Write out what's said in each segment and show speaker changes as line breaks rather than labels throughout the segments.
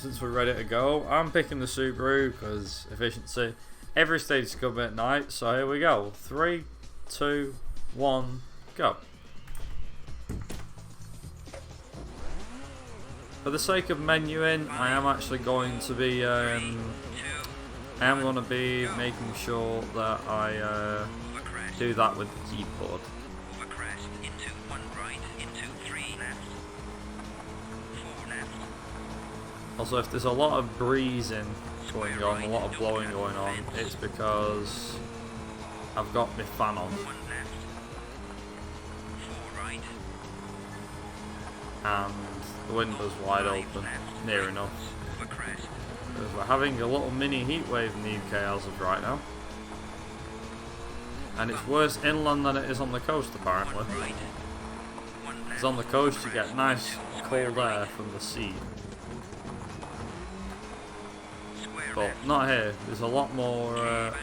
since we're ready to go. I'm picking the Subaru because efficiency. Every stage is coming at night, so here we go. 3, 2, 1, go. For the sake of menuing, I am actually going to be making sure that I do that with the keyboard. Also, if there's a lot of breezing going on, a lot of blowing going on, it's because I've got my fan on. And the window's wide open, near enough. Because we're having a little mini heat wave in the UK as of right now. And it's worse inland than it is on the coast apparently. Because on the coast you get nice cold air from the sea. But not here. There's a lot more, a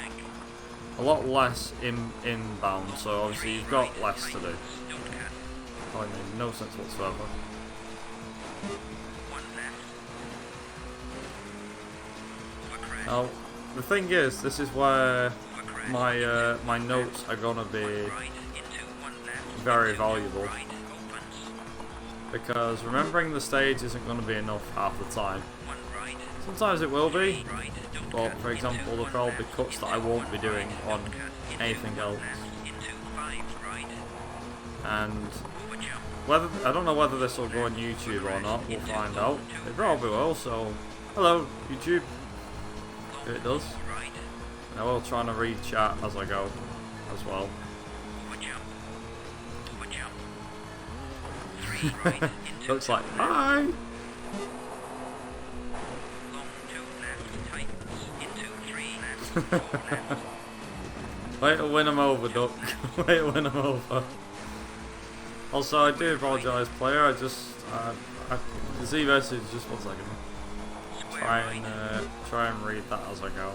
lot less inbound, so obviously you've got less to do. I mean, no sense whatsoever. Now, the thing is, this is where my notes are gonna be very valuable, because remembering the stage isn't gonna be enough half the time. Sometimes it will be, but for example, there'll probably be cuts that I won't be doing on anything else. And I don't know whether this will go on YouTube or not. We'll find out. It probably will. So, hello YouTube. If it does, and I will try to read chat as I go, as well. Looks like hi. Wait to win him over, Duck. Wait to win him over. Also, I do apologise, player. I just, the Z message. Just 1 second. Try and read that as I go.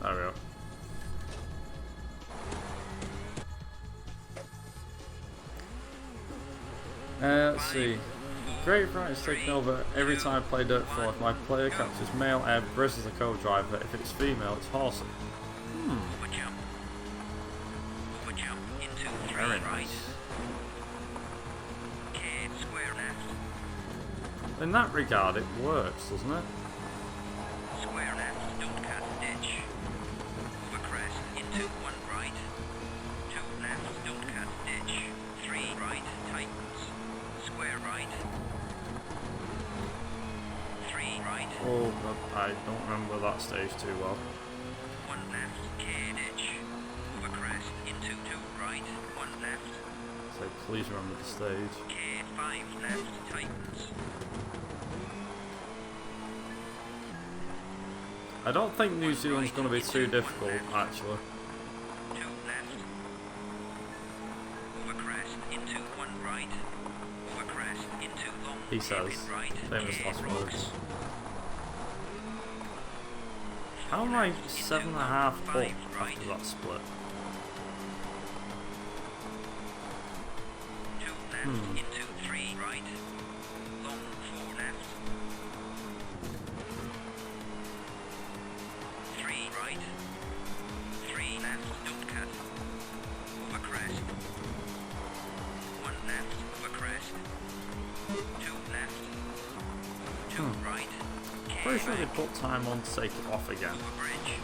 There we go. Let's see. Great right is taking over every time I play Dirt 4. If my player captures male air Briss as a co-driver, if it's female, it's Horsey. Very nice. In that regard, it works, doesn't it? Oh, but I don't remember that stage too well.
1 left, ditch. Over crest, into 2 right, 1 left.
So please remember the stage.
5 left, tightens.
I don't think New Zealand's going to be too difficult, actually.
2 left. Over crest, into 1 right. Over crest, into long.
He says, famous last words. How am I 7.5 up after that split?
2 left, into 3 right. Long 4 left. 3 right. 3 left, don't cut. Over crest. 1 left, over crest. 2 left. 2 right.
Pretty sure they put time on to take it off again.
Over bridge.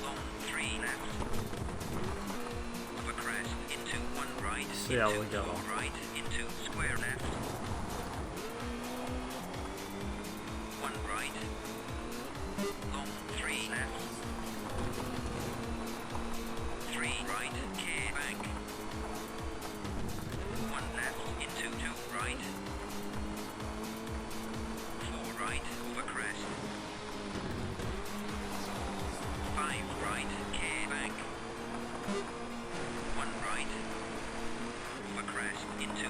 Long 3 left. Over crest, into 1 right.
See how we get on.
Right, into square left. 1 right. Long 3 left. 3 right, K bank. 1 left, into 2 right. 4 right, over crest. 5 right, K bank. 1 right. Over crest, into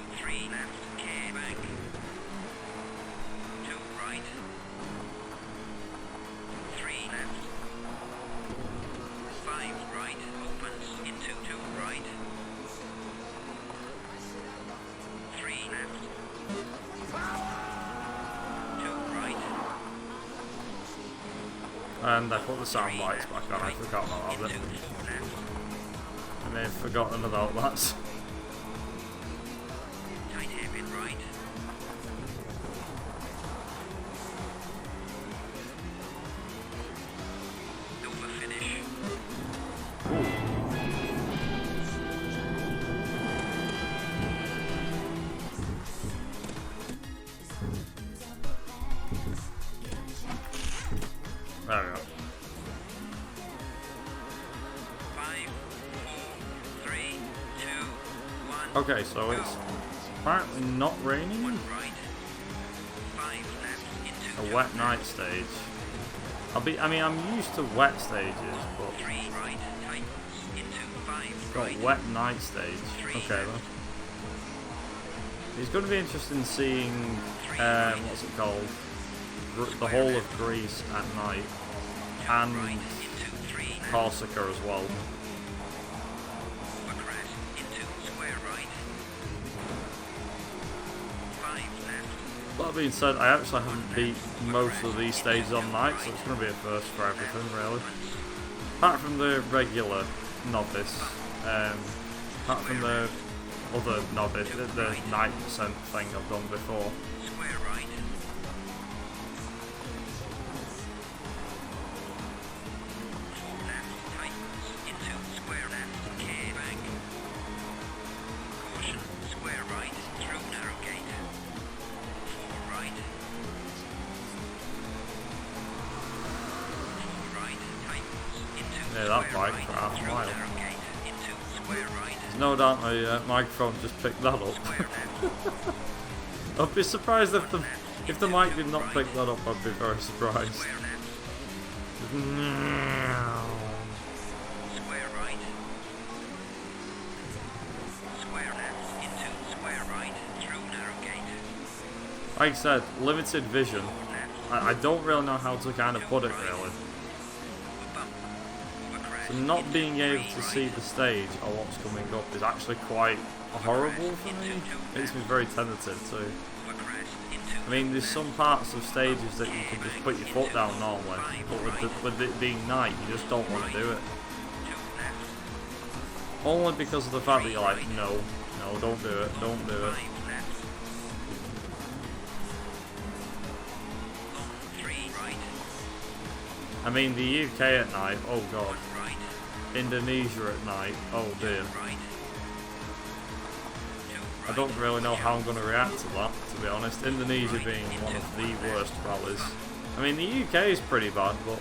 And I put the sound lights back on, I forgot about it. I may have forgotten about that.
Tight hairpin right. Over finish.
There we go.
5, 4, 3, 2, 1.
Okay, so it's apparently not raining.
1 right. 5 left into
A wet night stage. I mean, I'm used to wet stages, but
3 right. Tightens into 5
got
right.
wet night stage. Okay then. It's going to be interesting seeing what's it called, the whole of Greece at night, and
Right into 3 left.
Corsica as well.
McRae into square right. 5 left.
That being said, I actually haven't beat most of these stages on night, so it's going to be a first for everything, really. Apart from the regular novice, apart from the other novice, the 9% thing I've done before.
Square right. 4 left. Tightens into square left. K-bank. Caution. Square right. Through narrow gate. 4 right. 4 right. Tightens into
Yeah, that
square
bike
right.
for half a
Through
mile.
narrow gate. Into square right.
There's no doubt my microphone just picked that up.
Square left.
I'd be surprised if the mic did not pick that up. I'd be very surprised.
Square left. Square right. Square left into square right through narrow gate.
Like I said, limited vision.
4 left.
I don't really know how to kind of put it really.
Bump. Overcrest.
So not being able to see the stage or what's coming up is actually quite horrible for me. It makes me very tentative too.
Overcrest into
I mean, there's some parts of stages that you can just put your foot down normally, but with it being night, you just don't want to do it.
2 left.
Only because of the fact that you're like, no, don't do it, don't do it.
5 left. Long 3 right.
I mean, the UK at night, oh god.
1 right.
Indonesia at night, oh dear.
Right. 2
I don't really know how I'm going to react to that, to be honest. Indonesia being one of the worst rallies. I mean, the UK is pretty bad, but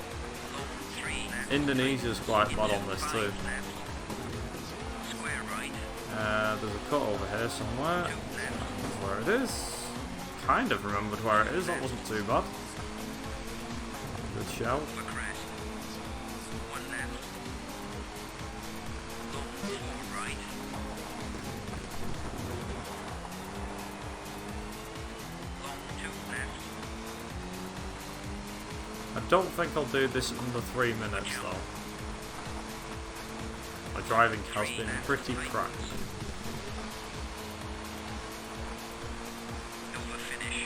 Long 3 left.
Indonesia's quite bad on this
5
too.
left. Square right.
There's a cut over here somewhere.
2 left.
Where it is. Kind of remembered where it is, that wasn't too bad. Good shout.
Overcrest. 1 left. Long 4 right. Long 2 left.
I don't think I'll do this under 3 minutes though. My driving has been pretty crap.
Over finish.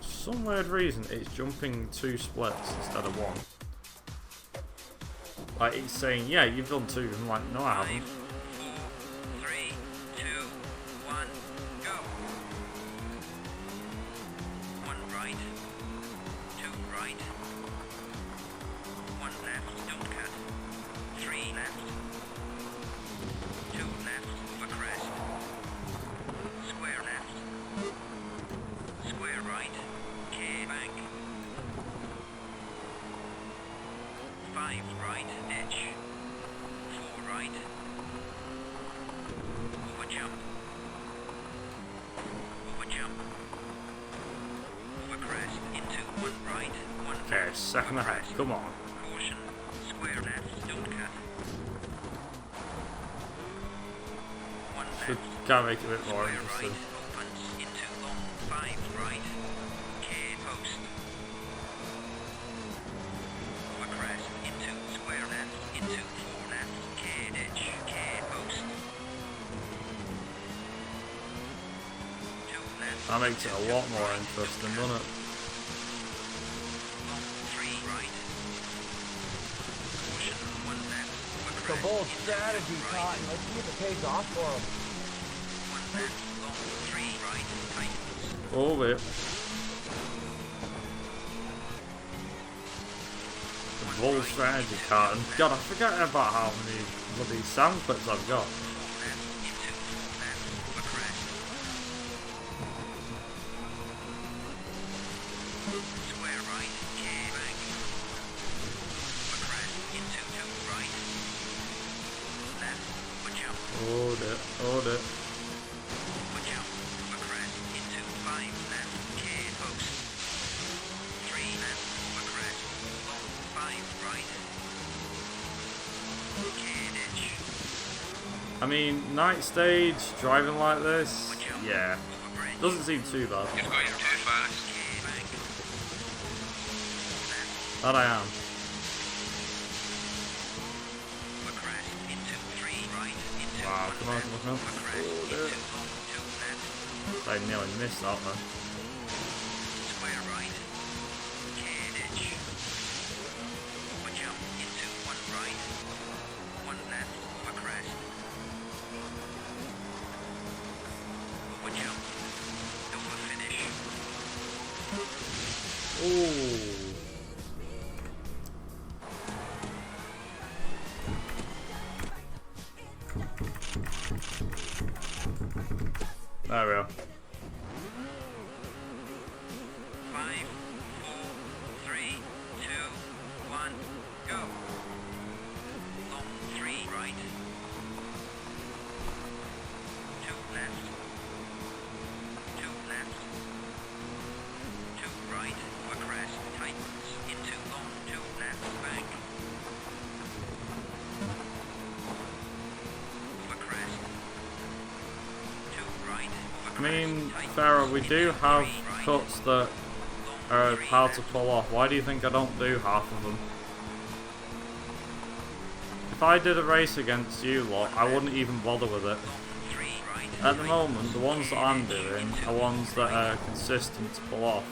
Some weird reason it's jumping 2 splits instead of 1. Like it's saying, yeah, you've done 2. I'm like, no, I
5,
haven't.
4, 3, 2, 1, go. 1 right. 2 right. 1 left, don't cut. 3 left. 2 left, over crest. Square left. Square right. K bank. 5 right, edge. 4 right. Over jump. Over jump. Over crest into 1 right. 1
Okay,
left.
second
over
ahead,
crest.
come on.
Caution. Square left, don't cut. 1
Should
left.
kind of make it a bit more
Square
interesting.
right. Opens into long 5 right. K post. Over crest into square left. Into 4 left. K edge. K post. 2 left.
That makes it a lot more interesting, doesn't it?
a bold strategy, Cotton. Let's see if it pays off for him.
One left, long, 3 right, tightens.
Oh, wait. The bold strategy card. God, I forget about how many bloody sound clips I've got.
Left, into, left, over crest. Square right, care back. Over crest, into 2 right. Left, over jump.
Hold it, hold it.
Over jump, over crest, into 5 left, care post. 3 left, over crest, long 5 right. Care ditch.
I mean, night stage, driving like this, yeah,
Over bridge.
doesn't seem too bad.
You're going too fast.
Care back. Left,
That I am.
over crest, into 3 right, into
Wow,
1
come on,
left,
come on, come on.
over crest,
Hold
into
it.
long 2 left.
I nearly missed that, man.
Square right. Care ditch. Over jump into 1 right. 1 left over crest. Over jump. Over finish.
Ooh. There we go.
5, 4, 3, 2, 1, go. Long 3 right. 2 left. 2 left. 2 right over crest. Tightens into long 2 left back. Over crest. 2 right over
I mean,
crest.
Farah, we do have
Right.
cuts that are hard to pull off. Why do you think I don't do half of them? If I did a race against you lot, I wouldn't even bother with it.
3 right.
At the moment, the ones that I'm doing are ones that are consistent to pull off.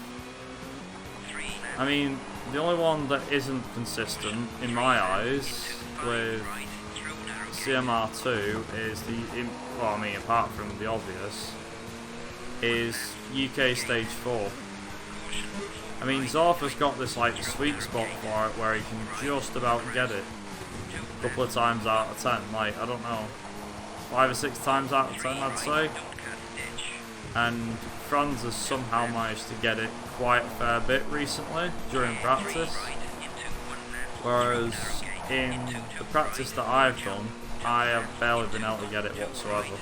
3 left.
I mean, the only one that isn't consistent, in my eyes, with
Right through narrow gate.
CMR2 is well, I mean, apart from the obvious, is UK Stage 4. I mean, Zorfa's got this, like, sweet spot for it where he can just about get it a couple of times out of 10. Like, I don't know, 5 or 6 times out of 10, I'd say.
Don't cut ditch.
And Franz has somehow managed to get it quite a fair bit recently during practice.
Right into 1 left.
Whereas in the practice that I've done, I have barely been able to get it whatsoever.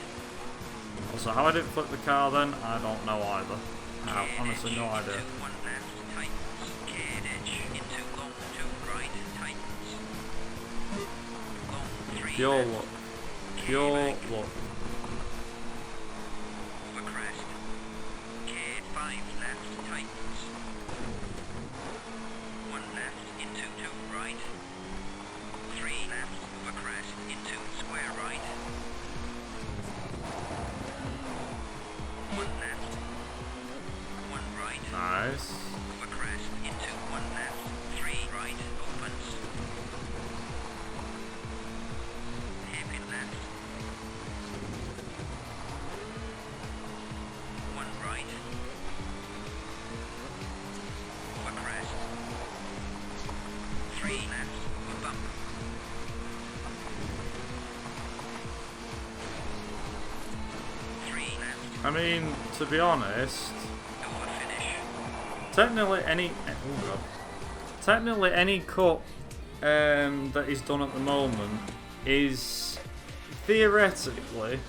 Also, how I didn't flip the car then, I don't know either. I have honestly no idea.
Into 1 left. Tightens. Care ditch. Into long 2 right. Tightens. Long 3
Pure
left.
luck. Pure luck.
Over crest. Care 5 left. Tightens. 1 left. Into 2 right. 3 left. Over crest. Into square right. 1 left. 1 right.
Nice.
Over crest. Into 1 left. 3 right. Opens. Hairpin left. 1 right. Over crest. 3 left. Over bump. 3 left.
I mean, to be honest,
Over finish.
technically any cut that he's done at the moment is theoretically,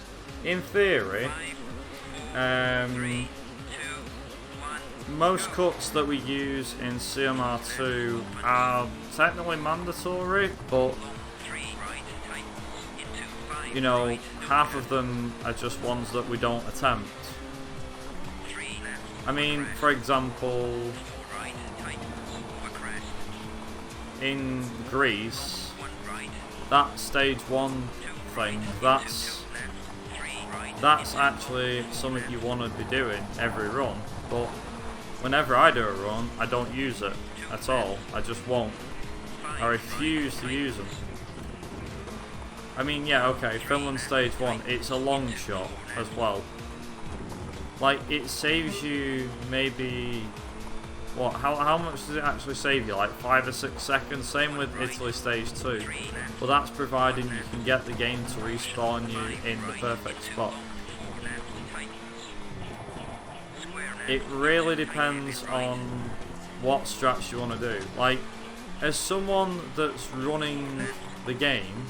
in theory,
5, 4, 3, 2, 1.
most cuts that we use in CMR2 are technically mandatory, but
3 right. Tightens. Into 5
you know,
right.
half of them are just ones that we don't attempt.
3 left.
I mean, for example,
4 right. Tightens. Over crest.
in Greece,
1 right.
that stage 1 thing, that's actually something you want to be doing every run, but whenever I do a run, I don't use it at all. I just won't. I refuse to use them. I mean, yeah, okay, Finland stage 1, it's a long shot as well. Like, it saves you maybe, what, how much does it actually save you? Like 5 or 6 seconds? Same with Italy stage 2. But that's providing you can get the game to respawn you in the perfect spot. It really depends on what strats you want to do. Like, as someone that's running the game,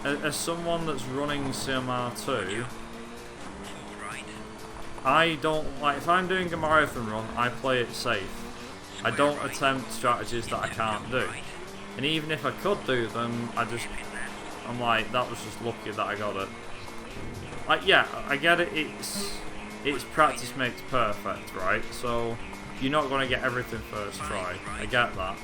as someone that's running CMR2, I don't, like, if I'm doing a marathon run, I play it safe. I don't attempt strategies that I can't do. And even if I could do them, I'm like, that was just lucky that I got it. Like, yeah, I get it, it's practice makes perfect, right? So, you're not going to get everything first try. I get that.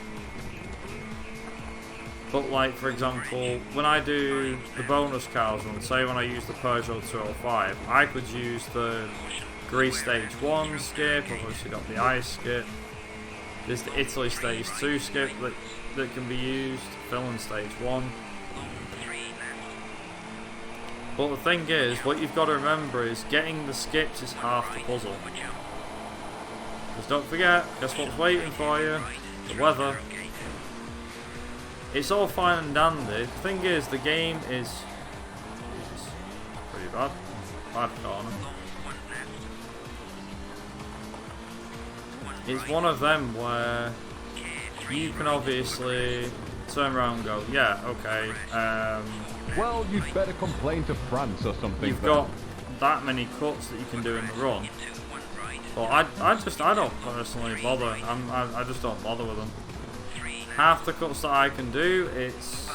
But, like, for example, when I do the bonus cars run, say when I use the Peugeot 205, I could use the Greece stage 1 skip, obviously got the ice skip. There's the Italy stage 2 skip that can be used, Finland stage 1. But the thing is, what you've got to remember is getting the skips is half the puzzle. Because don't forget, guess what's waiting for you? The weather. It's all fine and dandy. The thing is, the game is pretty bad. Bad corner. It's one of them where you can obviously turn around and go, yeah, okay,
well, you'd better complain to France or something.
You've got that many cuts that you can do in the run. But I don't personally bother. I just don't bother with them. Half the cuts that I can do, it's,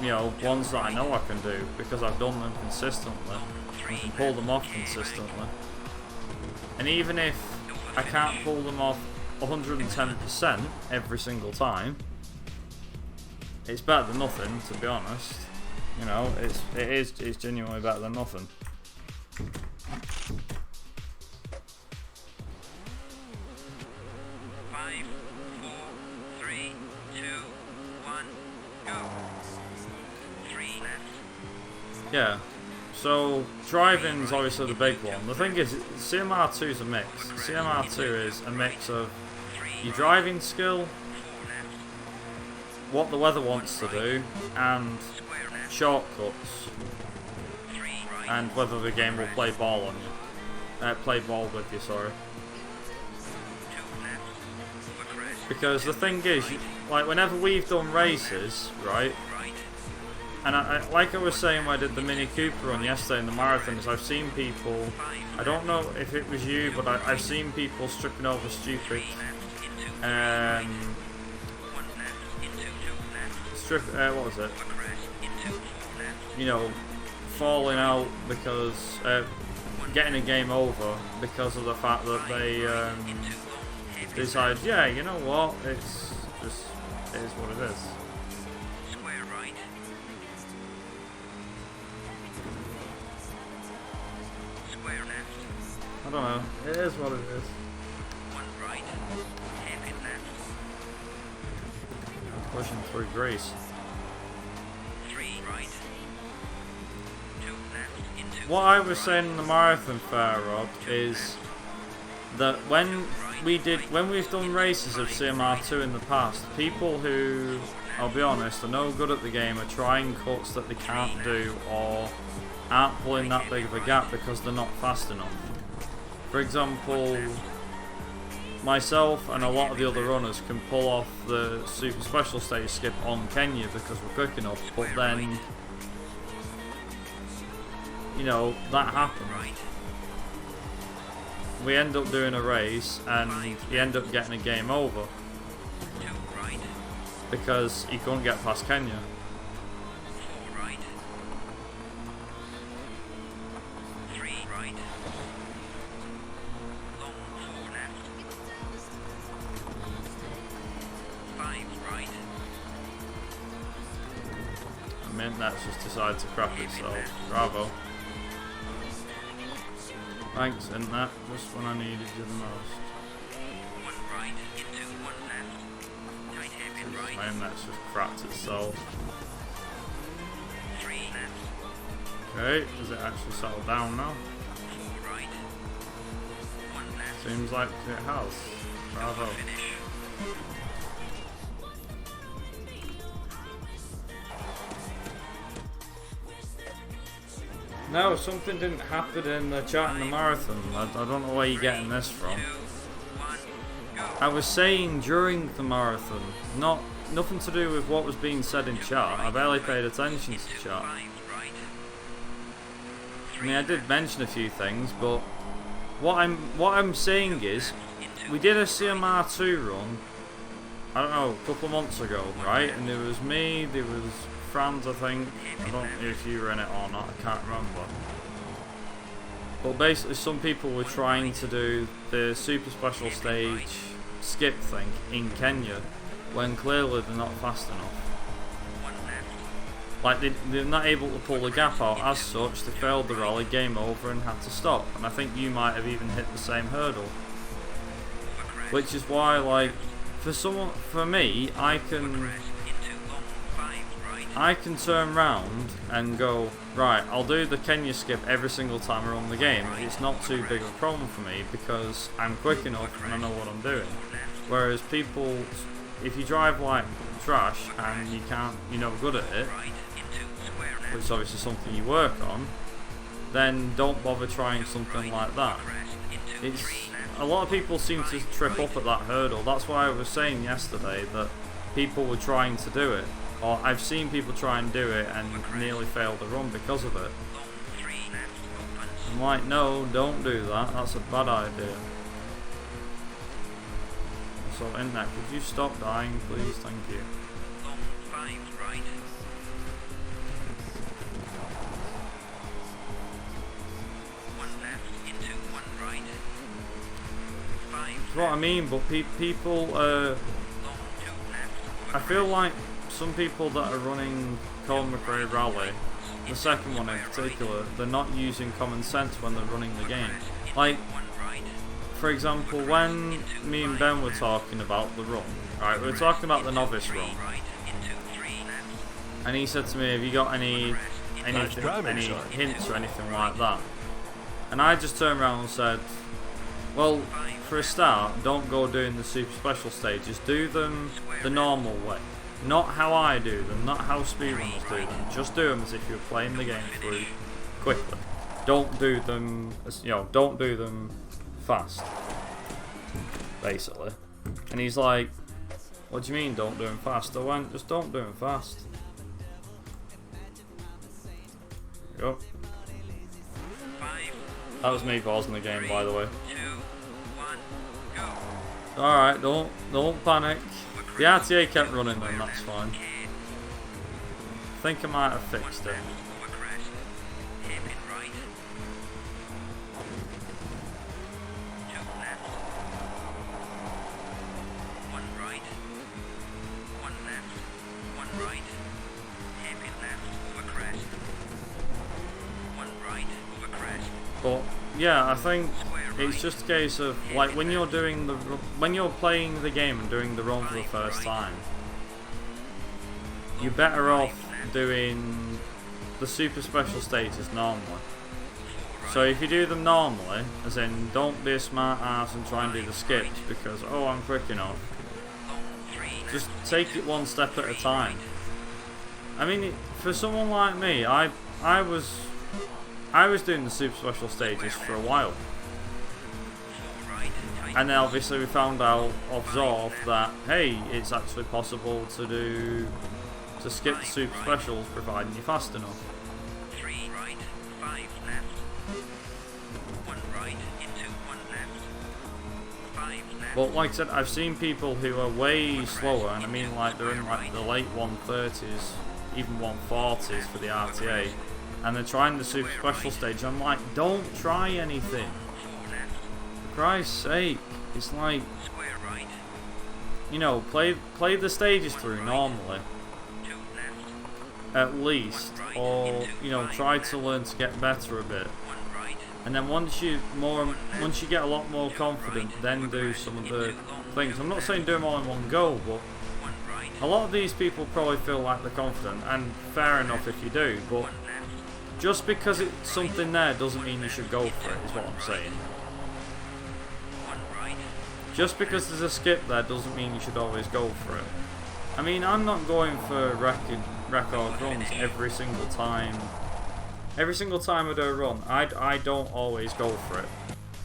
you know, ones that I know I can do because I've done them consistently. I can pull them off consistently. And even if I can't pull them off 110% every single time, it's better than nothing, to be honest. You know, it's genuinely better than nothing. Yeah, so driving's obviously the big one. The thing is, CMR2 is a mix. CMR2 is a mix of your driving skill, what the weather wants to do, and shortcuts, and whether the game will play ball on you. Play ball with you, sorry. Because the thing is, like, whenever we've done races, right? And like I was saying when I did the Mini Cooper run yesterday in the marathons, I've seen people, I don't know if it was you, but I've seen people stripping over stupid, what was it? You know, falling out because, getting a game over because of the fact that they decide, yeah, you know what, it is what it is. I don't know. It is what it is. Pushing through Greece. What I was saying in the marathon fair, Rod, is that when we've done races of CMR2 in the past, people who, I'll be honest, are no good at the game are trying cuts that they can't do or aren't pulling that big of a gap because they're not fast enough. For example, myself and a lot of the other runners can pull off the super special stage skip on Kenya because we're quick enough, but then, you know, that happened. We end up doing a race and he ended up getting a game over because he couldn't get past Kenya. That's just decided to crap itself. Bravo. Thanks, Internet. Just when I needed you the most. my internet's just cracked itself.
3 left.
Okay, does it actually settle down now?
4 right. 1 left.
Seems like it has. Bravo.
Finish.
No, something didn't happen in the chat in the marathon. I don't know where you're getting this from.
2, 1, go.
I was saying during the marathon, nothing to do with what was being said in chat. I barely paid attention to chat.
5 right.
I mean, I did mention a few things, but what I'm saying is, we did a CMR2 run, I don't know, a couple of months ago, right? And there was me, there was Franz, I think. I don't know if you were in it or not, I can't remember. But basically, some people were trying to do the super special stage skip thing in Kenya, when clearly they're not fast enough.
1 left.
Like, they're not able to pull the gap out as such, they failed the rally, game over, and had to stop. And I think you might have even hit the same hurdle. Which is why, like, for me, I can turn round and go, right, I'll do the Kenya skip every single time I run the game. It's not too big of a problem for me because I'm quick enough and I know what I'm doing. Whereas people, if you drive like trash and you're not good at it, which is obviously something you work on, then don't bother trying something like that. A lot of people seem to trip up at that hurdle. That's why I was saying yesterday that people were trying to do it. Or I've seen people try and do it and nearly fail the run because of it. I'm like, no, don't do that. That's a bad idea. So, internet, could you stop dying, please? Thank you.
5 right. 1 left into 1 right. 5
That's what I mean, but people,
long 2 left.
I feel like some people that are running Colin McRae Rally, the second one in particular, they're not using common sense when they're running the game. Like,
1 right.
for example, when me and Ben were talking about the run, right, we were talking about the novice run,
Right into 3 left.
and he said to me, have you got any
driving, son.
hints or anything like that? And I just turned around and said, well, for a start, don't go doing the super special stages, do them the normal way. Not how I do them, not how speedrunners do them. Just do them as if you're playing the game through quickly. Don't do them, don't do them fast, basically. And he's like, what do you mean don't do them fast? I went, just don't do them fast. There you go.
5,
That was me pausing the game, by the way.
2, 1, go.
Alright, don't panic. The RTA kept running then, that's fine. I think I might have fixed it.
Overcrest. Hairpin right. 2 left. 1 right. 1 left. 1 right. Hairpin left. Overcrest. 1 right. Overcrest.
But yeah, I think it's just a case of like when you're playing the game and doing the run for the first time, you're better off doing the super special stages normally. So if you do them normally, as in don't be a smart ass and try and do the skips because oh I'm quick enough, just take it one step at a time. I mean, for someone like me, I was doing the super special stages for a while. And then obviously we found out off Zorf that, hey, it's actually possible to skip the super specials providing you're fast enough.
3 right, 5 left. 1 right into 1 left. 5 left.
But like I said, I've seen people who are way slower, and I mean like they're in like the late 130s, even 140s for the RTA, and they're trying the super special stage. I'm like, don't try anything. For Christ's sake, it's like,
Square right.
play the stages through normally,
2 left.
at least, or try to learn to get better a bit.
1 right.
And then once you get a lot more confident, then do some of the things. I'm not saying do them all in one go, but
1 right.
a lot of these people probably feel like they're confident, and fair enough if you do, but just because it's something there doesn't mean you should go for it, is what I'm saying. Just because there's a skip there doesn't mean you should always go for it. I mean, I'm not going for record runs every single time. Every single time I do a run, I don't always go for it,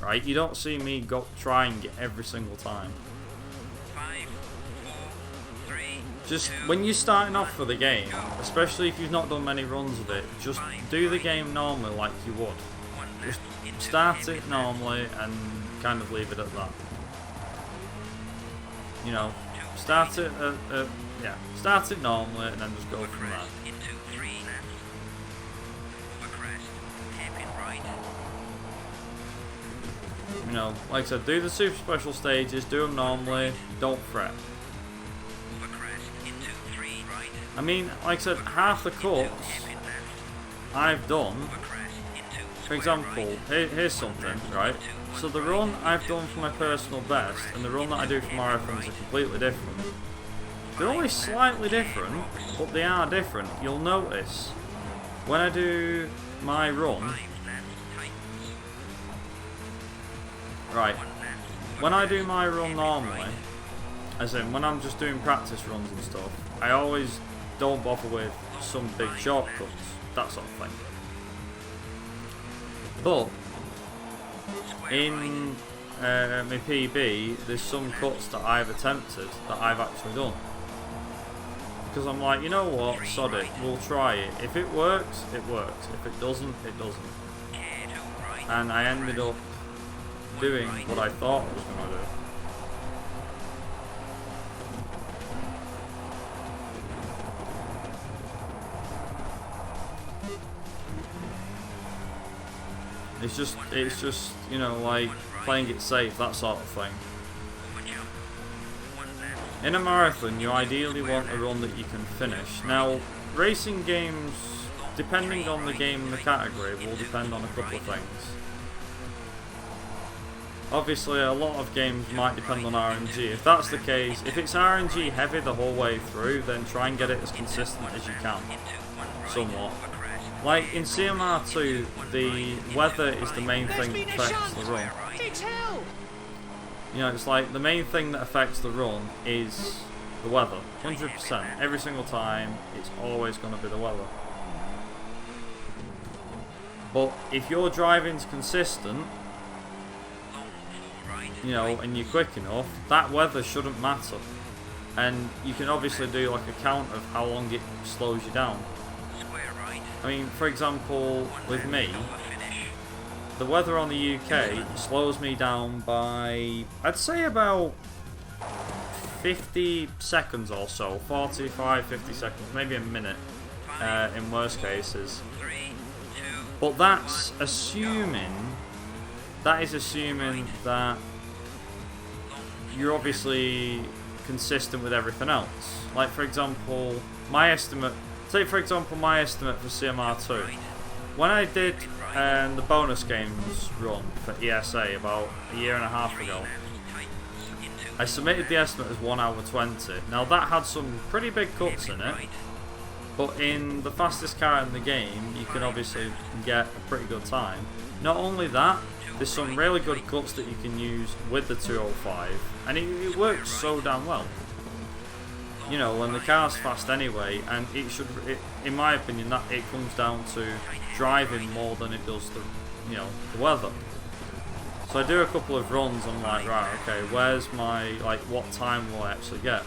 right? You don't see me go trying it every single time. Just when you're starting off for the game, especially if you've not done many runs of it, just do the game normally like you would. Just start it normally and kind of leave it at that. You know, start it start it normally and then just go from there. You know, like I said, do the super special stages, do them normally, don't fret. I mean, like I said, half the cuts I've done, for example, here's something, right? So the run I've done for my personal best and the run that I do for marathons are completely different. They're only slightly different, but they are different. You'll notice when I do my run, right, when I do my run normally, as in when I'm just doing practice runs and stuff, I always don't bother with some big shortcuts, that sort of thing. But in my PB, there's some cuts that I've attempted that I've actually done. Because I'm like, you know what, sod it, we'll try it. If it works, it works. If it doesn't, it doesn't. And I ended up doing what I thought I was going to do. It's just, you know, like playing it safe, that sort of thing. In a marathon, you ideally want a run that you can finish. Now, racing games, depending on the game and the category, will depend on a couple of things. Obviously, a lot of games might depend on RNG. If that's the case, if it's RNG heavy the whole way through, then try and get it as consistent as you can, somewhat. Like in CMR2, the weather is the main thing that affects the run. You know, it's like the main thing that affects the run is the weather. 100%. Every single time, it's always going to be the weather. But if your driving's consistent, you know, and you're quick enough, that weather shouldn't matter. And you can obviously do like a count of how long it slows you down. I mean, for example, with me, the weather on the UK slows me down by, I'd say about 50 seconds or so, 45, 50 seconds, maybe a minute in worst cases. But that's assuming, that you're obviously consistent with everything else. Like for example, my estimate for CMR2, when I did the bonus games run for ESA about a year and a half ago, I submitted the estimate as 1 hour 20. Now that had some pretty big cuts in it, but in the fastest car in the game, you can obviously get a pretty good time. Not only that, there's some really good cuts that you can use with the 205, and it works so damn well. You know, when the car's fast anyway, and in my opinion, that it comes down to driving more than it does the weather. So I do a couple of runs, I'm like, right, okay, where's my, like, what time will I actually get?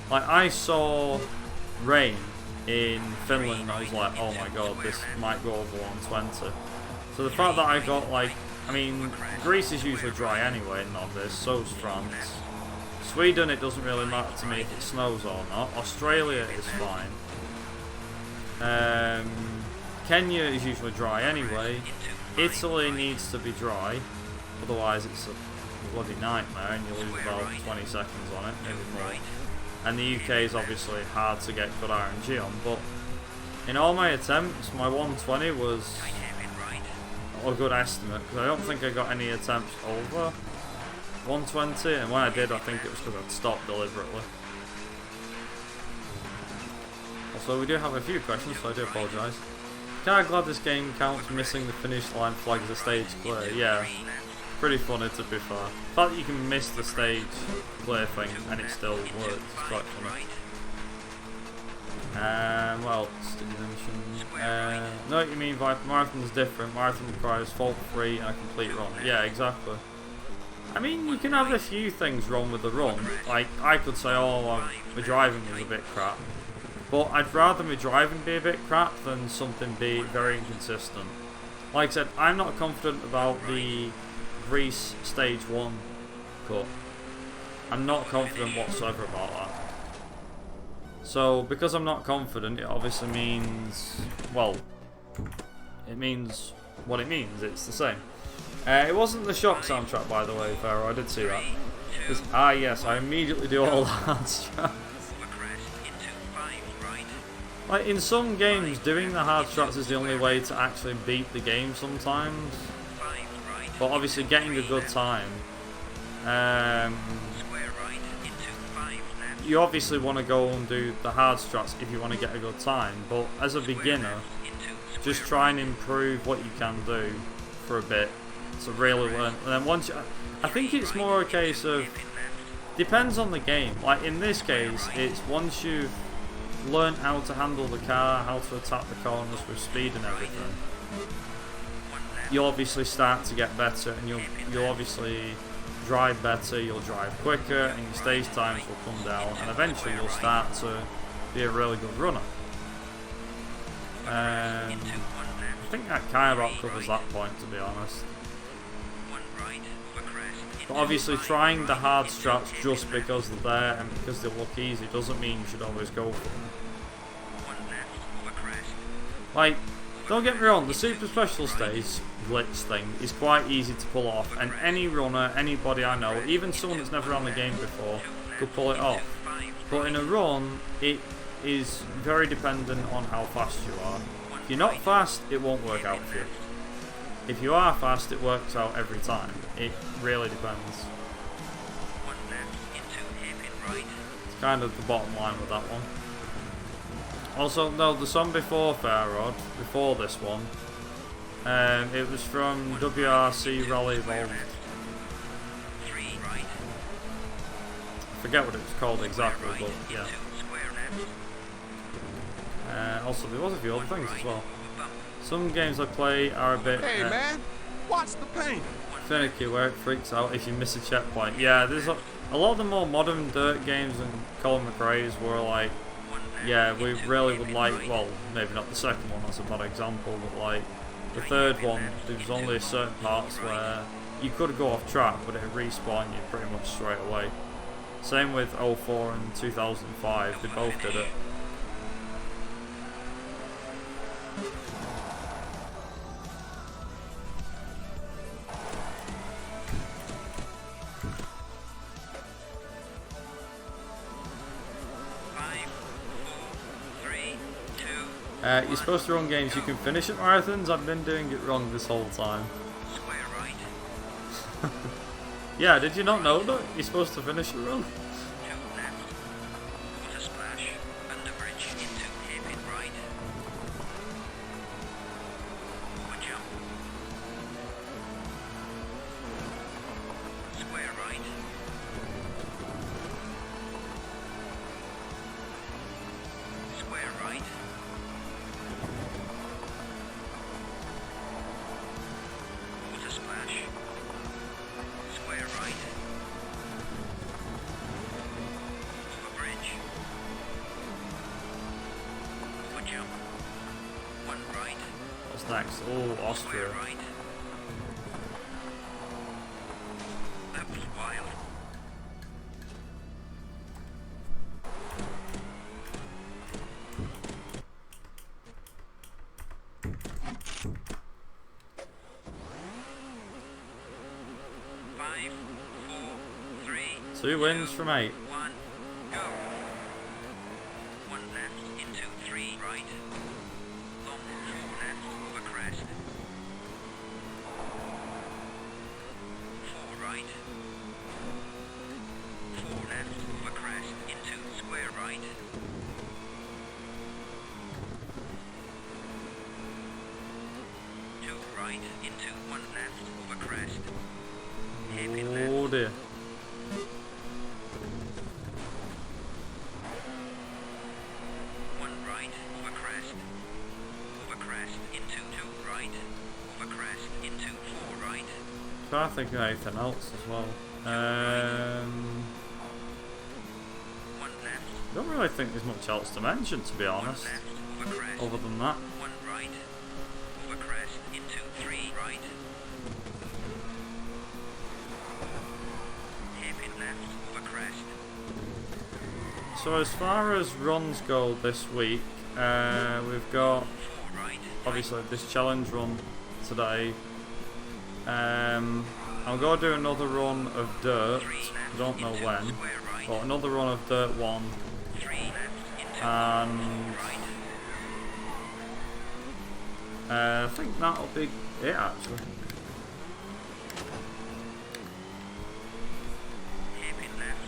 Like, I saw rain in Finland, and I was like, oh my god, this might go over 120. So the fact that I got, like, I mean, Greece is usually dry anyway, not this, so's France. Sweden, it doesn't really matter to me if it snows or not. Australia is fine. Kenya is usually dry anyway. Italy needs to be dry, otherwise it's a bloody nightmare and you lose about 20 seconds on it, maybe more. And the UK is obviously hard to get good RNG on, but in all my attempts, my 120 was a good estimate, because I don't think I got any attempts over 120, and when I did, I think it was because I'd stopped deliberately. Also, we do have a few questions, so I do apologise. Kinda glad this game counts missing the finish line flag as a stage clear. Yeah, pretty funny to be fair. The fact that you can miss the stage clear thing and it still works is quite funny. What else did you mention? Know what you mean by marathon's different. Marathon requires fault free and a complete run. Yeah, exactly. I mean, you can have a few things wrong with the run. Like, I could say, oh, my driving was a bit crap. But I'd rather my driving be a bit crap than something be very inconsistent. Like I said, I'm not confident about the Greece Stage 1 cut. I'm not confident whatsoever about that. So, because I'm not confident, it obviously means, well, it means what it means. It's the same. It wasn't the Shock soundtrack, by the way, Pharaoh. I did see that. Yes, I immediately do all the hard strats. Like, in some games, doing the hard strats is the only way to actually beat the game sometimes. But obviously, getting a good time. You obviously want to go and do the hard strats if you want to get a good time. But as a beginner, just try and improve what you can do for a bit. To really learn, and then once I think it's more a case of, depends on the game. Like in this case, it's once you've learned how to handle the car, how to attack the corners with speed and everything, you'll obviously start to get better, and you'll obviously drive better, you'll drive quicker, and your stage times will come down, and eventually you'll start to be a really good runner. I think that kind of about covers that point, to be honest. But obviously trying the hard strats just because they're there and because they look easy doesn't mean you should always go for them. Like, don't get me wrong, the super special stage glitch thing is quite easy to pull off, and any runner, anybody I know, even someone that's never run the game before, could pull it off. But in a run, it is very dependent on how fast you are. If you're not fast, it won't work out for you. If you are fast, it works out every time. It really depends. It's kind of the bottom line with that one. Also, no, the song before Fairrod, before this one, it was from WRC Rally Evolved. I forget what it was called exactly, but yeah. Also, there was a few other things as well. Some games I play are a bit
man, watch the paint.
finicky where it freaks out if you miss a checkpoint. Yeah, there's a lot of the more modern dirt games and Colin McRae's were like, yeah, we really would like, well, maybe not the second one, that's a bad example, but like the third one, there was only certain parts where you could go off track, but it respawned you pretty much straight away. Same with 04 and 2005, they both did it. You're supposed to run games you can finish at marathons. I've been doing it wrong this whole time. Yeah, did you not know that you're supposed to finish a run? Next. Oh, Austria.
That was wild. Five, 4, 3,
2 wins from 8.
1, go. 1 left into 3 right. Long 4 left over crest. 4 right. 4 left over crest into square right.
Oh dear.
One right, over crest. Over crest, into 2 right. Over crest, into 4 right.
Trying to think of anything else as well.
One left,
Don't really think there's much else to mention, to be honest.
left, over crest.
Other than that.
One right, over crest, into 3 right. Hairpin left, over crest.
So as far as runs go this week, we've got
4 right.
obviously this challenge run today. I'll go do another run of dirt.
3 left,
I don't know
into
when,
square right.
but another run of dirt 1,
3 left, into
and
right.
I think that'll be it actually.
Hairpin left.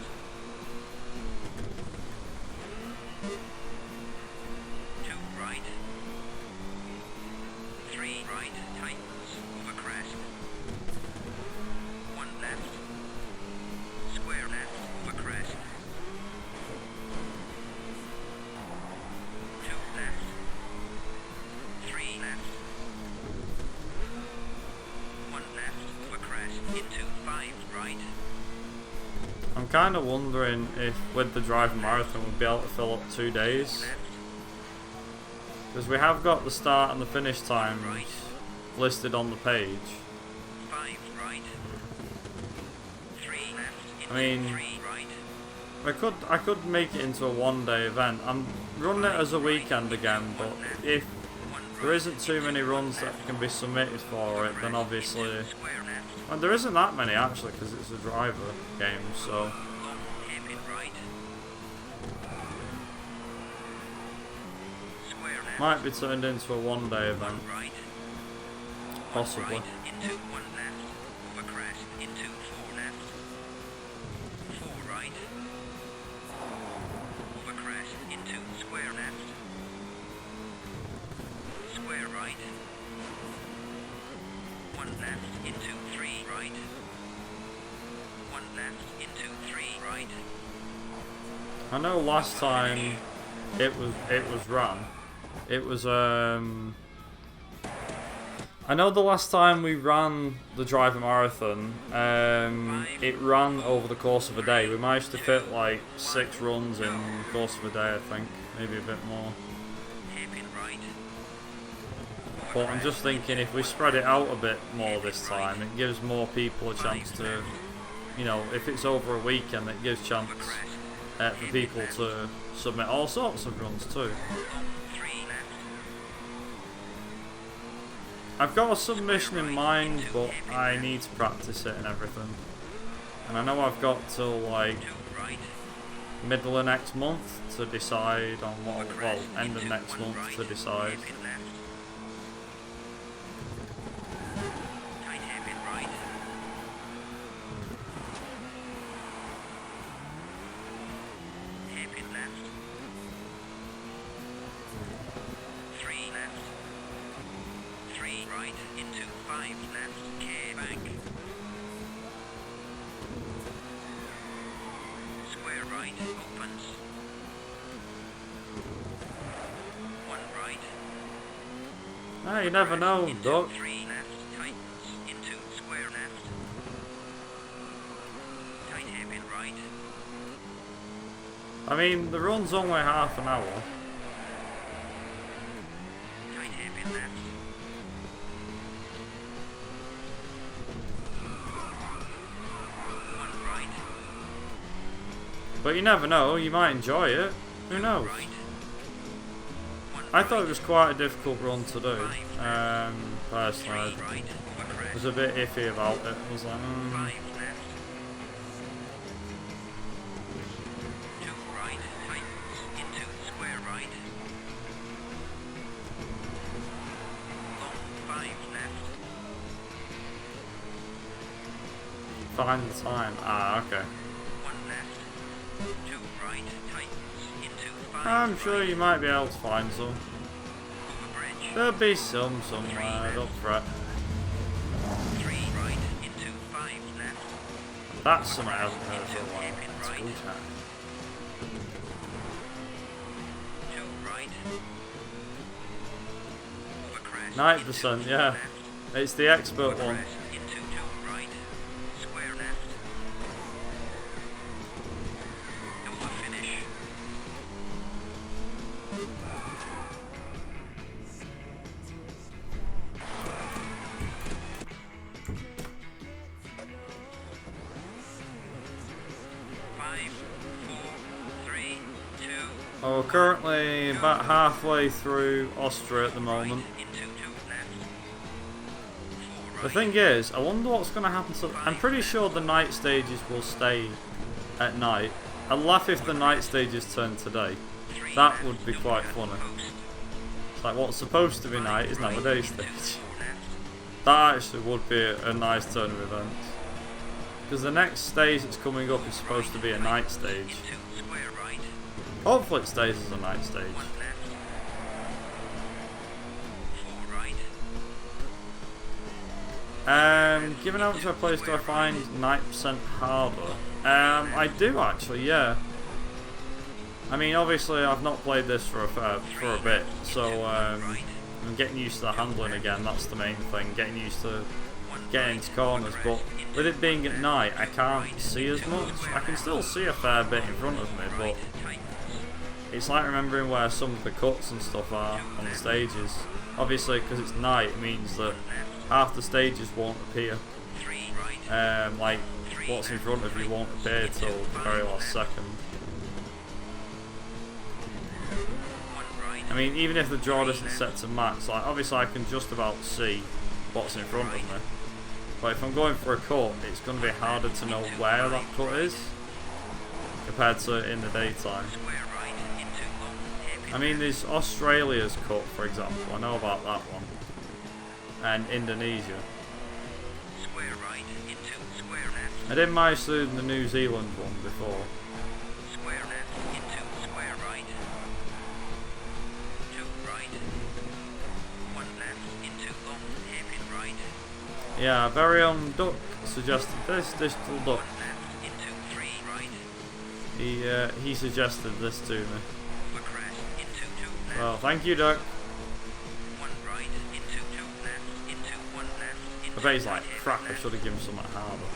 2 right. 3 right, tightens, over crest. 1 left. Square left, over crest. 2 left. 3 left. 1 left, over crest, into 5 right.
I'm kind of wondering if with the driving marathon we'll be able to fill up 2 days.
Left,
Because we have got the start and the finish times listed on the page.
5 right. 3 left, into
I mean,
3 right.
I could make it into a 1-day event. I'm running it as a weekend again, but if
1
there
right,
isn't too many runs that can be submitted for it, then obviously...
square left.
And there isn't that many actually, because it's a driver game, so...
Long hairpin right. Square left.
Might be turned into a 1-day event,
Right.
possibly.
Right into 1 left. Over crest into 4 left. 4 right. Over crest into square left. Square right. 1 left into 3 right. 1 left into 3 right.
I know last time it was run. It was I know the last time we ran the driving marathon, it ran over the course of a day. We managed to fit like 6 runs in the course of a day, I think, maybe a bit more.
Hairpin right.
But I'm just thinking if we spread it out a bit more this time, it gives more people a chance to, you know, if it's over a weekend, it gives chance for people to submit all sorts of runs too.
3 left.
I've got a submission in mind, but I need to practice it and everything. And I know I've got till like
2 right.
middle of next month to decide on what, well, end of next month to decide.
Hairpin left. Tight hairpin right. Hairpin left. 3 left. 3 right into 5 left. Care bank. Square right opens. 1 right.
Ah, you never know,
Into
Duck.
3 left, tightens, into square left. Tight hairpin right.
I mean, the run's only half an hour.
Tight hairpin left. One right.
But you never know, you might enjoy it. Who knows?
Right. One
I thought it
right,
was quite a difficult run to do. Personally,
3 right, over
I
crest.
was a bit iffy about it. I was like,
5 left. 2 right, tightens, into square right. Long 5 left.
find the time. Ah, okay.
1 left. 2 right, tightens, into 5
I'm sure
right.
you might be able to find some.
Over bridge.
There'll be some somewhere, don't fret.
3 right into 5 left.
That's something I haven't heard for a while. It's cool time.
Right.
9%, yeah. It's the expert one.
Into two right. Square left. Over finish. Five, four, three, two.
Oh, we're currently about halfway through Austria at the moment.
Into two left.
The thing is, I wonder what's going to happen to... I'm pretty sure the night stages will stay at night. I'd laugh if the night stages turn today. That would be quite funny. It's like what's supposed to be night is now a day stage. That actually would be a nice turn of events. Because the next stage that's coming up is supposed to be a night stage.
Square right.
Hopefully it stays as a night stage.
One left. Four right.
Given how much I play, do I find 9% harder? I do actually, yeah. I mean, obviously I've not played this for a bit, so I'm getting used to the handling again. That's the main thing, getting used to getting into corners. But with it being at night, I can't see as much. I can still see a fair bit in front of me, but it's like remembering where some of the cuts and stuff are on the stages. Obviously, because it's night, it means that half the stages won't appear. Like what's in front of you won't appear till the very last second. I mean, even if the draw isn't set to max, like obviously I can just about see what's in front of me. But if I'm going for a cut, it's going to be harder to know where that cut is compared to in the daytime. I mean, there's Australia's cut, for example. I know about that one. And Indonesia. I didn't manage to do the New Zealand one before.
Square left into square right. Two right. One left into long hairpin right.
Yeah, very own Duck suggested this, DigitalDuck.
One left into three right.
He suggested this to me.
McRae into two left.
Well, thank you, Duck.
One right into two left into one left into
I bet he's like,
hairpin
crap, I
left.
should have given him something harder.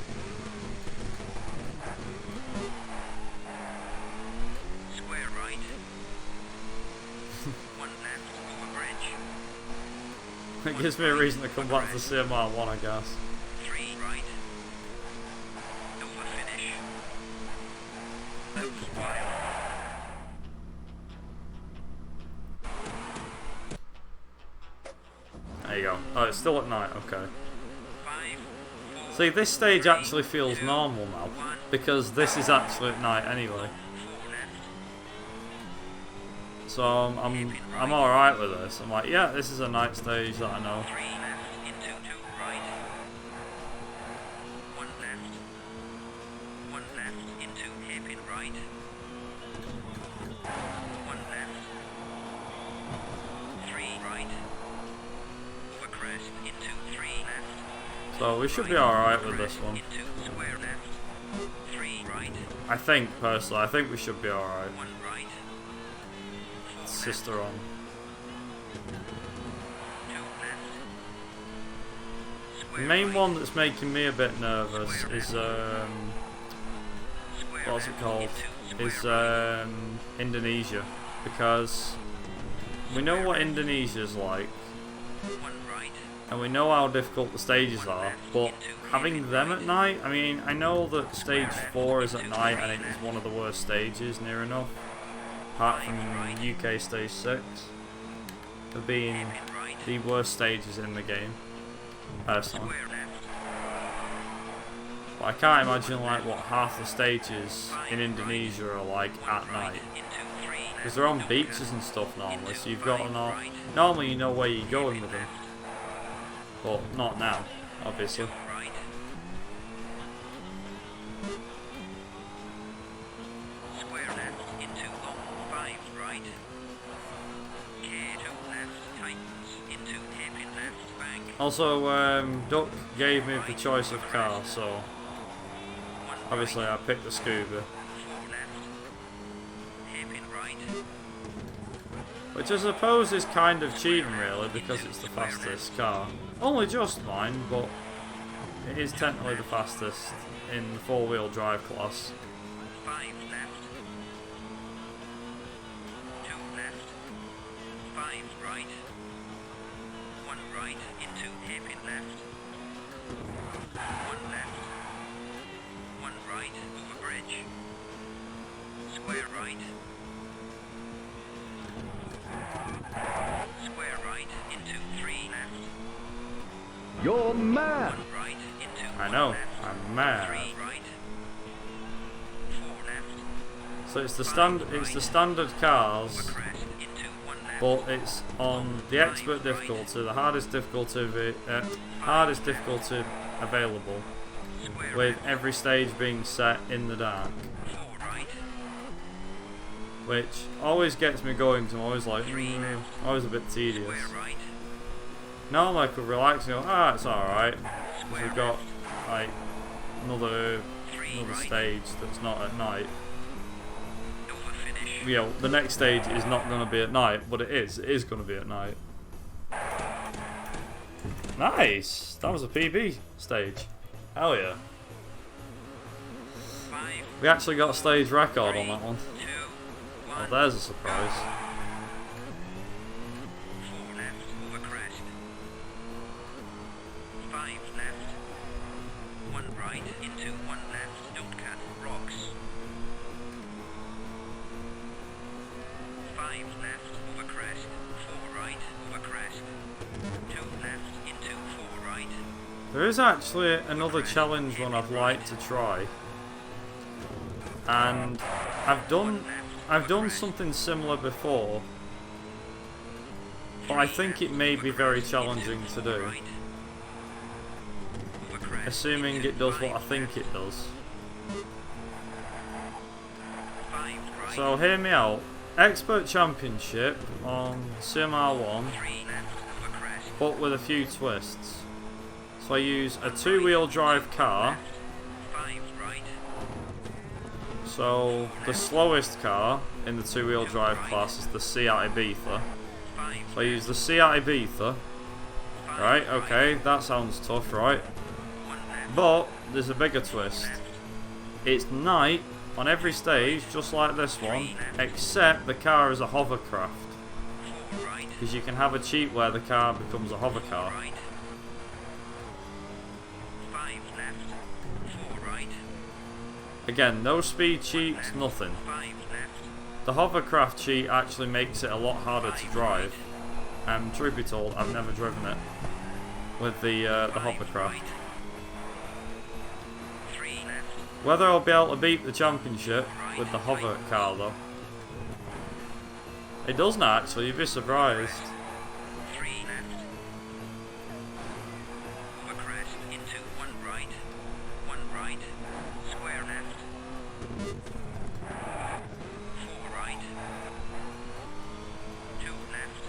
Square right. One left over bridge.
It gives me a reason to come back to CMR1, I guess.
Three right. Over finish. Left wide.
There you go. Oh, it's still at night, okay.
5, 4,
See, this stage actually feels normal now, because this is actually at night anyway.
4 left.
So I'm alright with this. I'm like, yeah, this is a night stage that I know.
3 left into 2 right. 1 left. 1 left into hairpin right. 1 left. 3 right. Over crest into 3 left.
So we should be alright with this one.
Into square left. 3 right.
I think, personally, I think we should be alright.
1 right. 4
Sister on.
2 left.
The
Square
main
right.
one that's making me a bit nervous is,
Square
what's it
left
called?
into
Is,
square right.
Indonesia. Because we know what Indonesia's like,
1 right.
and we know how difficult the stages are, but having them at night, I mean, I know that stage 4 is at night and it is one of the worst stages, near enough. Apart from UK stage 6, of being the worst stages in the game, personally.
Square left.
But I can't imagine like what half the stages in Indonesia are like at night.
Into 3 left.
Because they're on beaches and stuff normally, so you've got to know. Normally you know where you're going with them. But not now, obviously.
Right. Square left into long 5 right. K2 left tightens into hairpin left bank.
Also, Duck gave me the choice of car, so Obviously, I picked the Scuba,
4 left. Hairpin right.
which I suppose is kind of cheating, really, because it's the fastest car. Only just mine, but it is technically the fastest in the 4-wheel drive class.
5 left. 2 left. 5 right. 1 right into hairpin left. 1 left. 1 right over bridge. Square right. Square right into 3 left.
You're mad!
1 right into
I
1
know,
left.
I'm mad.
3 right. 4 left.
So it's the standard cars,
Crest into 1 left.
but it's on the expert difficulty, the hardest difficulty available,
Square
with
left.
every stage being set in the dark,
4 right.
which always gets me going. Cause I'm always like, always a bit tedious.
Square right.
Now I could relax and go, it's alright.
Square
We've got
left.
like another
3 right.
stage that's not at night.
Over finish.
You know, the next stage is not going to be at night, but it is going to be at night. Nice! That was a PB stage. Hell yeah.
5,
We actually got a stage record on that one.
2,
Well,
1.
there's a surprise.
4 left over crest. 5 left. 1 right into 1 left. Don't cut rocks. 5 left over crest. 4 right over crest. 2 left into 4 right.
There is actually another challenge one I'd like to try. And I've done something similar before, but I think it may be very challenging to do,
Right. Over crest.
assuming it does what I think it does.
5 right.
So hear me out. Expert Championship on CMR1,
3 left over crest.
but with a few twists. So I use a 2-wheel drive car.
5 right.
So the slowest car in the 2-wheel drive class is the Seat Ibiza.
5
So I use the Seat Ibiza. Right, okay, that sounds tough, right?
1 left.
But there's a bigger twist. It's night on every stage, just like this one, except the car is a hovercraft.
4 right.
Because you can have a cheat where the car becomes a hover car.
Right. 5 left. 4 right.
Again, no speed cheats, nothing.
5 left.
The hovercraft cheat actually makes it a lot harder to drive. And truth be told, I've never driven it with the
5
hovercraft.
right. 3 left.
Whether I'll be able to beat the championship with the hover car though. It doesn't actually, you'd be surprised.
3 left. Over crest into 1 right. 1 right. Square left. 4 right. 2 left.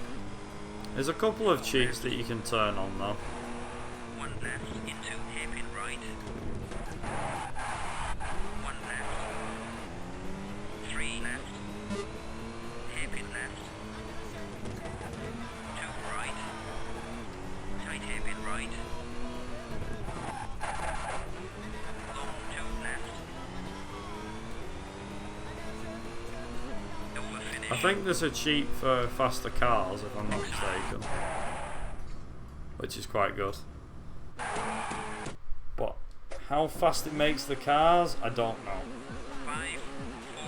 There's a couple of cheats that you can turn on though.
1 left into hairpin right. 1 left. 3 left. Hairpin left. 2 right. Tight hairpin right. Long 2 left. Over finish.
I think there's a cheat for faster cars if I'm not mistaken. Which is quite good. But how fast it makes the cars, I don't know.
5, 4,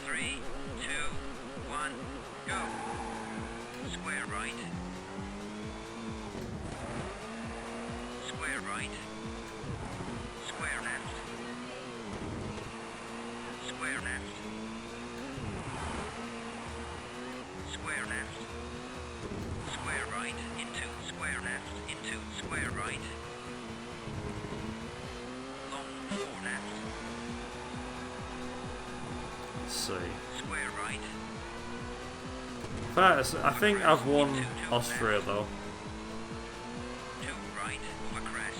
3, 2, 1, go. Square right. Square right. Square left. Square left. Square left. Square right into square left into square right. Long 4 left.
Let's see.
Square right.
First, I think I've won Austria though.
2 right over crest.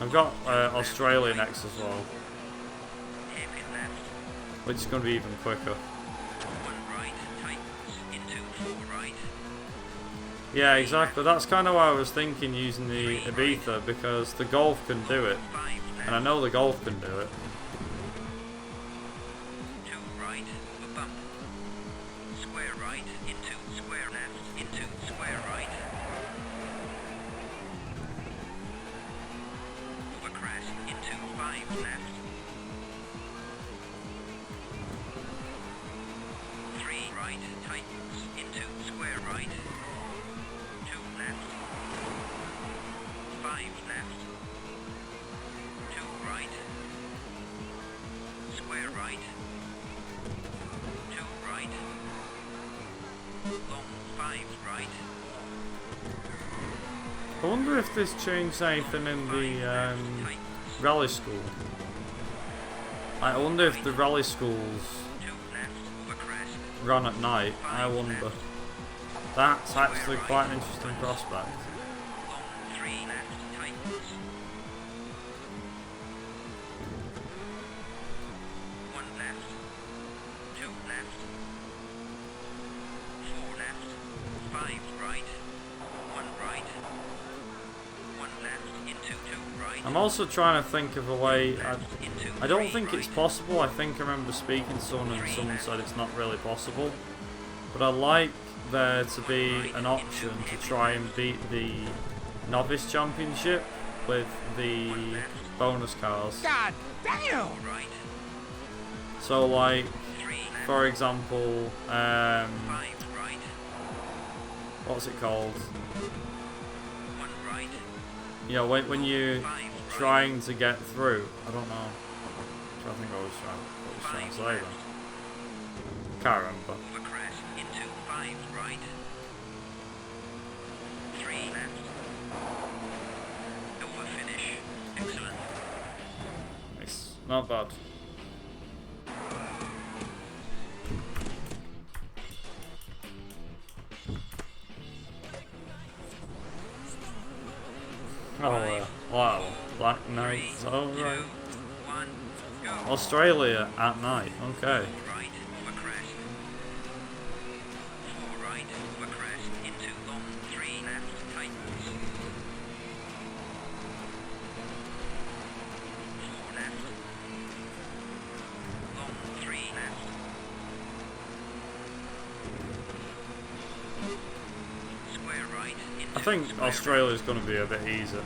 I've got Australia next as well. which is going to be even quicker.
1 right, tightens into 4 right.
Yeah, exactly. That's kind of why I was thinking using the Ibiza, because the Golf can do it,
5 left.
and I know the Golf can do it.
2 right, a bump. Square right, into square left, into square right. Over crash, into 5 left. 3 right, tightens, into square right. 2 left. 5 left. 2 right. Square right. 2 right. Long 5 right.
I wonder if this changed anything in the rally school. I wonder if the rally schools
2 left. Over crash.
run at night. I wonder. That's actually quite an interesting prospect.
Long 3 left. Tightens. 1 left. 2 left. 4 left. 5 right. 1 right. 1 left. Into 2 right.
I'm also trying to think of a way.
Into
I don't
3
think it's
right.
possible. I think I remember speaking to someone and someone said it's not really possible. But I like there to be an option to try and beat the novice championship with the bonus cars.
God damn!
Right.
So like,
3 left.
for example,
5 right.
what's it called?
1 right.
You know, when you're
5 right.
trying to get through. I don't know. I think I was trying to say then. Can't remember.
Over crash. Into 5 right. 3 left. Over finish. Excellent.
Nice. Not bad. Oh, wow. Black Knight's alright.
1. Go.
Australia at night. Okay.
Right. Over crash. 4 right. Over crash. Into long 3 left. Tightens. 4 left. Long 3 left. Square right. Into
I think
square
Australia's going to be a bit easier.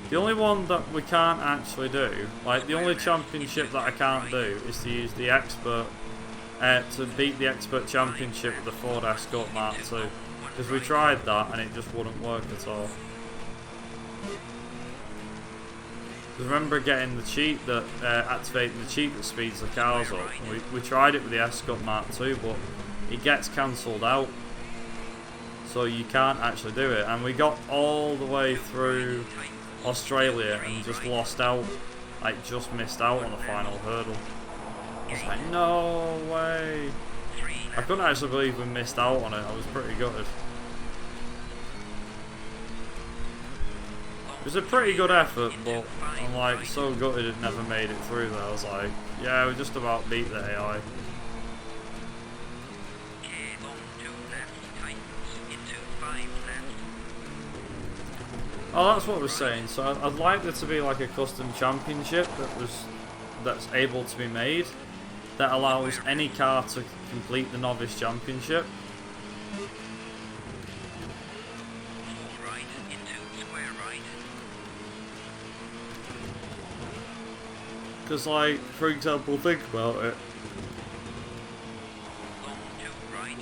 The only one that we can't actually do, like the only championship that I can't do, is to use the expert, to beat the expert championship with the Ford Escort Mark II. Because we tried that and it just wouldn't work at all. Because remember getting the cheat that, activating the cheat that speeds the cars up. And we tried it with the Escort Mark II, but it gets cancelled out. So you can't actually do it. And we got all the way through Australia and just lost out, like just missed out on the final hurdle. I was like, no way. I couldn't actually believe we missed out on it. I was pretty gutted. It was a pretty good effort, but I'm like so gutted it never made it through there. I was like, yeah, we just about beat the AI. Oh, that's what I was saying. So I'd like there to be like a custom championship that's able to be made that allows any car to complete the novice championship. Because, like, for example, think about it.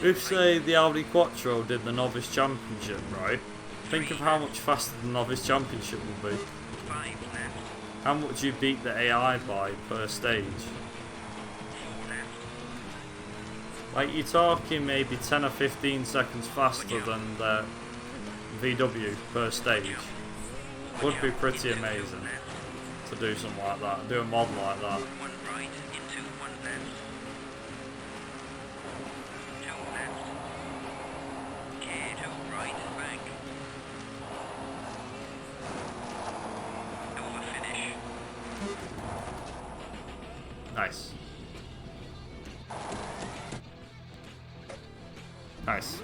If, say, the Audi Quattro did the novice championship, right? Think of how much faster the novice championship would be. How much you beat the AI by per stage. Like, you're talking maybe 10 or 15 seconds faster than the VW per stage. Would be pretty amazing to do something like that, do a mod like that. Nice. Nice.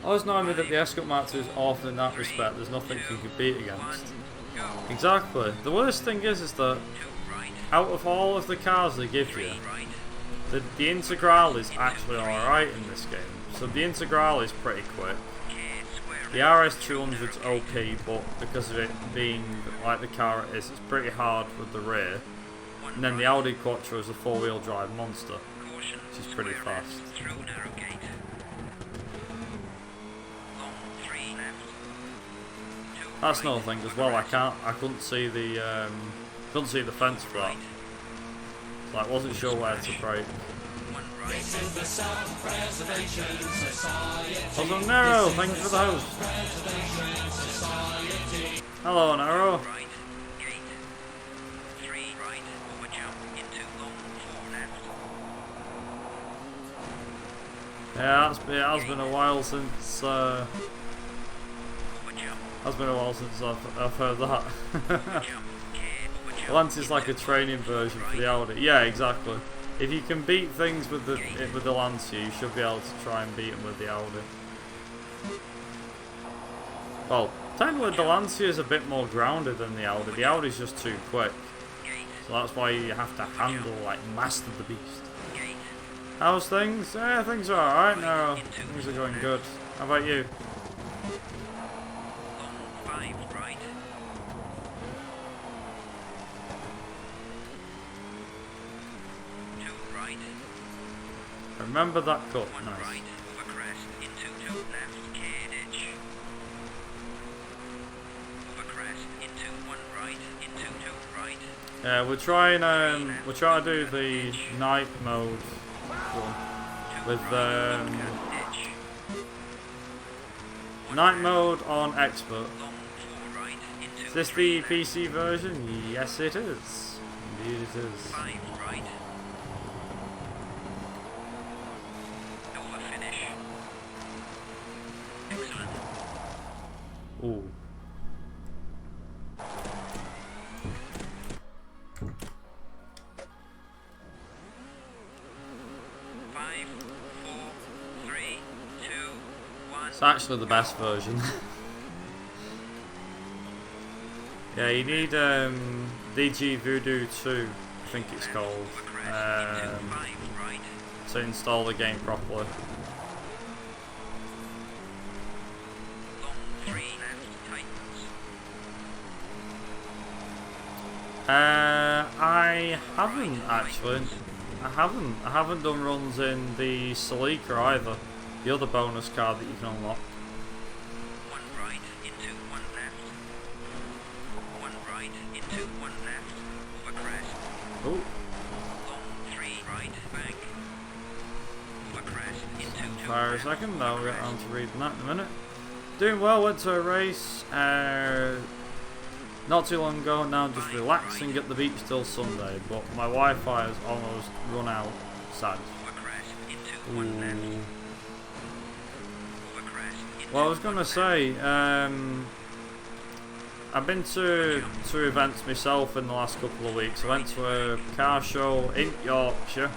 Always annoying me that the Escort Mark II is awful in that respect. There's nothing you can compete against. Exactly. The worst thing is that out of all of the cars they give you, the Integral is actually alright in this game. So the Integral is pretty quick. The RS200's OP, but because of it being like the car it is, it's pretty hard with the rear. And then the Audi Quattro is a four-wheel drive monster, which is pretty fast. That's another thing as well. I couldn't see the fence for that. So I wasn't sure where to brake. Also, Nero, thank you for the host. Hello, Nero. Yeah, it has been a while since. Has been a while since I've heard that. Lance is like a training version for the Audi. Yeah, exactly. If you can beat things with the Lancer, you should be able to try and beat them with the Audi. Well, technically the Lancer is a bit more grounded than the Audi. The Audi's just too quick. So that's why you have to handle, like, master the beast. How's things? Yeah, things are alright now. Things are going good. How about you? Remember that cut. Nice. Yeah, we're trying to do the night mode one with night mode on expert. Is this the PC version? Yes, it is. Indeed, it is. Ooh. It's actually the best version. Yeah, you need DG Voodoo 2, I think it's called, to install the game properly. I haven't actually. I haven't done runs in the Celica either. The other bonus card that you can unlock.
One right into one left. One right into one left. Over crest.
Ooh.
Long 3 right back. Over crest into 2
Fire a second. I'll get on to reading that in a minute. Doing well. Went to a race. Not too long ago. Now I'm just relaxing at the beach till Sunday. But my Wi-Fi has almost run out. Sad. Ooh. Well, I was going to say, I've been to events myself in the last couple of weeks. I went to a car show in Yorkshire,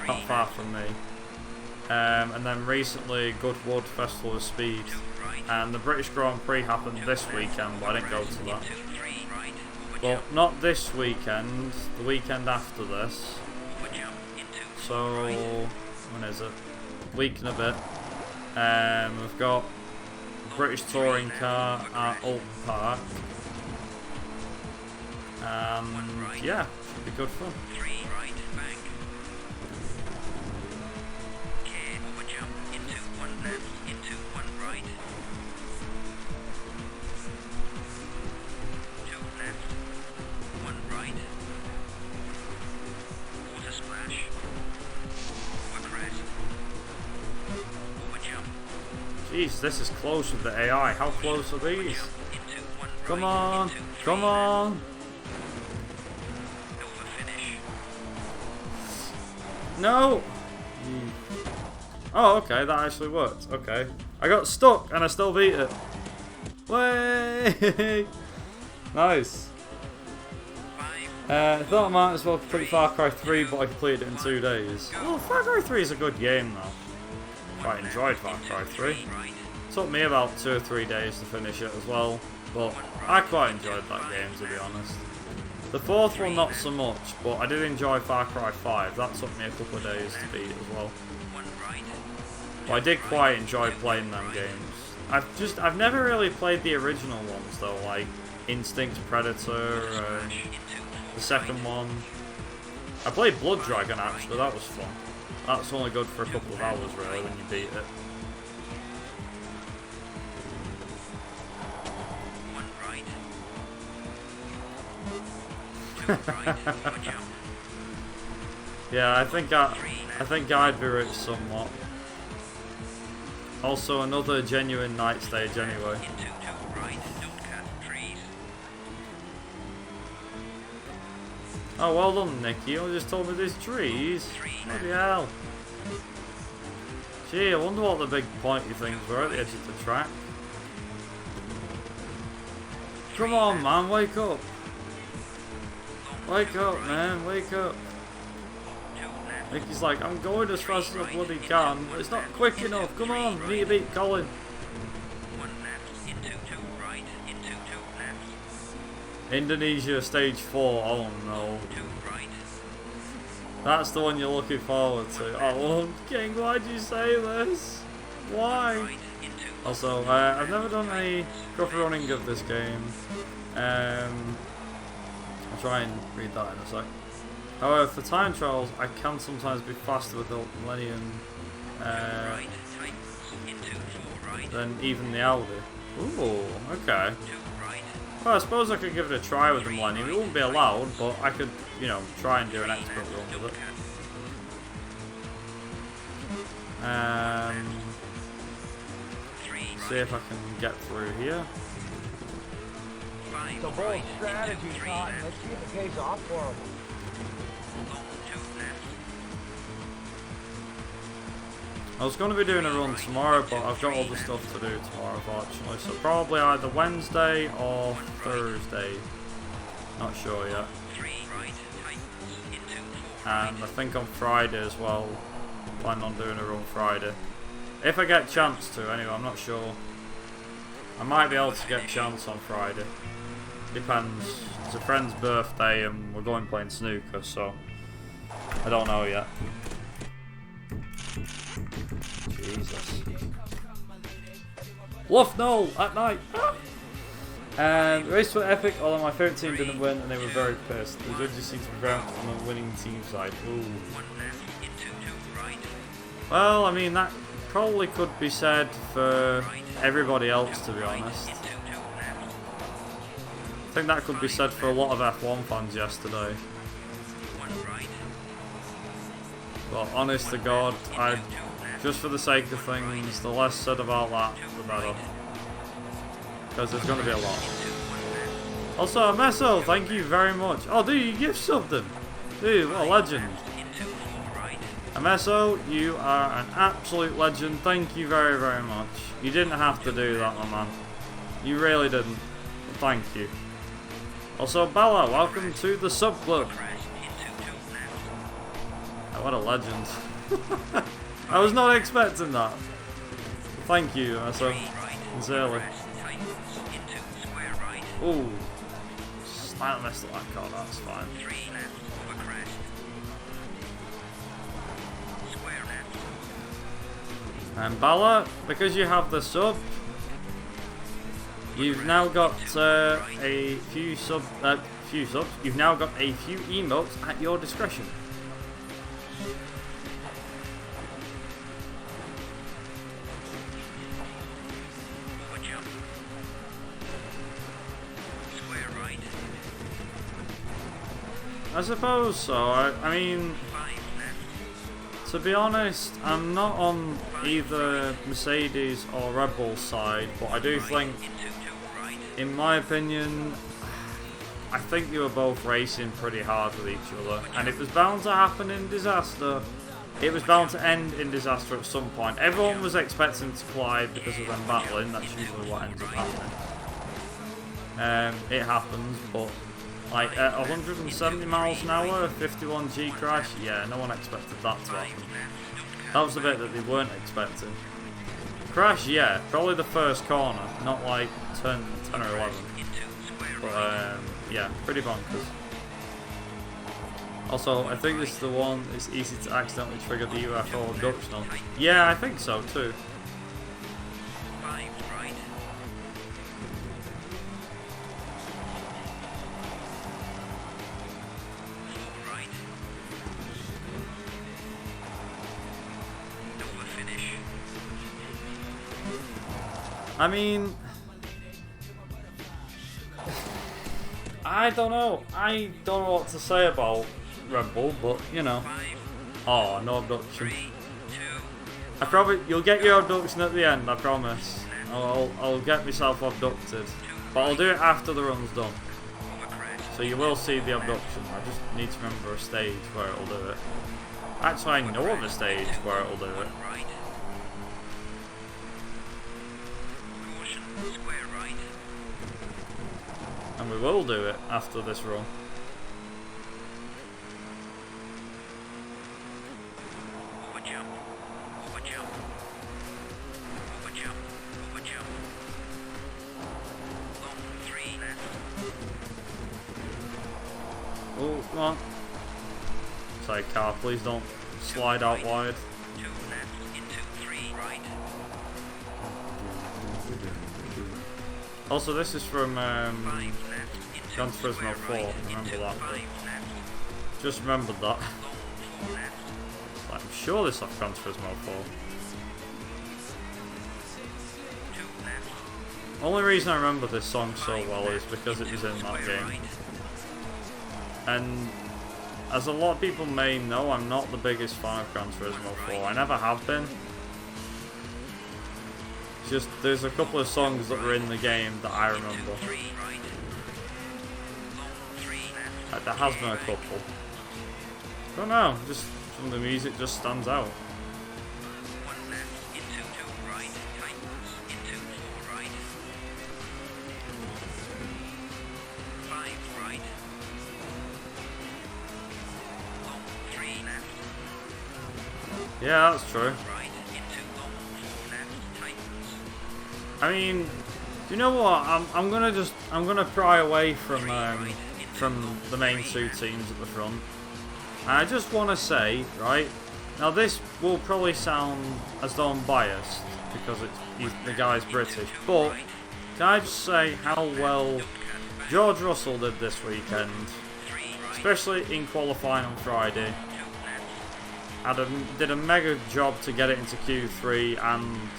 not far from me, and then recently Goodwood Festival of Speed, and the British Grand Prix happened this weekend, but I didn't go to that. Well, not this weekend, the weekend after this, so, when is it? Week and a bit. We've got British touring car at Alton Park, and yeah, should be good fun. Jeez, this is close with the AI. How close are these? Come on, come on. No. Oh, okay, that actually worked. Okay, I got stuck and I still beat it. Way. Nice. I thought I might as well complete Far Cry 3, but I completed it in 2 days. Well, Far Cry 3 is a good game though. Quite enjoyed Far Cry 3. Took me about 2 or 3 days to finish it as well, but I quite enjoyed that game, to be honest. The 4th one not so much, but I did enjoy Far Cry 5. That took me a couple of days to beat as well. But I did quite enjoy playing them games. I've never really played the original ones though, like Instinct Predator, the second one. I played Blood Dragon actually, that was fun. That's only good for a couple of hours really when you beat it. Yeah, I think I'd be rich somewhat. Also another genuine night stage anyway. Oh, well done, Nicky. You just told me there's trees. Bloody hell. Gee, I wonder what the big pointy things were at the edge of the track. Come on, man, wake up. Wake up, man, wake up. Nicky's like, I'm going as fast as I bloody can, but it's not quick enough. Come on, we need to beat Colin. Indonesia stage 4, oh no. That's the one you're looking forward to. Oh, King, why'd you say this? Why? Also, I've never done any proper running of this game. I'll try and read that in a sec. However, for time trials, I can sometimes be faster with the Millennium than even the Audi. Ooh, okay. Well, I suppose I could give it a try with the Millennium. It wouldn't be allowed, but I could, you know, try and do an expert run with it. See if I can get through here.
It's a bold strategy, Cotton. Let's see if it pays off for him.
I was going to be doing a run tomorrow, but I've got other stuff to do tomorrow, unfortunately. So probably either Wednesday or Thursday. Not sure yet. And I think on Friday as well. Plan on doing a run Friday. If I get a chance to, anyway, I'm not sure. I might be able to get a chance on Friday. Depends. It's a friend's birthday and we're going playing snooker, so I don't know yet. Jesus. Bluff Knoll at night. And the race were epic, although my favourite team didn't win and they were very pissed. The judges seemed to be very much on the winning team side. Ooh. Well, I mean, that probably could be said for everybody else, to be honest. I think that could be said for a lot of F1 fans yesterday. But honest to God, just for the sake of things, the less said about that, the better. Because there's going to be a lot. Also, Meso, thank you very much. Oh, dude, you gift subbed him. Dude, what a legend. Ameso, you are an absolute legend. Thank you very, very much. You didn't have to do that, my man. You really didn't. But thank you. Also, Bella, welcome to the sub club. Oh, what a legend. I was not expecting that. Thank you, Ameso. Sincerely. Ooh. Slightly messed up that car, that's fine. And Bala, because you have the sub, you've now got a few subs. You've now got a few emotes at your discretion. I suppose so. I mean, to be honest, I'm not on either Mercedes or Red Bull's side, but I do think, in my opinion, I think they were both racing pretty hard with each other, and it was bound to happen in disaster. It was bound to end in disaster at some point. Everyone was expecting to collide because of them battling. That's usually what ends up happening. It happens, but Like at 170 miles an hour, 51G crash, yeah, no one expected that to happen. That was the bit that they weren't expecting. Crash, yeah, probably the first corner, not like turn 10 or 11. But yeah, pretty bonkers. Also, I think this is the one it's easy to accidentally trigger the UFO abduction on. Yeah, I think so too. I mean, I don't know. I don't know what to say about Red Bull, but you know. Oh, no abduction. You'll get your abduction at the end, I promise. I'll get myself abducted, but I'll do it after the run's done. So you will see the abduction. I just need to remember a stage where it'll do it. Actually, I know of a stage where it'll do it. And we will do it after this run. Oh, come on. Sorry, car, please don't slide out wide. Also, this is from Gran Turismo 4, remember that. Just remembered that. I'm sure this is off Gran Turismo 4. Only reason I remember this song so well is because it was in that game. And as a lot of people may know, I'm not the biggest fan of Gran Turismo 4. I never have been. Just, there's a couple of songs that were in the game that I remember. Like, there has been a couple. I don't know, just from the music just stands out. Yeah, that's true. I mean, you know what? I'm gonna pry away from the main two teams at the front. And I just want to say, right now, this will probably sound as though I'm biased because the guy's British, but can I just say how well George Russell did this weekend, especially in qualifying on Friday. Did a mega job to get it into Q3 and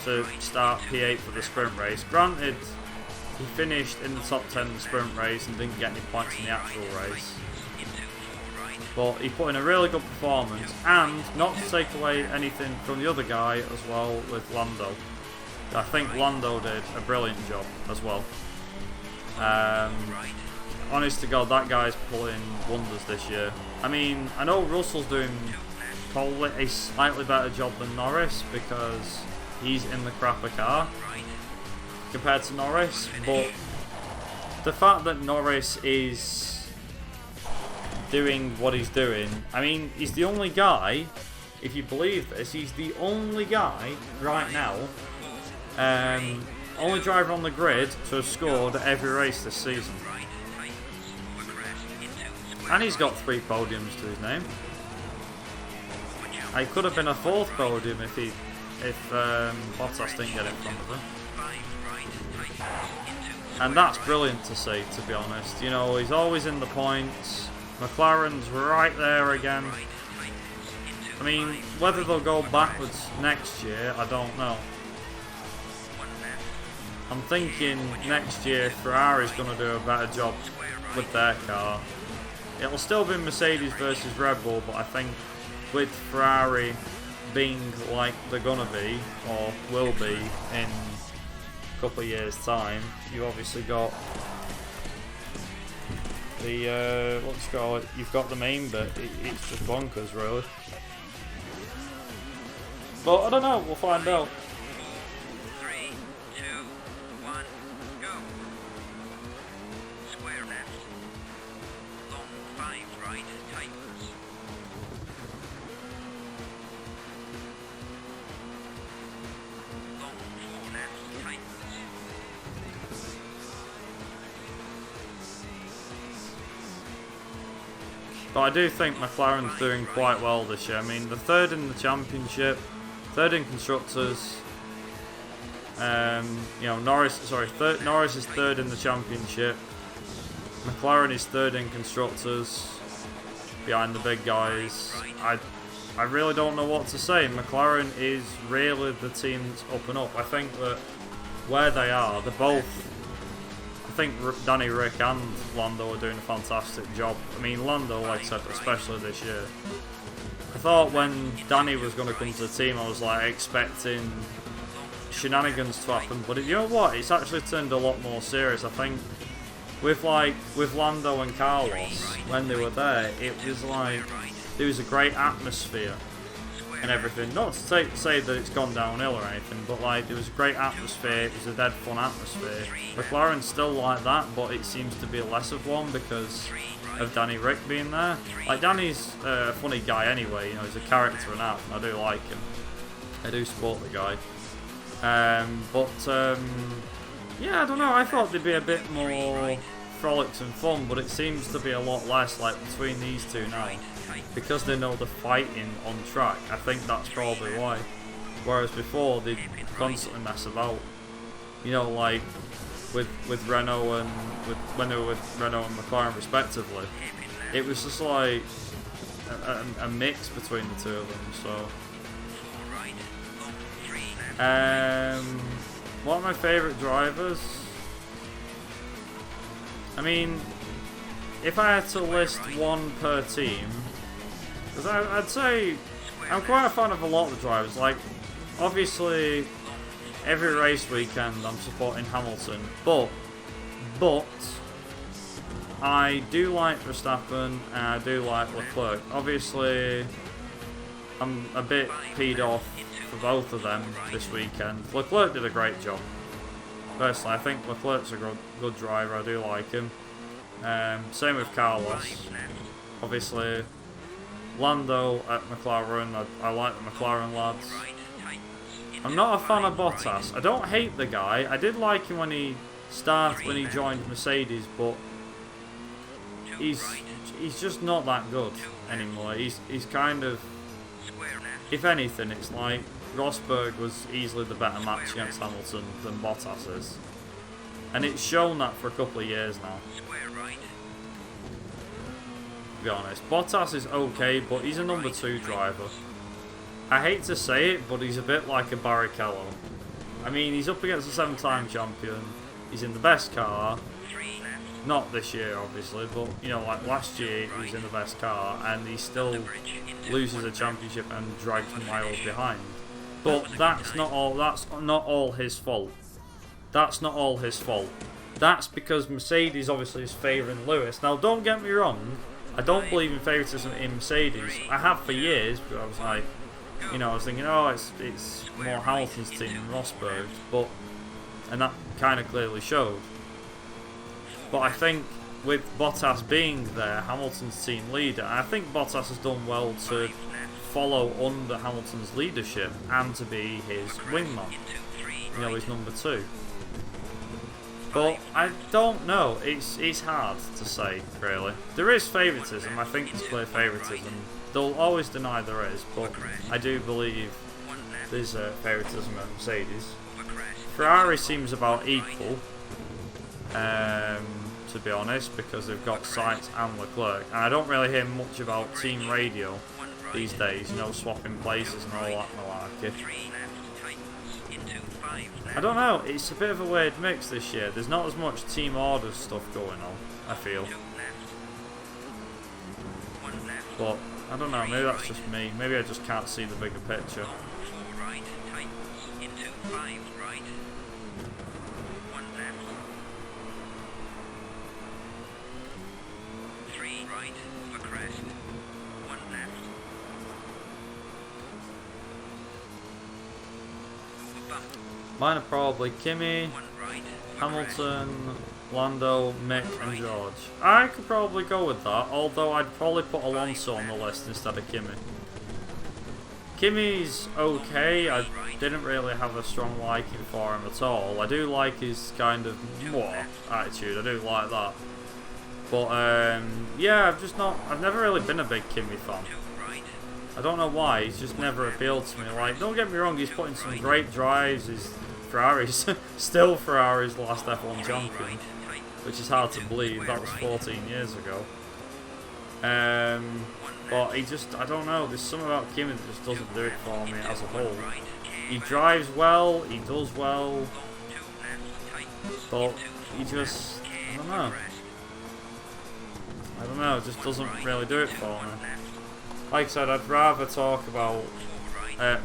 to start P8 for the sprint race. Granted, he finished in the top 10 in the sprint race and didn't get any points in the actual race. But he put in a really good performance, and not to take away anything from the other guy as well with Lando. I think Lando did a brilliant job as well. Honest to God, that guy's pulling wonders this year. I mean, I know Russell's doing probably a slightly better job than Norris because he's in the crapper car compared to Norris, but the fact that Norris is doing what he's doing, I mean, he's the only guy, if you believe this, he's the only guy right now, only driver on the grid to have scored at every race this season. And he's got 3 podiums to his name. He could have been a 4th podium if Bottas didn't get in front of him. And that's brilliant to see, to be honest. You know, he's always in the points. McLaren's right there again. I mean, whether they'll go backwards next year, I don't know. I'm thinking next year Ferrari's going to do a better job with their car. It'll still be Mercedes versus Red Bull, but I think with Ferrari being like they're gonna be, or will be, in a couple of years' time, you've obviously got the, what's it called? You've got the main bit. It's just bonkers, really. But I don't know, we'll find out.
3, 2, 1, go. Square left,
But I do think McLaren's doing quite well this year. I mean, the third in the championship, third in constructors. You know, Norris is third in the championship. McLaren is third in constructors, behind the big guys. I really don't know what to say. McLaren is really the team that's up and up. I think that where they are, they're both. I think Danny Rick and Lando are doing a fantastic job. I mean, Lando, like I said, especially this year. I thought when Danny was going to come to the team, I was like expecting shenanigans to happen, but you know what? It's actually turned a lot more serious. I think with Lando and Carlos, when they were there, it was like there was a great atmosphere and everything. Not to say that it's gone downhill or anything, but like there was a great atmosphere. It was a dead fun atmosphere. McLaren's still like that, but it seems to be less of one because of Danny Rick being there. Like, Danny's a funny guy anyway. You know, he's a character and that. I do like him. I do support the guy. Yeah, I don't know. I thought they'd be a bit more frolics and fun, but it seems to be a lot less, like, between these two now. Because they know the fighting on track, I think that's probably why. Whereas before, they'd constantly mess about. You know, like, with Renault and when they were with Renault and McLaren respectively, it was just like a mix between the two of them. So, what are my favourite drivers? I mean, if I had to list one per team, because I'd say I'm quite a fan of a lot of the drivers. Like, obviously, every race weekend I'm supporting Hamilton, but I do like Verstappen and I do like Leclerc. Obviously, I'm a bit peed off for both of them this weekend. Leclerc did a great job. Personally, I think Leclerc's a good driver. I do like him. Same with Carlos. Obviously, Lando at McLaren. I like the McLaren lads. I'm not a fan of Bottas. I don't hate the guy. I did like him when he joined Mercedes, but he's just not that good anymore. He's kind of, if anything, it's like Rosberg was easily the better match against Hamilton than Bottas is, and it's shown that for a couple of years now. To be honest, Bottas is okay, but he's a number 2 driver. I hate to say it, but he's a bit like a Barrichello. I mean, he's up against a 7-time champion. He's in the best car. Not this year, obviously, but, you know, like last year, he was in the best car, and he still loses a championship and drags miles behind. But that's not all his fault. That's not all his fault. That's because Mercedes obviously is favouring Lewis. Now, don't get me wrong. I don't believe in favouritism in Mercedes. I have for years, but I was like, you know, I was thinking, oh, it's more Hamilton's team than Rosberg's, and that kind of clearly showed. But I think with Bottas being there, Hamilton's team leader, I think Bottas has done well to follow under Hamilton's leadership and to be his wingman, you know, his number 2. But I don't know, it's hard to say, really. There is favouritism, I think there's clear favouritism. They'll always deny there is, but I do believe there's favouritism at Mercedes. Ferrari seems about equal, to be honest, because they've got Sainz and Leclerc. And I don't really hear much about team radio these days, you know, swapping places and all that malarkey. I don't know, it's a bit of a weird mix this year. There's not as much team orders stuff going on, I feel. But I don't know, maybe that's just me. Maybe I just can't see the bigger picture. Mine are probably Kimi, Hamilton, Lando, Mick and George. I could probably go with that, although I'd probably put Alonso on the list instead of Kimi. Kimi's okay, I didn't really have a strong liking for him at all. I do like his kind of attitude, I do like that. But yeah, I've never really been a big Kimi fan. I don't know why, he's just never appealed to me. Like, don't get me wrong, he's put in some great drives, his Ferrari's still Ferrari's last F1 champion, which is hard to believe, that was 14 years ago. But he just, I don't know, there's something about Kimi that just doesn't do it for me as a whole. He drives well, he does well, but he just, I don't know, it just doesn't really do it for me. Like I said, I'd rather talk about, I'd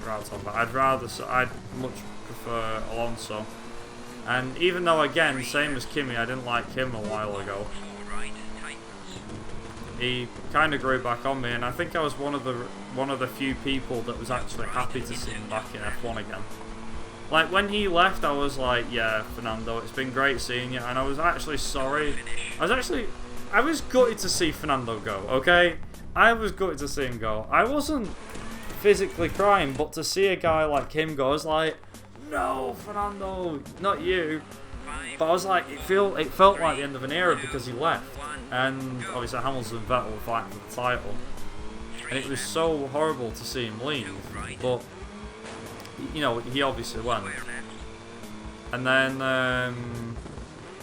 much prefer Alonso. And even though, again, same as Kimi, I didn't like him a while ago, he kind of grew back on me, and I think I was one of the few people that was actually happy to see him back in F1 again. Like, when he left, I was like, yeah, Fernando, it's been great seeing you, and I was actually sorry. I was gutted to see Fernando go, okay? I was gutted to see him go. I wasn't physically crying, but to see a guy like him go, I was like, no, Fernando, not you. But I was like, it felt like the end of an era because he left. And obviously Hamilton and Vettel were fighting for the title. And it was so horrible to see him leave. But, you know, he obviously went. And then,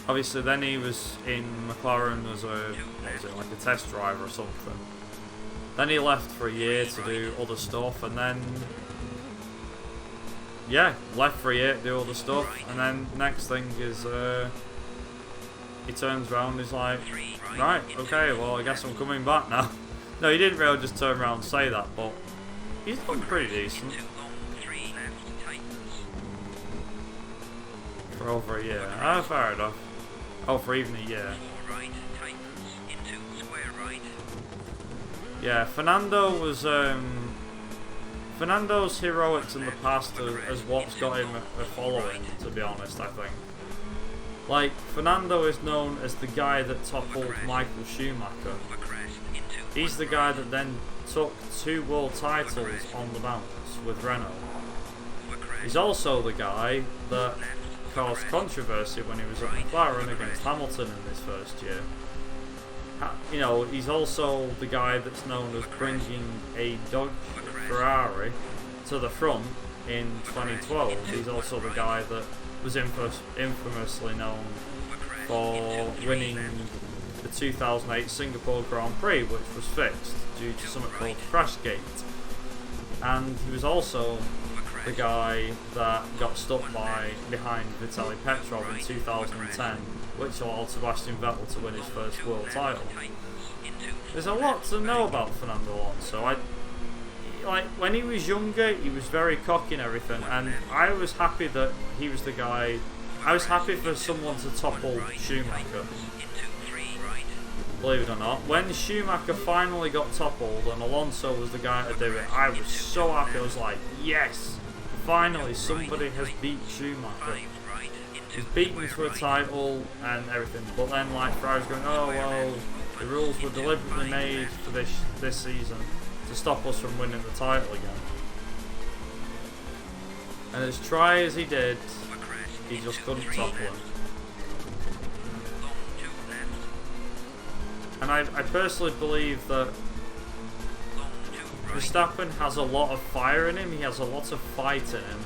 obviously then he was in McLaren as like a test driver or something. Then he left for a year to do other stuff, and then, yeah, left for a year to do other stuff, and then next thing is, he turns around and he's like, right, okay, well, I guess I'm coming back now. No, he didn't really just turn around and say that, but he's done pretty decent. For over a year. Ah, fair enough. Oh, for even a year. Yeah, Fernando was, Fernando's heroics in the past is what's got him a following, to be honest, I think. Like, Fernando is known as the guy that toppled Michael Schumacher. He's the guy that then took 2 world titles on the bounce with Renault. He's also the guy that caused controversy when he was at McLaren against Hamilton in his first year. You know, he's also the guy that's known as bringing a Dodge Ferrari to the front in 2012. He's also the guy that was infamously known for winning the 2008 Singapore Grand Prix, which was fixed due to something called Crashgate. And he was also the guy that got stuck behind Vitaly Petrov in 2010, which allowed Sebastian Vettel to win his first world title. There's a lot to know about Fernando Alonso. Like, when he was younger, he was very cocky and everything, and I was happy that he was the guy. I was happy for someone to topple Schumacher. Believe it or not, when Schumacher finally got toppled and Alonso was the guy to do it, I was so happy. I was like, yes, finally somebody has beat Schumacher. He's beaten for a title and everything, but then like Ferrari's going, oh well, the rules were deliberately made for this season to stop us from winning the title again. And as try as he did, he just couldn't topple him. And I personally believe that Verstappen has a lot of fire in him, he has a lot of fight in him.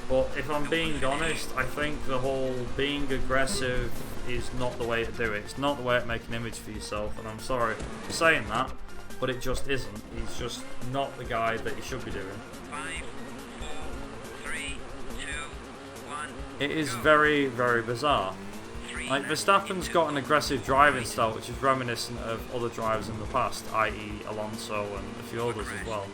But if I'm being honest, I think the whole being aggressive is not the way to do it. It's not the way to make an image for yourself, and I'm sorry for saying that, but it just isn't. He's just not the guy that he should be doing.
5, 4, 3, 2, 1.
It is very, very bizarre. Like, Verstappen's got an aggressive driving style which is reminiscent of other drivers in the past, i.e. Alonso and a few others as well.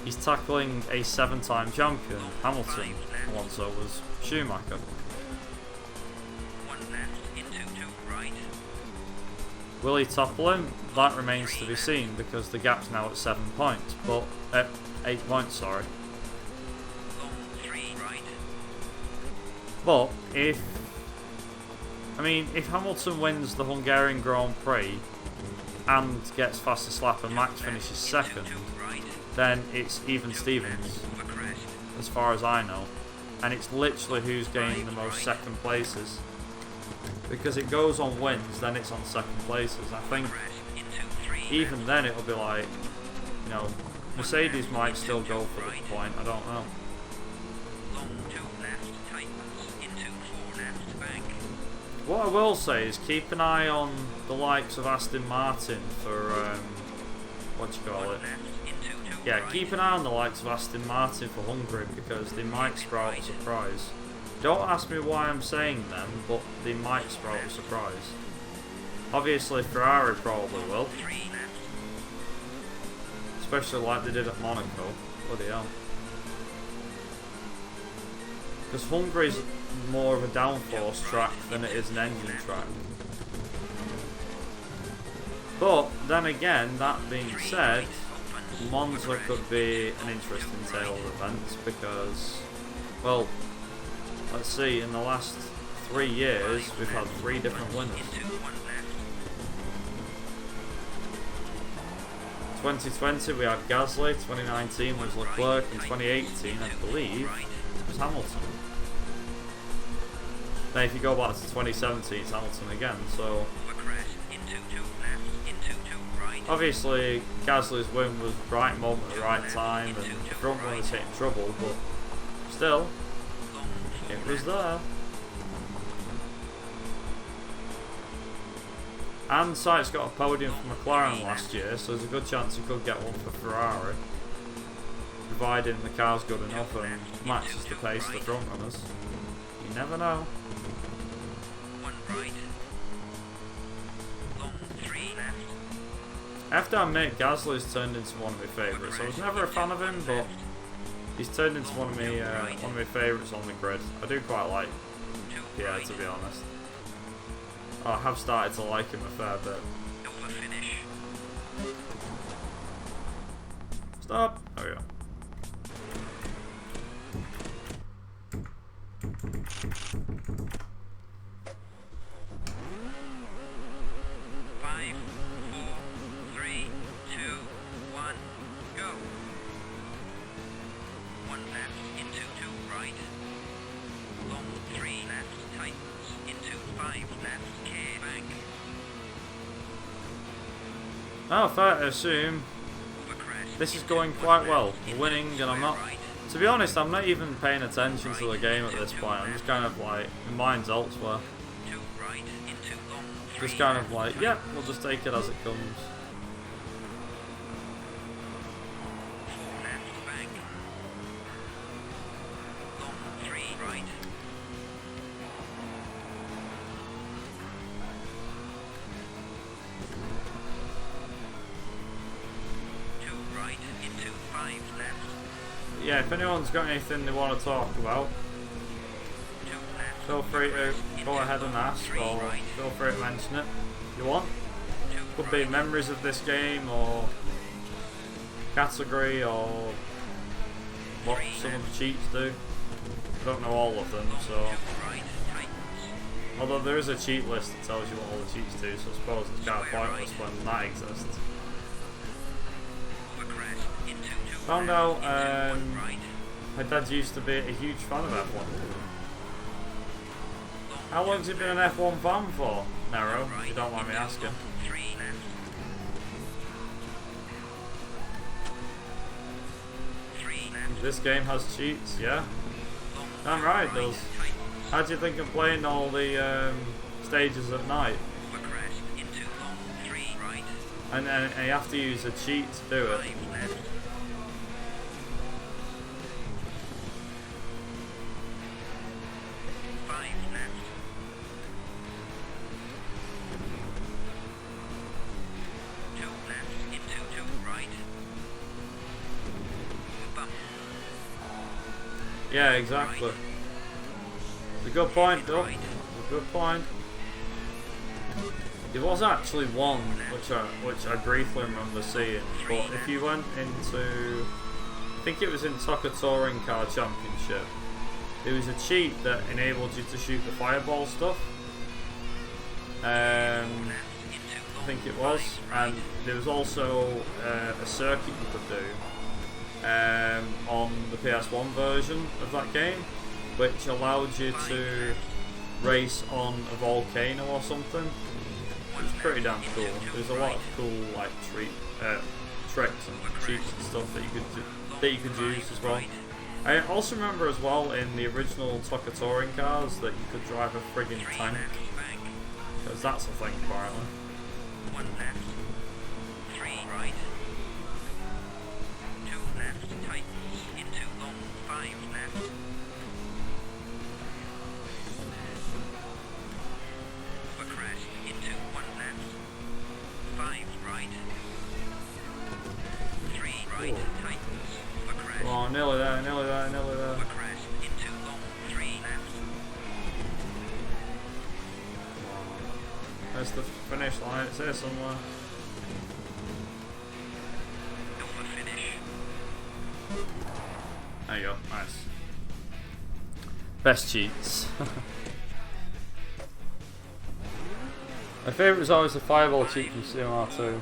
He's tackling a 7-time champion, Hamilton. Alonso was Schumacher.
1 left into 2 right.
Will he topple him? That remains to be seen because the gap's now at 7 points, but 8 points, sorry.
Long 3 right.
But if Hamilton wins the Hungarian Grand Prix and gets fastest lap and Max finishes second, then it's even Stevens, as far as I know. And it's literally who's gaining the most second places. because it goes on wins, then it's on second places. I think even then it'll be like, you know, Mercedes might still go for the point, I don't know. What I will say is keep an eye on the likes of Aston Martin for, what do you call it? Yeah, keep an eye on the likes of Aston Martin for Hungary, because they might sprout a surprise. Don't ask me why I'm saying them, but they might sprout a surprise. Obviously Ferrari probably will. Especially like they did at Monaco. Bloody hell. Because Hungary's more of a downforce track than it is an engine track. But then again, that being said, Monza could be an interesting tale of events because, well, let's see, in the last 3 years we've had 3 different winners. 2020 we had Gasly, 2019 was Leclerc, and 2018 I believe was Hamilton. Then if you go back to 2017 it's Hamilton again, so obviously Gasly's win was right moment at the right time and the front runners hit trouble, but still, it was there. And Sykes got a podium for McLaren last year, so there's a good chance he could get one for Ferrari, providing the car's good enough and matches the pace of the front runners. You never know. I have to admit, Gasly's turned into one of my favourites. I was never a fan of him, but he's turned into one of my favourites on the grid. I do quite like Pierre, to be honest. I have started to like him a fair bit. Stop! There we go. Oh, fair to assume this is going quite well. We're winning, and I'm not. To be honest, I'm not even paying attention to the game at this point. I'm just kind of like, my mind's elsewhere. Just kind of like, yeah, we'll just take it as it comes. Yeah, if anyone's got anything they want to talk about, feel free to go ahead and ask, or feel free to mention it if you want. Could be memories of this game, or category, or what some of the cheats do. I don't know all of them, so. Although there is a cheat list that tells you what all the cheats do, so I suppose it's kind of pointless when that exists. Found out my dad used to be a huge fan of F1. How long has he been an F1 fan for, Nero, if you don't mind me asking? This game has cheats, yeah? Damn right it does. How do you think of playing all the stages at night? And you have to use a cheat to do it. Yeah, exactly. It's a good point, though. It's a good point. There was actually one which I briefly remember seeing, but if you went into, I think it was in Toyota Touring Car Championship, there was a cheat that enabled you to shoot the fireball stuff. I think it was, and there was also a circuit you could do. On the PS1 version of that game, which allowed you to race on a volcano or something. It was pretty damn cool. There's a lot of cool like tricks and cheats and stuff that you could use as well. I also remember as well in the original Toyota touring cars that you could drive a friggin' tank, because that's a thing apparently.
1 left, 3 right, 2 left, tightens into long, 5 left. Overcrest into 1 left, 5 right, 3 right, tightens, overcrest.
Oh, nearly there, nearly there, nearly there.
Overcrest into long, 3 left.
There's the finish line, it's here somewhere.
Over finish.
There you go, nice. Best cheats. My favourite was always the fireball cheat from CMR2.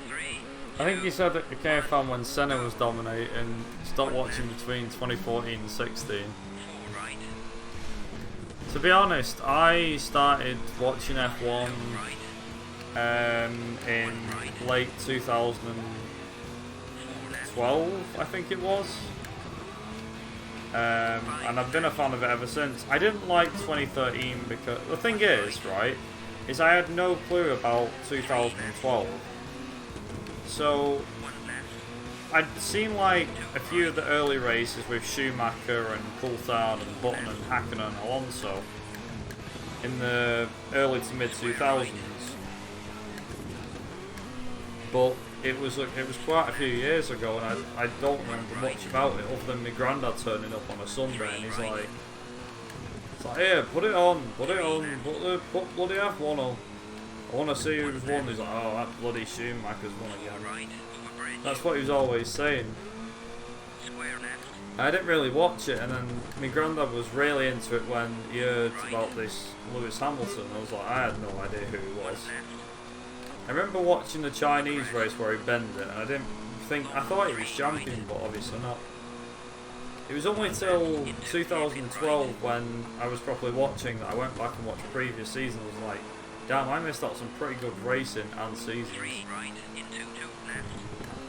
3,
I think he said that it came from when Senna was dominating, stopped watching between 2014 and 16.
4 right,
To be honest, I started watching F1
right,
in late 2012, I think it was. And I've been a fan of it ever since. I didn't like 2013 because the thing is, right, is I had no clue about 2012. So
1 left,
I'd seen like a few of the early races with Schumacher and Coulthard and Button and Hakkinen and Alonso in the early to mid 2000s. But it was quite a few years ago, and I don't remember much about it other than my granddad turning up on a Sunday and he's like, here, put it on, put bloody F1 on. I want to see who's won. He's like, oh, that bloody Schumacher's won again.
right, over bridge,
That's what he was always saying.
square left,
I didn't really watch it, and then my granddad was really into it when he heard about this Lewis Hamilton. I was like, I had no idea who he
1
was.
left,
I remember watching the Chinese race where he bended it, and I thought he was champion, but obviously not. It was only till 2012 when I was properly watching that I went back and watched previous seasons. I was like, damn, I missed out some pretty good racing and seasons.
3 right, into 2 left,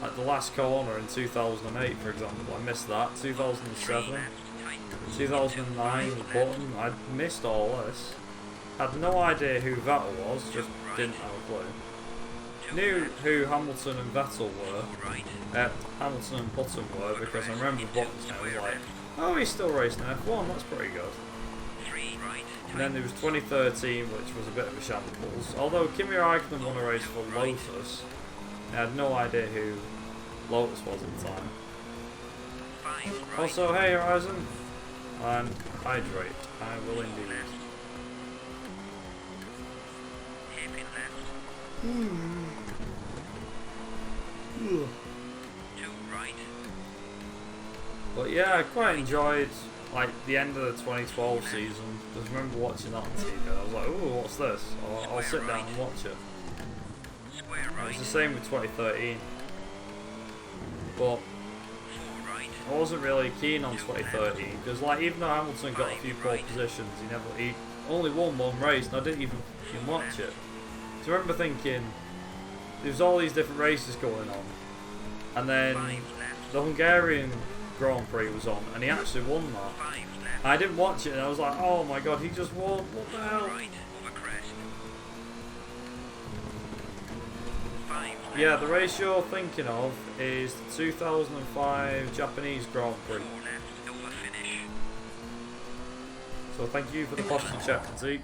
Like the last Corolla in 2008, for example, I missed that.
3
2007,
left, tightens,
2009, the Button, I missed all this. Had no idea who Vettel was, just didn't have a clue.
2
Knew
left,
who Hamilton and Vettel were,
4 right,
Hamilton and Button were, because I remember Button, I was like, oh, he's still racing F1, that's pretty good.
3 right,
And then there was 2013, which was a bit of a shambles. Although Kimi Raikkonen won a race for Lotus, I had no idea who Lotus was at the time.
5 right,
Also, hey Horizon, and hydrate, I will indeed.
hairpin left, 2 right,
But yeah, I quite enjoyed like the end of the 2012 season. Because I remember watching that on TV. I was like, ooh, what's this? I'll sit down and watch it.
square
It
right,
was the same with 2013. But
4 right,
I wasn't really keen on 2013 because, like, even though Hamilton got a few pole positions, he only won one race, and I didn't even fucking watch it. So I remember thinking, there's all these different races going on, and then
5 left,
the Hungarian Grand Prix was on, and he actually won that.
5 left,
I didn't watch it, and I was like, oh my god, he just won. What the hell?
right, over crest, 5 left,
Yeah, the race you're thinking of is the 2005 Japanese Grand Prix.
4 left, over finish,
So thank you for the posture check, Zeke.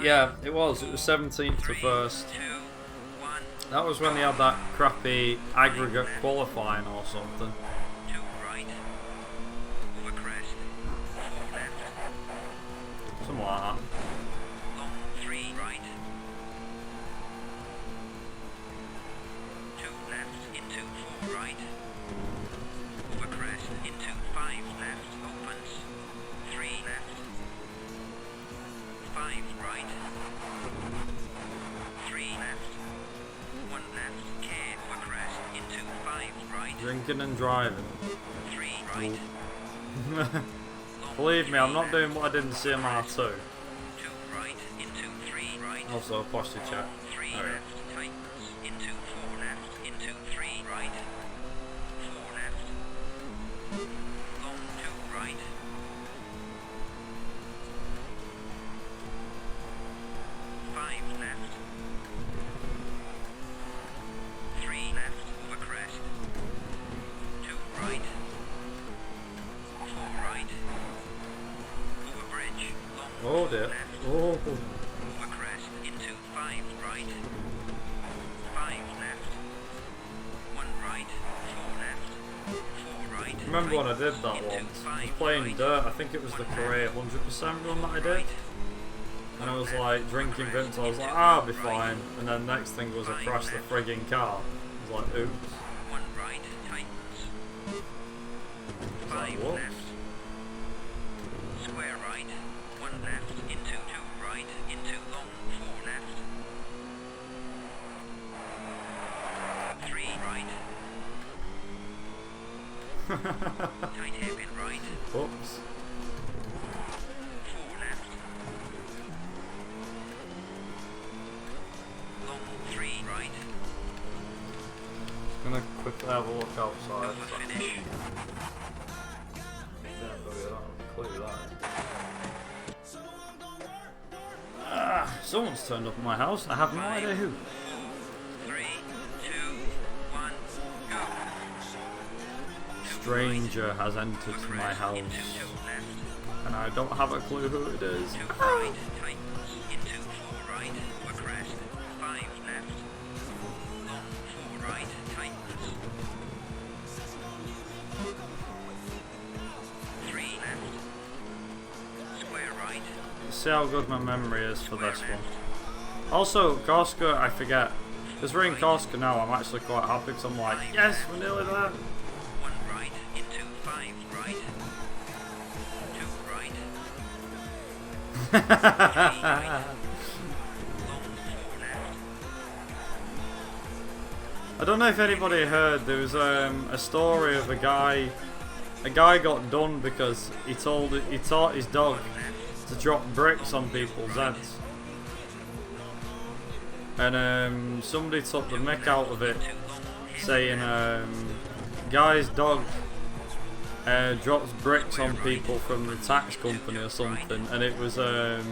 Yeah, it was 17th to 1st.
2 1,
That was when they had that crappy aggregate qualifying or something.
2 right, over crest, 4 left,
Something like that.
long 3 right, 2 left, into 4 right, over crest, into 5 left, opens, 3 left, 5 right,
drinking and driving.
3 right.
Believe me, I'm not doing what I did in CMR2.
2 right into 3 right.
Also, posture check.
3
Oh, yeah.
left tightens into 4 left into 3 right. 4 left. Long 2 right. 5 left. 3 left over crest. 2 right. 4 right. Over bridge. Long
Oh
4
dear.
left.
Oh.
Over crest into 5 right. 5 left. 1 right. 4 left. 4 right.
Remember when I did that
into
once? I was
5
playing
right.
dirt. I think it was the Korea 100% run that I did. And I was like drinking Vince. I was like, I'll be fine. And then next thing was I crashed the frigging car. I was like, oops.
1 right tightens.
I was like,
5
whoops.
left. Square right. 1 left into 2 right into long 4 left. 3 right. Tight hairpin right.
Whoops.
4 left. Long 3 right.
Gonna quickly have a look outside.
Over finish.
Someone's turned up at my house. I have no idea who.
3, 2, 1, go.
Stranger has entered my house,
Into 2 left.
and I don't have a clue who it is.
2 right tightens into 4 right over crest. 5 left. Long 4 right tightens. 3 left. Square right.
See how good my memory is for this one. Also, Corsica, I forget. Because we're in Corsica now, I'm actually quite happy because I'm like, yes, we're nearly there.
1 right into 5 right. 2 right. 3 right. Long 4 left.
I don't know if anybody heard, there was a story of a guy got done because he taught his dog to drop bricks on people's heads. And somebody took the mick out of it, saying guy's dog drops bricks on people from the tax company or something, and it was it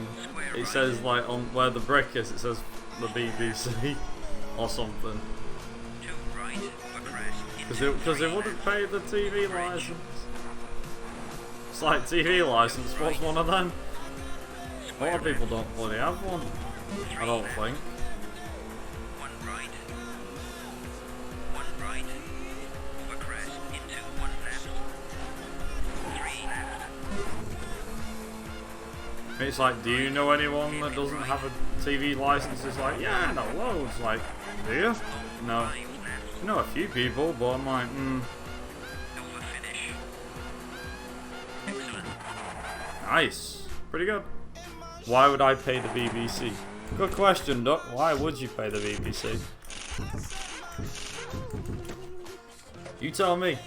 says like on where the brick is, it says the BBC or something,
2 right over crest.
because it wouldn't pay the TV license. It's like TV license. What's one of them? A lot of people don't bloody have one. I don't think.
1 right. 1 right. Over crest into 1 left. 3 left.
It's like, do you know anyone that doesn't have a TV license? It's like, yeah, I know loads. Like, do you? No.
5 left.
I know a few people, but I'm like,
Over finish. Excellent.
nice. Pretty good. Why would I pay the BBC? Good question, Duck. Why would you pay the BBC? You tell me.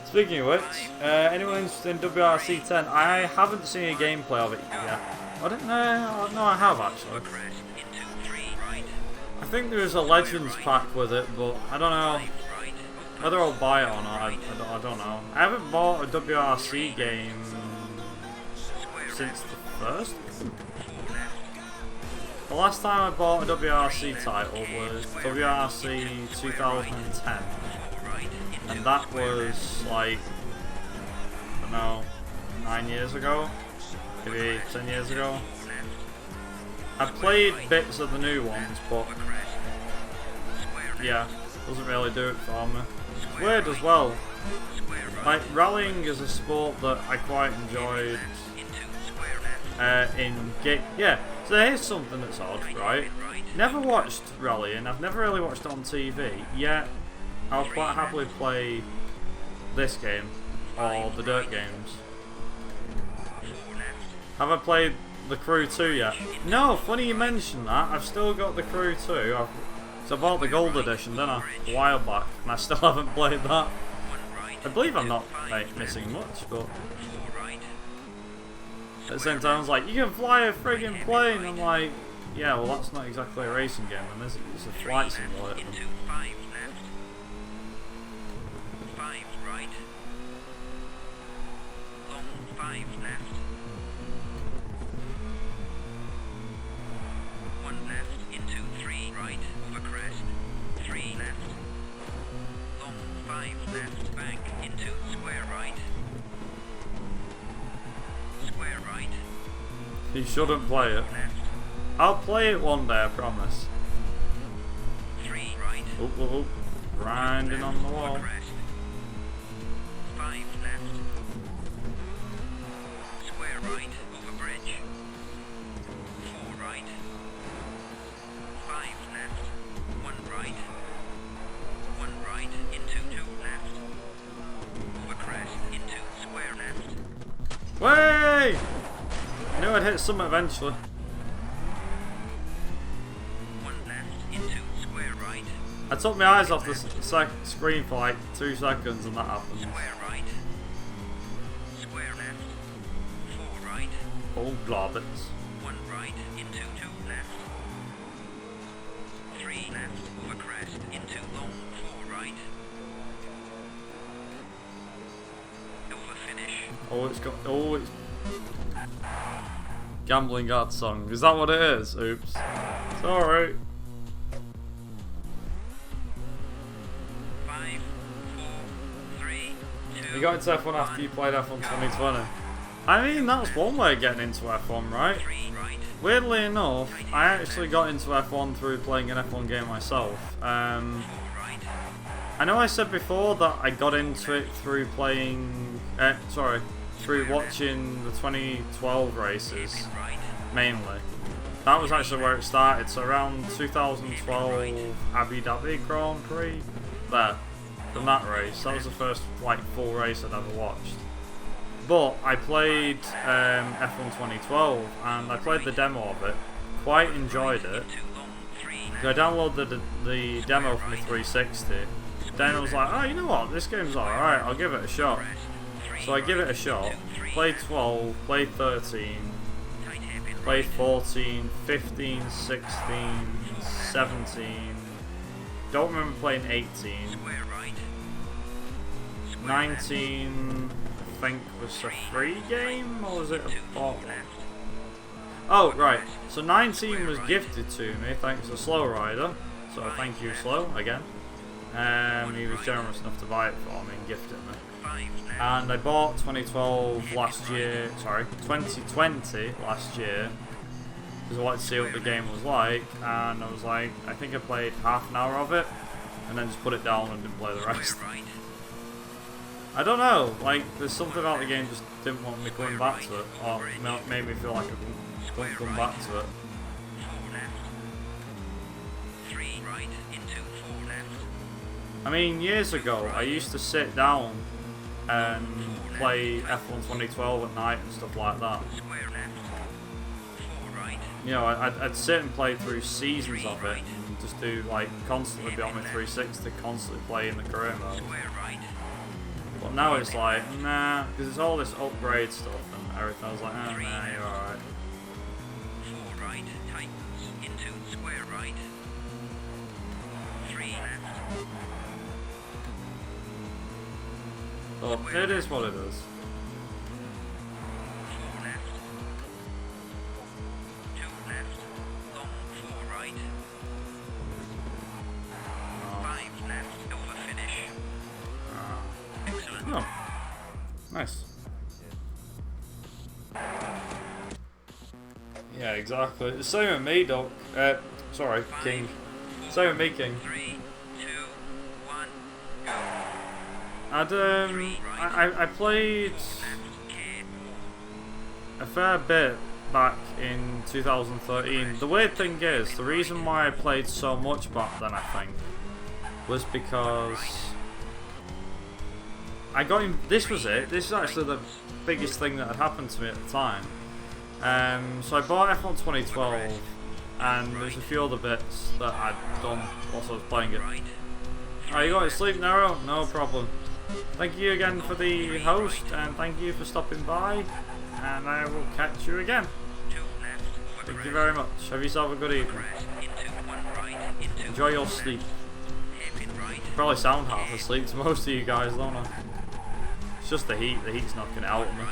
Speaking of which, anyone interested in WRC10? I haven't seen a gameplay of it yet. I don't know. No, I have actually.
Crest into 3 right.
I think there is a Legends pack with it, but I don't know
5 right.
whether I'll buy it or not. I don't know. I haven't bought a WRC game since the first.
4 left.
The last time I bought a WRC title was WRC 2010,
4 right. Into
and that was like, I don't know, 9 years ago, maybe 10 years ago.
4 left.
I played bits of the new ones, but
Over crest. Square left.
yeah, doesn't really do it for me. It's weird as well.
Square right.
Like, rallying is a sport that I quite enjoyed
Into square left.
in game. Yeah, so here's something that's odd, right? Never watched rallying, I've never really watched it on TV, yet I'll quite happily play this game, or the dirt games.
4 left.
Have I played the Crew 2 yet? No, funny you mention that, I've still got the Crew 2, I've So I bought the gold edition, didn't I? A while back, and I still haven't played that. I believe I'm not missing much, but at the same time I was like, you can fly a friggin' plane. I'm like, yeah, well that's not exactly a racing game then, is it? It's a flight simulator.
Into 5 left. 5 right. Long 5 left. 1 left into 3 right over crest. 3 left. Long 5 left bank into square right. Square right.
You shouldn't play it.
Left.
I'll play it one day, I promise.
3 right.
Oop, oop, oop. Grinding on the wall.
Crest. 5 left. Square right over bridge. 4 right. 5 left. 1 right. 1 right into 2 left. Over crest into square left.
Way! I knew I'd hit something eventually.
1 left into square right.
I took my eyes off the screen for like 2 seconds and that happened.
Square right. Square left. 4 right.
Oh, globbits.
1 right into 2 left. 3 left over crest into long 4 right. Over finish.
Oh, it's got. Oh, it's. Gambling God song. Is that what it is? Oops. It's alright.
5, 4, 3, 2.
You got into F1 after you played F1 2020. I mean, that's one way of getting into F1, right?
3 right.
Weirdly enough, I actually got into F1 through playing an F1 game myself.
4 right.
I know I said before that I got into it through playing, through watching the 2012 races,
Right.
mainly. That was actually where it started, so around 2012 Abu Dhabi Grand Prix, there, from that race. That was the first, like, full race I'd ever watched. But I played F1 2012, and I played the demo of it, quite enjoyed it.
Too long. 3 left.
I downloaded the demo from the 360. Then I was like, oh, you know what, this game's alright, I'll give it a shot. So I give it a shot, played 12, played 13, played 14, 15, 16, 17, don't remember playing 18,
Square right.
19, I think was a free game, or was it a bought one? Oh, right, so 19 was gifted to me thanks to Slow Rider, so thank you Slow, again. He was generous enough to buy it for me and gift it me.
5 left.
And I bought 2020 last year, because I wanted to see what the game was like, and I was like, I think I played half an hour of it, and then just put it down and didn't play the rest.
Square right.
I don't know, like, there's something about the game just didn't want me coming back to it, or made me feel like I couldn't come back to it.
4 left. 3 right into 4 left.
I mean, years ago, I used to sit down and play F1 2012 at night and stuff like that.
Square left. 4 right.
You know, I'd sit and play through seasons of it and just do, like, constantly be on my 360, constantly play in the career mode.
Square right.
But now it's like, nah, because it's all this upgrade stuff and everything. I was like, oh, nah, you're alright.
4 right. Tightens into square right. 3 left.
But it is what it is.
4 left. 2 left. Long 4 right. 5 left. Over finish. Excellent.
Oh, nice. Yeah, exactly. The same with me, Doc. Sorry, King. Same with me, King.
3, 2, 1, go.
I played a fair bit back in 2013. The weird thing is, the reason why I played so much back then, I think, was because I got in. This was it. This is actually the biggest thing that had happened to me at the time. So I bought F1 2012, and there's a few other bits that I'd done whilst I was playing it. Are you going to sleep, Nero? No problem. Thank you again for the host, and thank you for stopping by, and I will catch you again. Thank you very much. Have yourself a good evening. Enjoy your sleep. Probably sound half asleep to most of you guys, don't I? It's just the heat. The heat's knocking it out of me.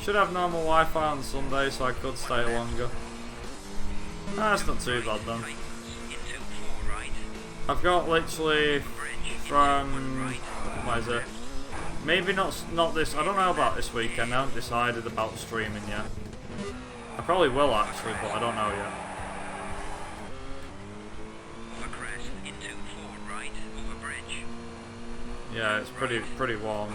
Should have normal Wi-Fi on Sunday, so I could stay longer. That's not too bad then. I've got literally from, what is it? Maybe not this. I don't know about this weekend. I haven't decided about streaming yet. I probably will actually, but I don't know yet. Yeah, it's pretty warm.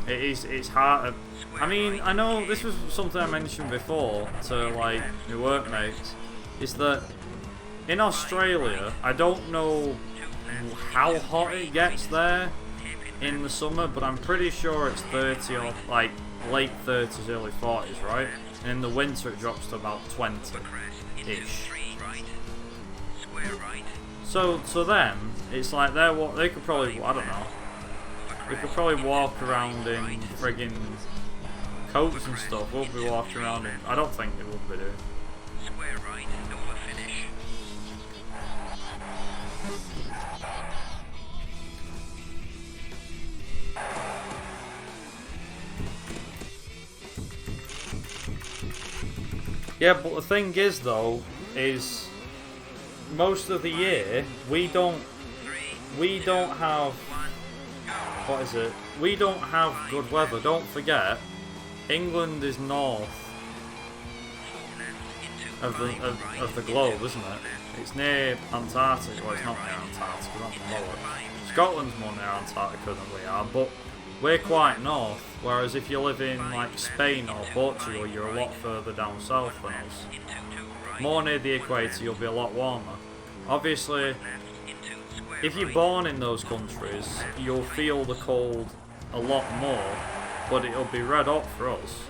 It's hard. I mean, I know this was something I mentioned before to like my workmates. Is that in Australia, I don't know how hot it gets there in the summer, but I'm pretty sure it's 30 or like late 30s, early 40s, right? And in the winter it drops to about 20-ish. So to them, it's like they could probably, I don't know, they could probably walk around in friggin' coats and stuff. We'll be walking around in, I don't think they would be doing. Yeah, but the thing is though, is most of the year we don't have, what is it? We don't have good weather. Don't forget, England is north of the globe, isn't it? It's near Antarctica. Well, it's not near Antarctica, not below it. Scotland's more near Antarctica than we are, but we're quite north. Whereas if you live in like Spain or Portugal, you're a lot further down south than us. More near the equator, you'll be a lot warmer. Obviously, if you're born in those countries, you'll feel the cold a lot more, but it'll be red hot for us.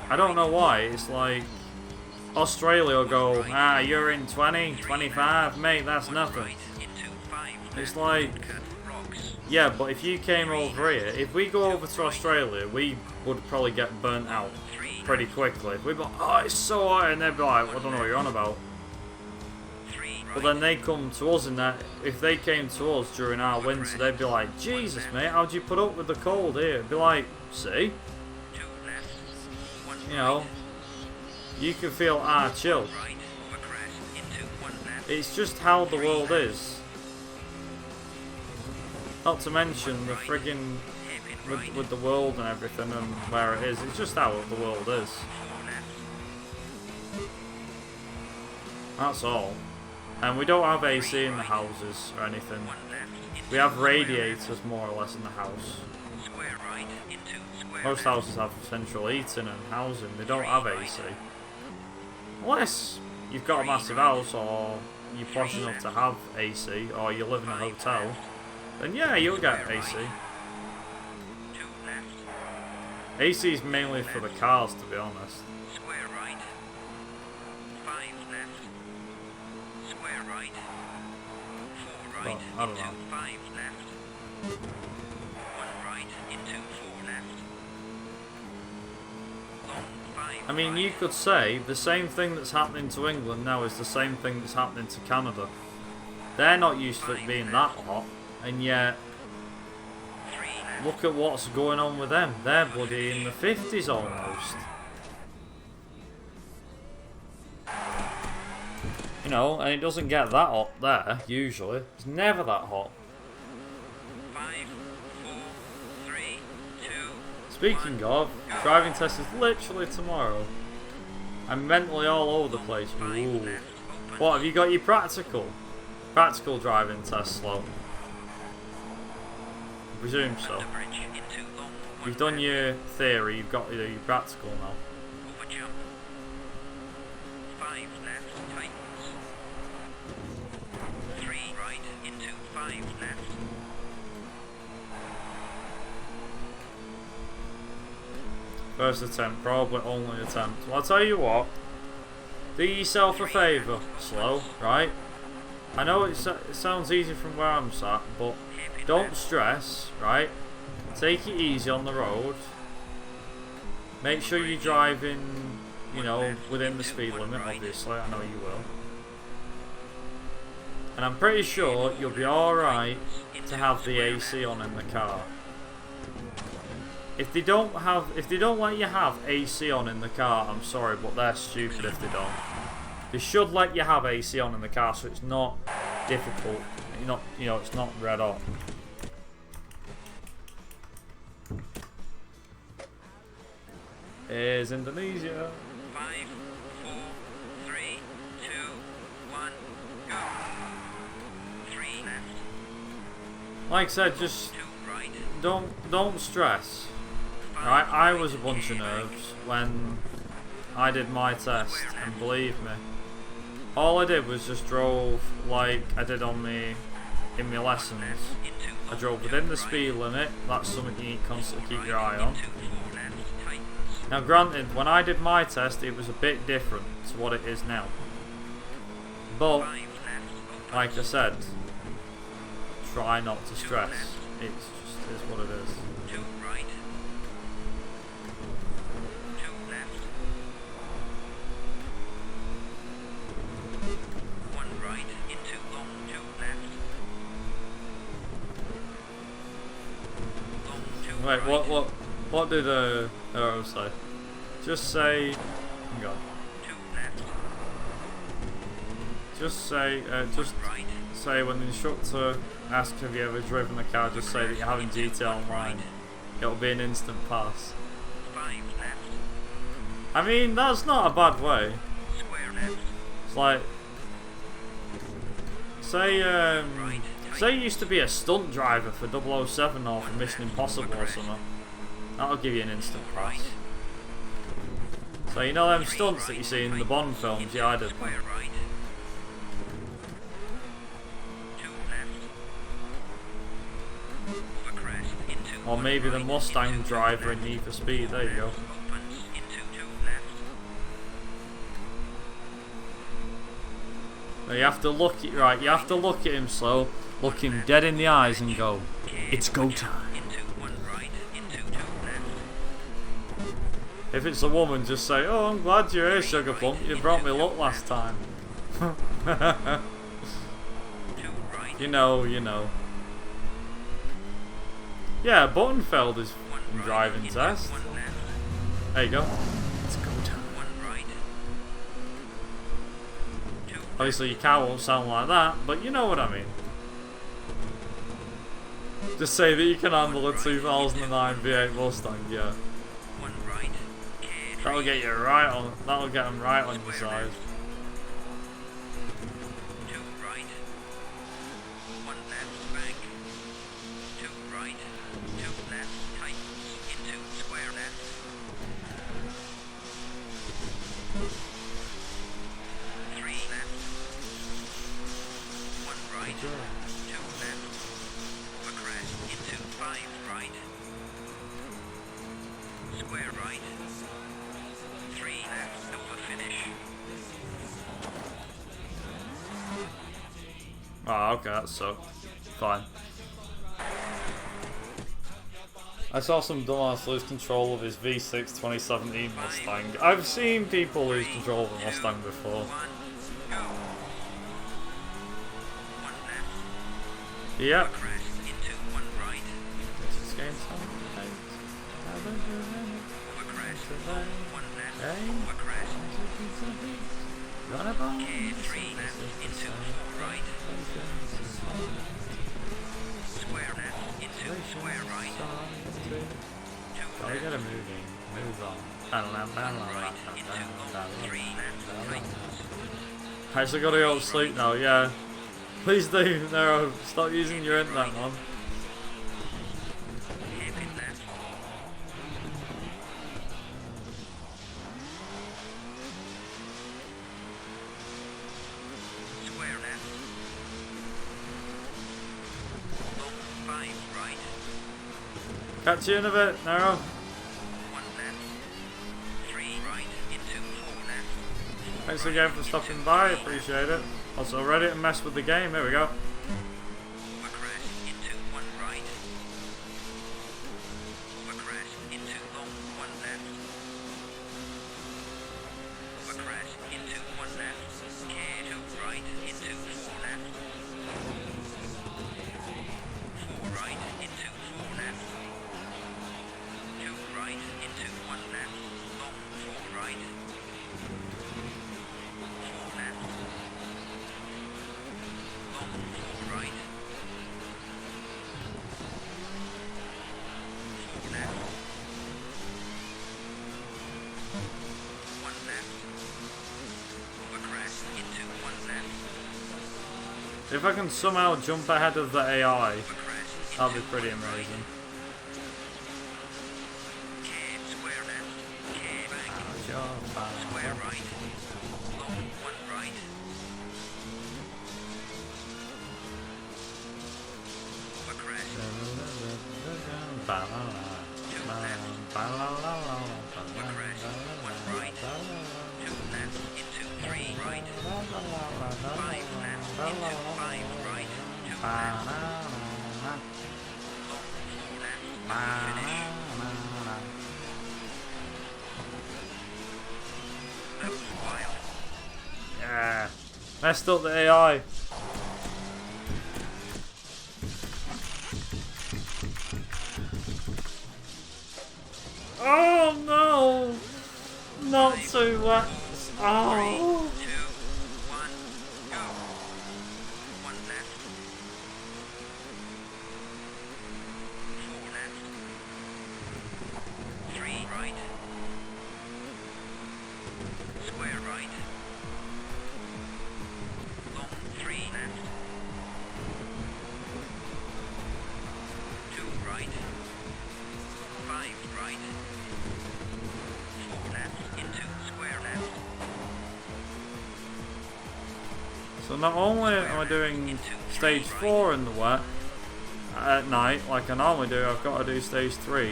I don't know why. It's like Australia will go, ah, you're in 20, 25, mate, that's nothing. It's like, yeah, but if you came over here, if we go over to Australia, we would probably get burnt out pretty quickly. We'd be like, oh, it's so hot, and they'd be like, I don't know what you're on about. But then they come to us, and that if they came to us during our winter, they'd be like, Jesus, mate, how'd you put up with the cold here? It'd be like, see? You know, you can feel chill. It's just how the world is. Not to mention the friggin' with the world and everything and where it is. It's just how the world is. That's all. And we don't have AC in the houses or anything. We have radiators more or less in the house. Most houses have central heating and housing. They don't have AC. Unless you've got a massive house or you're posh enough to have AC or you live in a hotel, then yeah, you'll get AC. AC is mainly for the cars, to be honest. But, I don't know. I mean, you could say the same thing that's happening to England now is the same thing that's happening to Canada. They're not used to it being that hot, and yet look at what's going on with them. They're bloody in the 50s almost. You know, and it doesn't get that hot there, usually. It's never that hot.
5, 4, 3, 2,
Speaking of, driving test is literally tomorrow. I'm mentally all over the place. Ooh. What, have you got your practical? Practical driving test slow? I presume so. You've done your theory, you've got to do your practical now. First attempt, probably only attempt. Well, I'll tell you what. Do yourself a favour, slow, right? I know it sounds easy from where I'm sat, but don't stress, right? Take it easy on the road. Make sure you're driving, you know, within the speed limit, obviously. I know you will. And I'm pretty sure you'll be alright to have the AC on in the car. If they don't let you have AC on in the car, I'm sorry, but they're stupid if they don't. They should let you have AC on in the car so it's not difficult. It's not red hot. Here's Indonesia.
5, 4, 3, 2, 1, go. 3 left.
Like I said, just
2 right.
don't stress. Right, I was a bunch of nerves when I did my test, and believe me, all I did was just drove like I did in my lessons. I drove within the speed limit. That's something you need to constantly keep your eye on. Now granted, when I did my test it was a bit different to what it is now. But, like I said, try not to stress. It just is what it is.
2 right. 2 left. 1 right into long 2 left. Long 2
Wait,
right.
what did Arrow say? Just say, hang on.
2 left.
Just say,
1 right.
say when the instructor asks have you ever driven a car, just say that you're having GTA Online. It'll be an instant pass.
5 left.
I mean, that's not a bad way.
Square left.
It's like, say you used to be a stunt driver for 007 or for Mission Impossible or something. That'll give you an instant pass. So you know them stunts that you see in the Bond films? Yeah, I did them.
Square right. 2 left. Overcrest into
Or
1
maybe the
right,
Mustang
into 2
driver in
left.
Need for Speed, there you go.
Opens into 2 left.
Now you have to look at, right, you have to look at him slow, look him dead in the eyes and go, it's go time.
Into 1 right, into 2 left.
If it's a woman, just say, oh, I'm glad you're here, Sugar Plump, you brought me luck last time.
2 right.
You know. Yeah, Buttonfeld is
1
in
right,
driving
into
test.
1 left.
There you go. It's go time.
1 right. 2
Obviously your car won't sound like that, but you know what I mean. Just say that you can handle a 2009 V8 Mustang, yeah.
1 right.
That'll get you right on, that'll get them right on your side.
2 right. 1 left bank. 2 right. 2 left tightens into square left. 3 left. 1 right. 2 left. Overcrest into 5 right. Square right. 3 left over finish.
Oh, okay, that sucked. Fine. I saw some dumbass lose control of his V6 2017 Mustang. I've seen people lose control of a Mustang before.
1 go. 1 left.
Yep.
Overcrest into 1 right.
This game's
Overcrest. 1 left. Overcrest. K 3 left into 4 right. Square left into square right. 2
Gotta
left.
get a moving. Move on.
Right into long 3 left. Right.
I actually gotta go to sleep now, yeah. Please do, Nero. Stop using your internet, man.
Hairpin left. Square left. Long 5 right.
Catch you in a bit, Nero.
1 left.
Thanks again for stopping by, appreciate it. Also, ready to mess with the game, here we go.
McRae into one right. McRae into long one left. McRae into one left. K2 right into four left. Four right into four left. Two right into one left. Long four right. Four left. Long four right. Four left. One left. McRae into one left.
If I can somehow jump ahead of the AI,
McRae
that'd be
into
pretty
one right.
amazing.
K square left. K back. Square right. Long one right. McRae. Two left. McRae. One right. Two left into three right. Five left into five right. Two left. Long four left. Finish. That was wild.
Yeah. Messed up the AI. Oh no! Not too wet. Oh.
3, 2, 1, go. One left. Four left. Three right. Square right. Long three left. Two right. Five right. Four left into square left.
So not only am I doing stage 4 in the wet at night, like I normally do, I've got to do stage 3,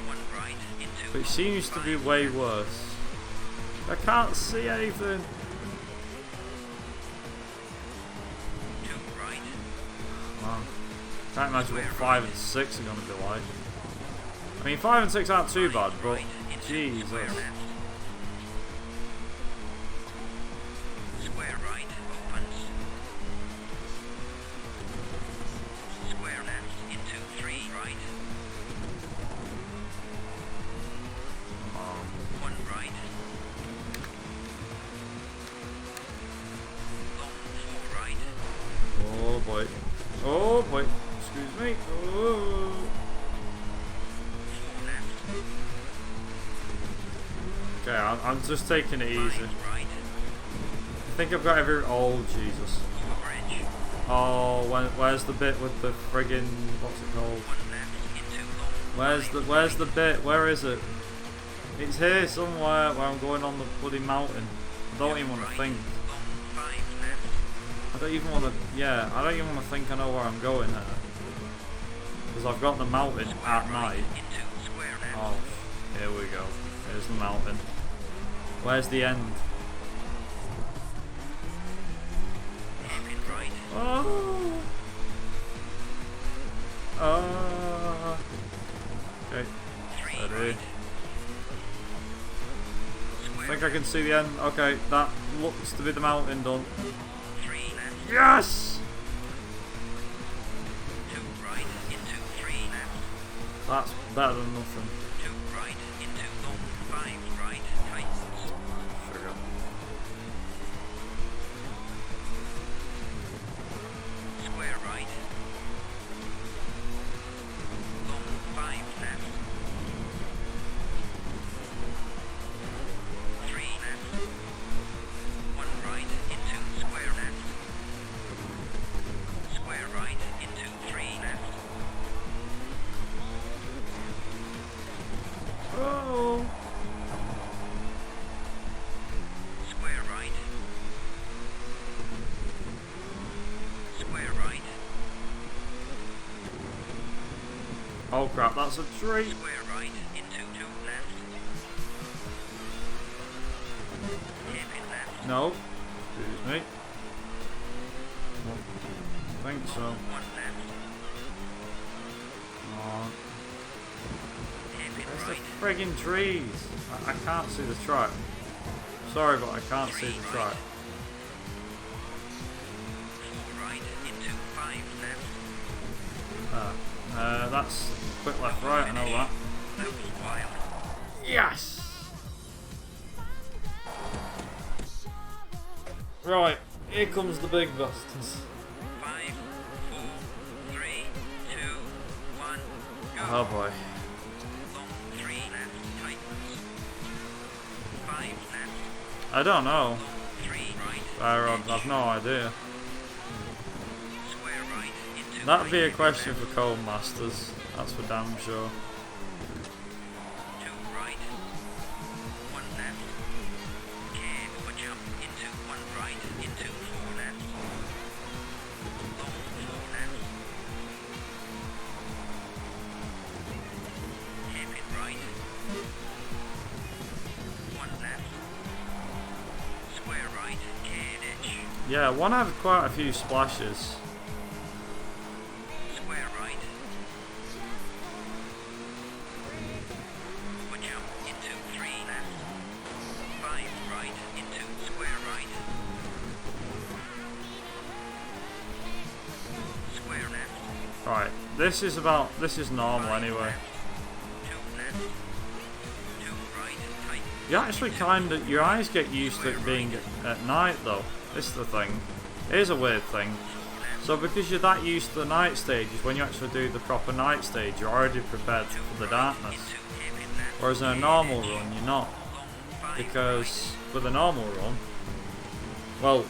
One right into
but it seems to be way worse. I can't see anything.
two right.
Man, can't imagine what 5 and 6 are going to be like. I mean, 5 and 6 aren't too bad, but
Right into
Jesus.
square left. Square right opens. Square left into three right. One right. Long four right.
Oh boy. Oh boy. Excuse me. Oh.
Four left.
Okay, I'm just taking it easy.
Five right.
I think I've got every. Oh Jesus.
Bridge.
Oh, where's the bit with the friggin' what's it called?
One left into long
Where's the bit? Where is it? It's here somewhere where I'm going on the bloody mountain. I don't even want to think.
long five left.
I don't even want to. Yeah, I don't even want to think I know where I'm going here. Because I've got the mountain at night.
Into square left.
Oh, here we go. There's the mountain. Where's the end?
Hairpin right.
Oh. Okay.
Three
Steady.
right.
I think I can see the end. Okay, that looks to be the mountain done.
Three left.
Yes!
Two right into three left.
That's better than nothing.
Two right into long five right. Tightens.
Sugar.
Square right. Long five left. Three left. One right into square left. Square right into three left.
Oh!
Square right. Square right.
Oh crap, that's a tree.
Square right into two left. Hairpin left.
No. Excuse me. I think so. Come on. Where's the friggin' trees? I can't see the track. Sorry, but I can't see the track. That's quick left right, I know that. Yes! Right, here comes the big bastards.
5, 4, 3, 2, 1, go.
Oh boy.
Long 3 left, tightens. 5 left,
I don't know.
3 right.
I've no idea.
Square right into
That'd be a
right,
question for Code Masters. That's for damn sure.
2 right, 1 left. Cab or jump into 1 right, into 4 left. Long 4 left. Hairpin right. 1 left. Square right, cab edge.
Yeah, one had quite a few splashes.
Square right. Or jump into 3 left. 5 right into square right. Square left.
Right, this is normal anyway.
2 left. 2 right. Tight.
You actually your eyes get used to it being at night though. This is the thing. Here's a weird thing. So because you're that used to the night stages, when you actually do the proper night stage, you're already prepared for the darkness.
Into hairpin left.
Whereas in a normal run, you're not. Because with a normal run, well,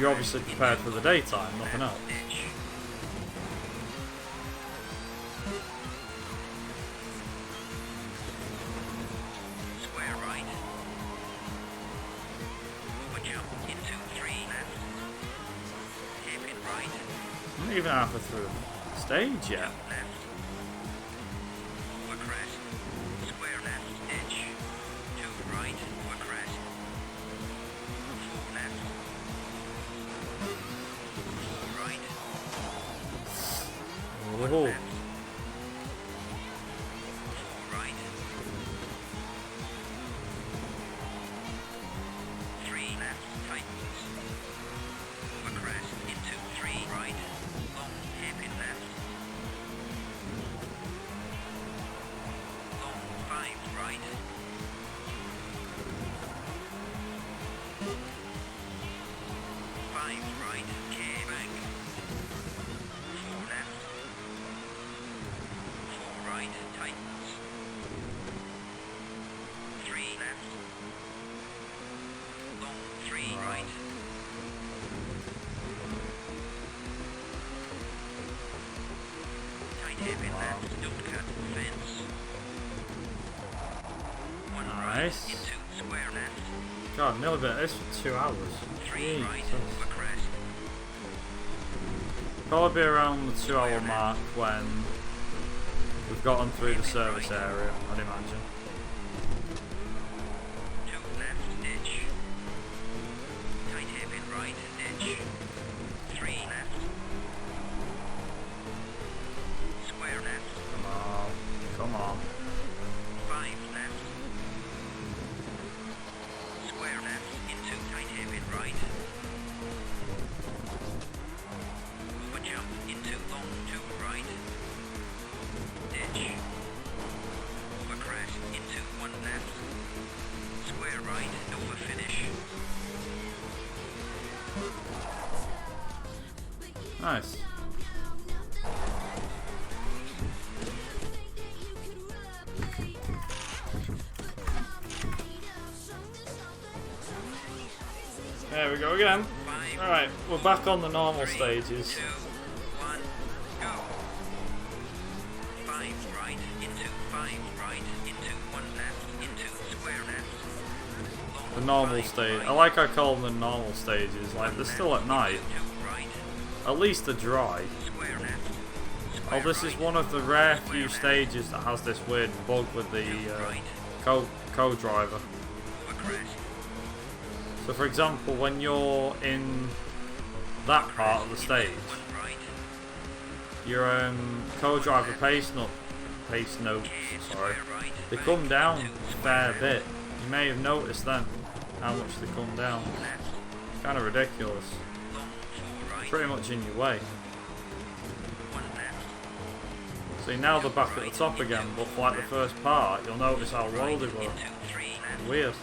you're obviously prepared for the daytime, nothing else.
Edge. Square right. Or jump into 3 left. Hairpin right.
I'm not even halfway through the stage yet.
Left. Or crest. Square left. Edge. 2 right. Or crest. 4 left. 4 right. 1
Oh,
left. 4 right. 3 left. Tightens. Or crest into 3 right. Long hairpin left. Long 5 right. 5 right. Care back. 4 left. 4 right. Tightens. 3 left. Long 3 right. Tight hairpin left. Don't cut fence. 1 right
Nice.
into square left.
God, nearly been at this for 2 hours.
3 right
Jesus.
over crest.
Probably be around the 2 hour mark when we've gotten through the service area, I'd imagine.
2 left edge. Tight hairpin right edge. 3 left. Square left.
Come on, come on.
5 left. Square left into tight hairpin right. Over jump into long 2 right. Edge. Over crash into 1 left. Square right over finish.
Nice. There we go again.
5,
Alright, we're back on the normal
3,
stages.
2, 1, go. 5 right into 5 right into 1 left into square left.
The normal stage. I like I call them the normal stages. Like, they're still at night.
2 right.
At least they're dry.
Square left.
Oh, this is one of the rare few stages that has this weird bug with the co-driver.
Over crash.
So for example, when you're in that part of the stage, your co-driver pace notes, sorry, they come down a fair bit. You may have noticed then how much they come down. It's kind of ridiculous. Pretty much in your way. See, now they're back at the top again, but for like the first part, you'll notice how low they were. Weird.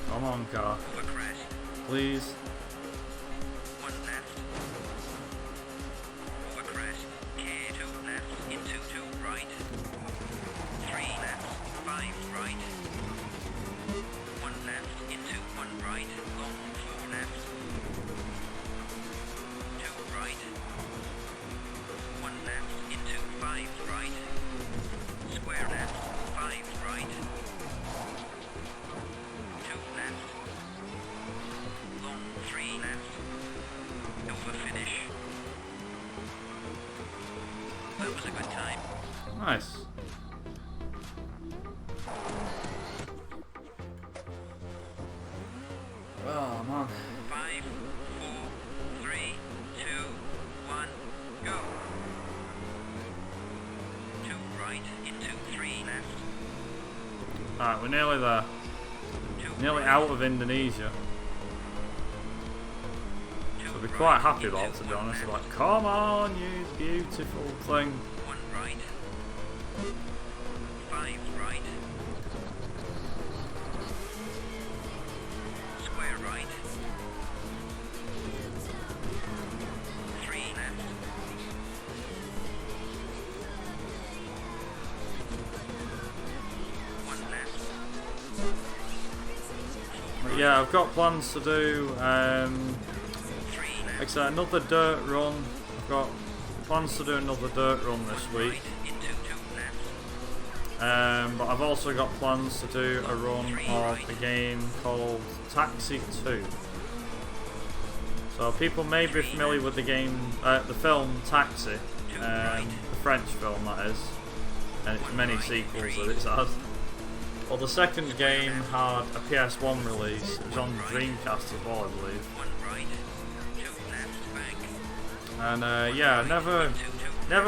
Come on, car. Please. Nice. Oh man.
5, 4, 3, 2, 1, go. 2 right into 3 left.
Alright, we're nearly there. Nearly out of Indonesia. So we're quite happy about it, to be honest. We're like, come on, you beautiful thing.
1 right. 5 right. Square right. 3 left. 1 left.
But yeah, I've got plans to do,
3 left.
like I said, another dirt run. I've got plans to do another dirt run this week.
Right into 2 left.
But I've also got plans to do a run of a game called Taxi 2. So people may be familiar with the game, the film Taxi, the French film that is, and its many sequels that it's had. Well, the second game had a PS1 release. It was on Dreamcast as well, I believe.
1 right. 2 left back.
And yeah, never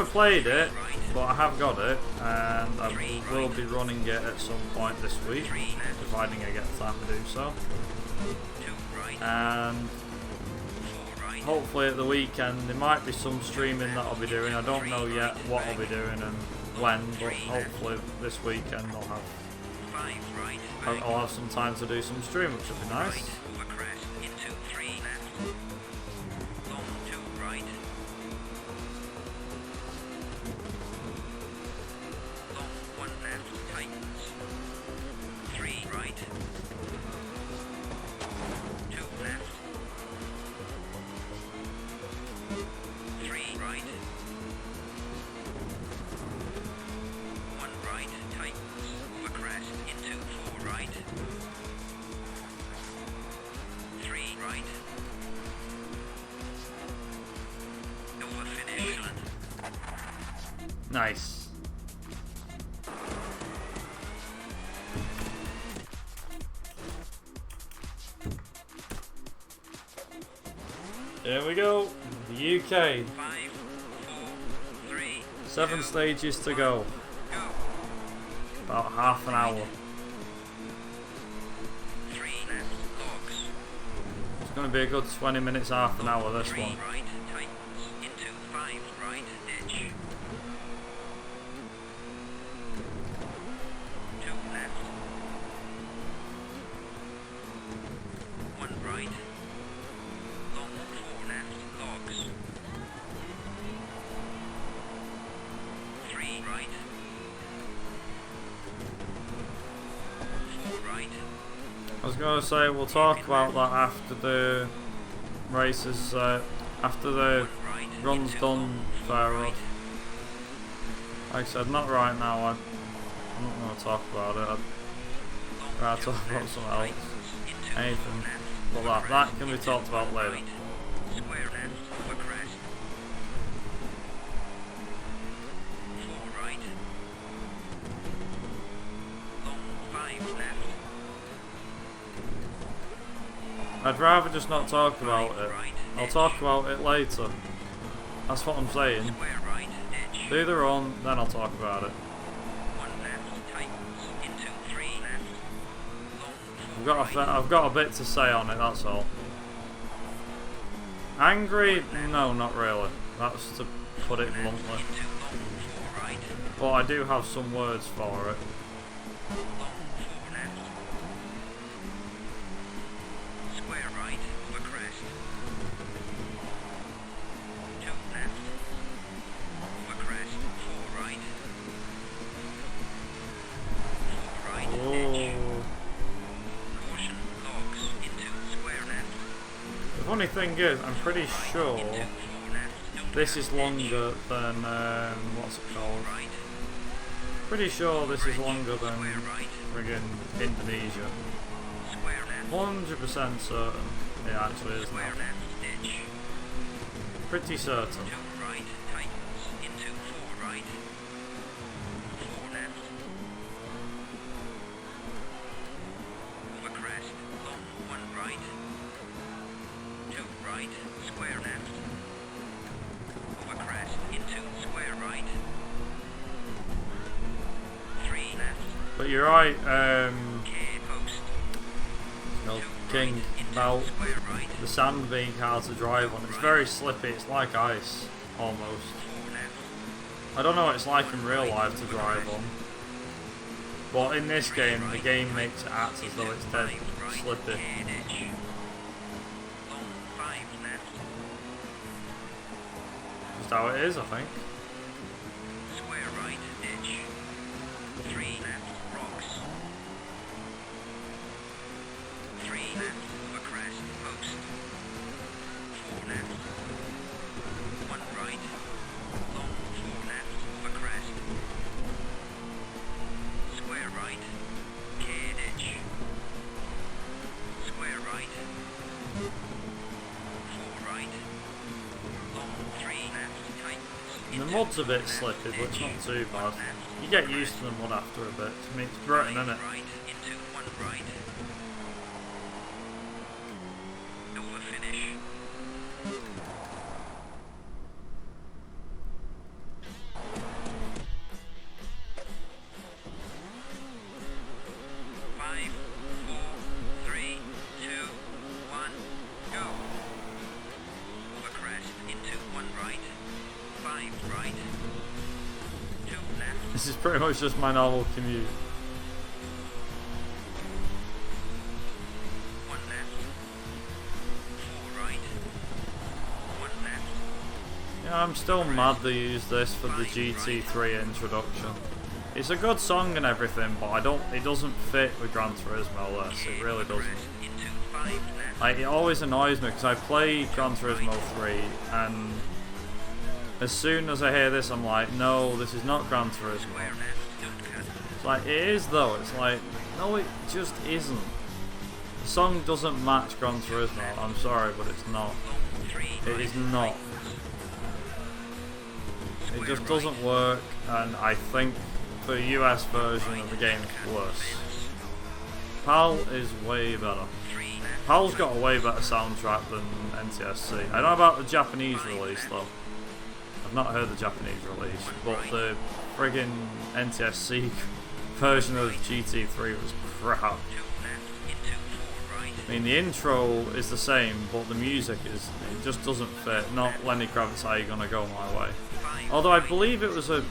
played it, but I have got it, and I will be running it at some point this week, providing I get time to do so.
2 right.
And
4 right.
hopefully at the weekend there might be some streaming that I'll be doing. I don't know yet what I'll be doing and when, but hopefully this weekend I'll have some time to do some stream, which will be nice.
Overcrest into 3 left. Long 2 right. Long 1 left tightens. 3 right. 2 left. 3 right. 1 right tightens. Overcrest into 4 right. 3 right. Over finish.
Nice. There we go. The UK.
5, 4, 3,
7 stages to go.
go.
About half an hour. It's going to be a good 20 minutes, half an hour, this one. I was going to say we'll talk about that after the races, after the run's done, Fairroad. Like I said, not right now. I'm not going to talk about it. I'd rather talk about something else. Anything but that can be talked about later. I'd rather just not talk about it. I'll talk about it later. That's what I'm saying. Do the run, then I'll talk about it. I've got a bit to say on it, that's all. Angry? No, not really. That's to put it bluntly. But I do have some words for it. The funny thing is, I'm pretty sure this is longer than, what's it called? Pretty sure this is longer than friggin' Indonesia. 100% certain it actually is now. Pretty certain. But you're right, King, about the sand being hard to drive on. It's very slippy, it's like ice, almost. I don't know what it's like in real life to drive on. But in this game, the game makes it act as though it's dead slippy. Just how it is, I think. The mud's a bit slippy, but it's not too bad. You get used to the mud after a bit. I mean, it's Britain, isn't it? This is pretty much just my normal commute. Yeah, I'm still mad they used this for the GT3 introduction. It's a good song and everything, but it doesn't fit with Gran Turismo, this. It really doesn't. Like, it always annoys me because I play Gran Turismo 3 and as soon as I hear this, I'm like, no, this is not Gran Turismo. It's like, it is though. It's like, no, it just isn't. The song doesn't match Gran Turismo. I'm sorry, but it's not. It is not. It just doesn't work, and I think the US version of the game is worse. PAL is way better. PAL's got a way better soundtrack than NTSC. I don't know about the Japanese release though. I've not heard the Japanese release, but the friggin' NTSC version of GT3 was crap. I mean, the intro is the same, but the music is, it just doesn't fit. Not Lenny Kravitz, How You Gonna Go My Way. Although I believe it was a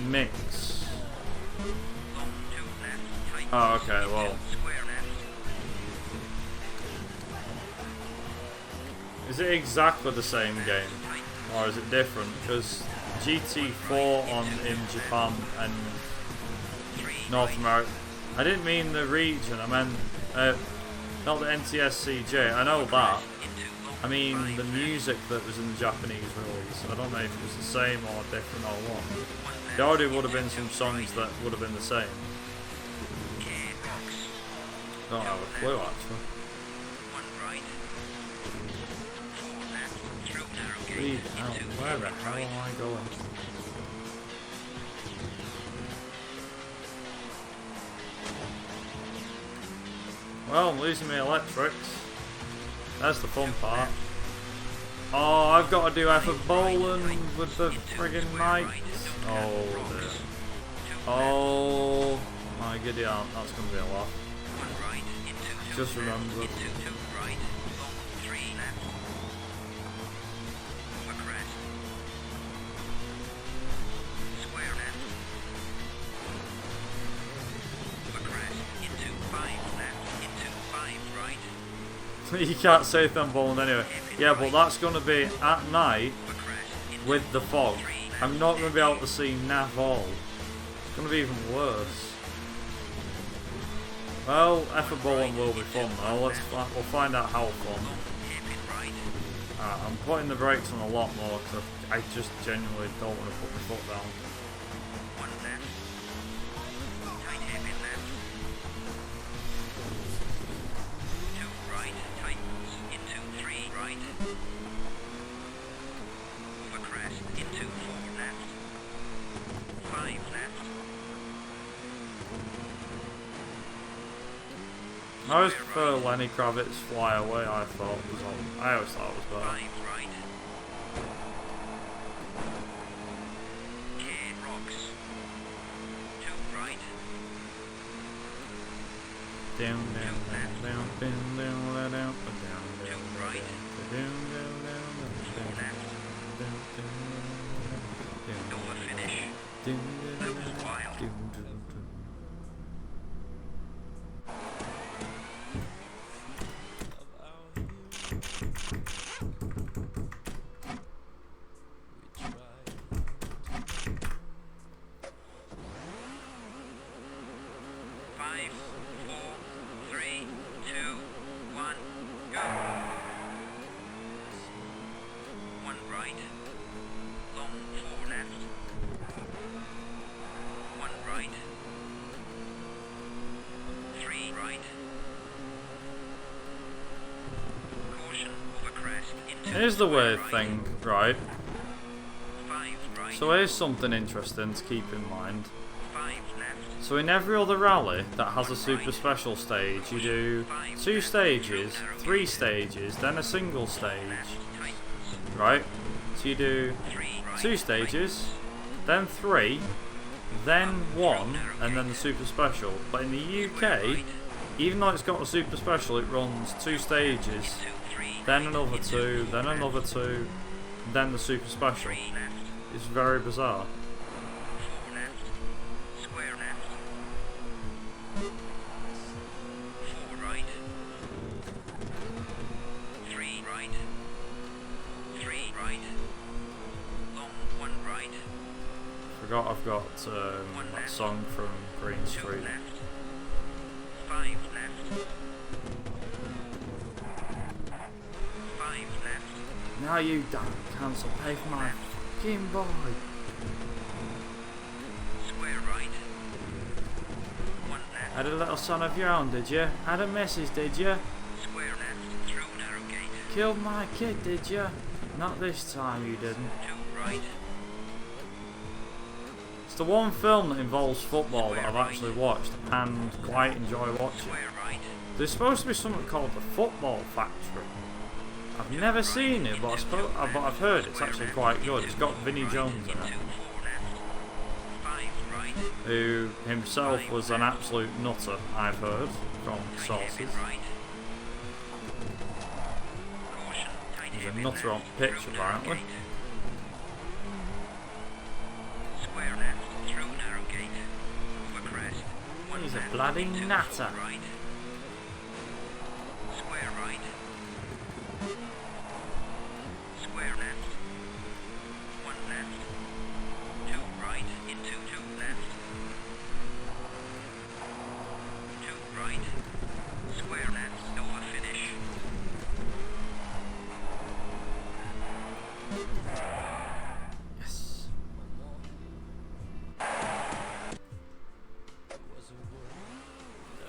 mix. Oh, okay, well. Is it exactly the same game? Or is it different? Because GT4 in Japan and North America. I didn't mean the region, I meant not the NTSCJ, I know that. I mean the music that was in the Japanese release. I don't know if it was the same or different or what. There already would have been some songs that would have been the same. Don't have a clue actually. Leave it out. Where the hell am I going? Well, I'm losing my electrics. That's the fun part. Oh, I've got to do F of bowling with the friggin' knights. Oh dear. Oh my giddy aunt, that's going to be a lot. Just remember. You can't say thumb bowling anyway. Yeah, but that's going to be at night with the fog. I'm not going to be able to see nav all. It's going to be even worse. Well, F of bowling will be fun though. We'll find out how fun. I'm putting the brakes on a lot more because I just genuinely don't want to put my foot down. I always prefer Lenny Kravitz Fly Away, I always thought it was better. Down, down, down, down, down, down, down, down, Here's the weird thing, right? So here's something interesting to keep in mind. So in every other rally that has a super special stage, you do 2 stages, 3 stages, then a single stage. Right? So you do 2 stages, then 3, then 1, and then the super special. But in the UK, even though it's got a super special, it runs 2 stages, then another 2, then another 2, then the super special. It's very bizarre. Forgot I've got that song from Green Street. Now you don't cancel, pay for my fucking boy. Had a little son of your own, did you? Had a missus, did you? Killed my kid, did you? Not this time, you didn't. It's the one film that involves football that I've actually watched and quite enjoy watching. There's supposed to be something called the Football Factory. I've never seen it, but I've heard it's actually quite good. It's got Vinnie Jones in it. who himself was an absolute nutter, I've heard from sources. He's a nutter on pitch, apparently. He's a bloody nutter.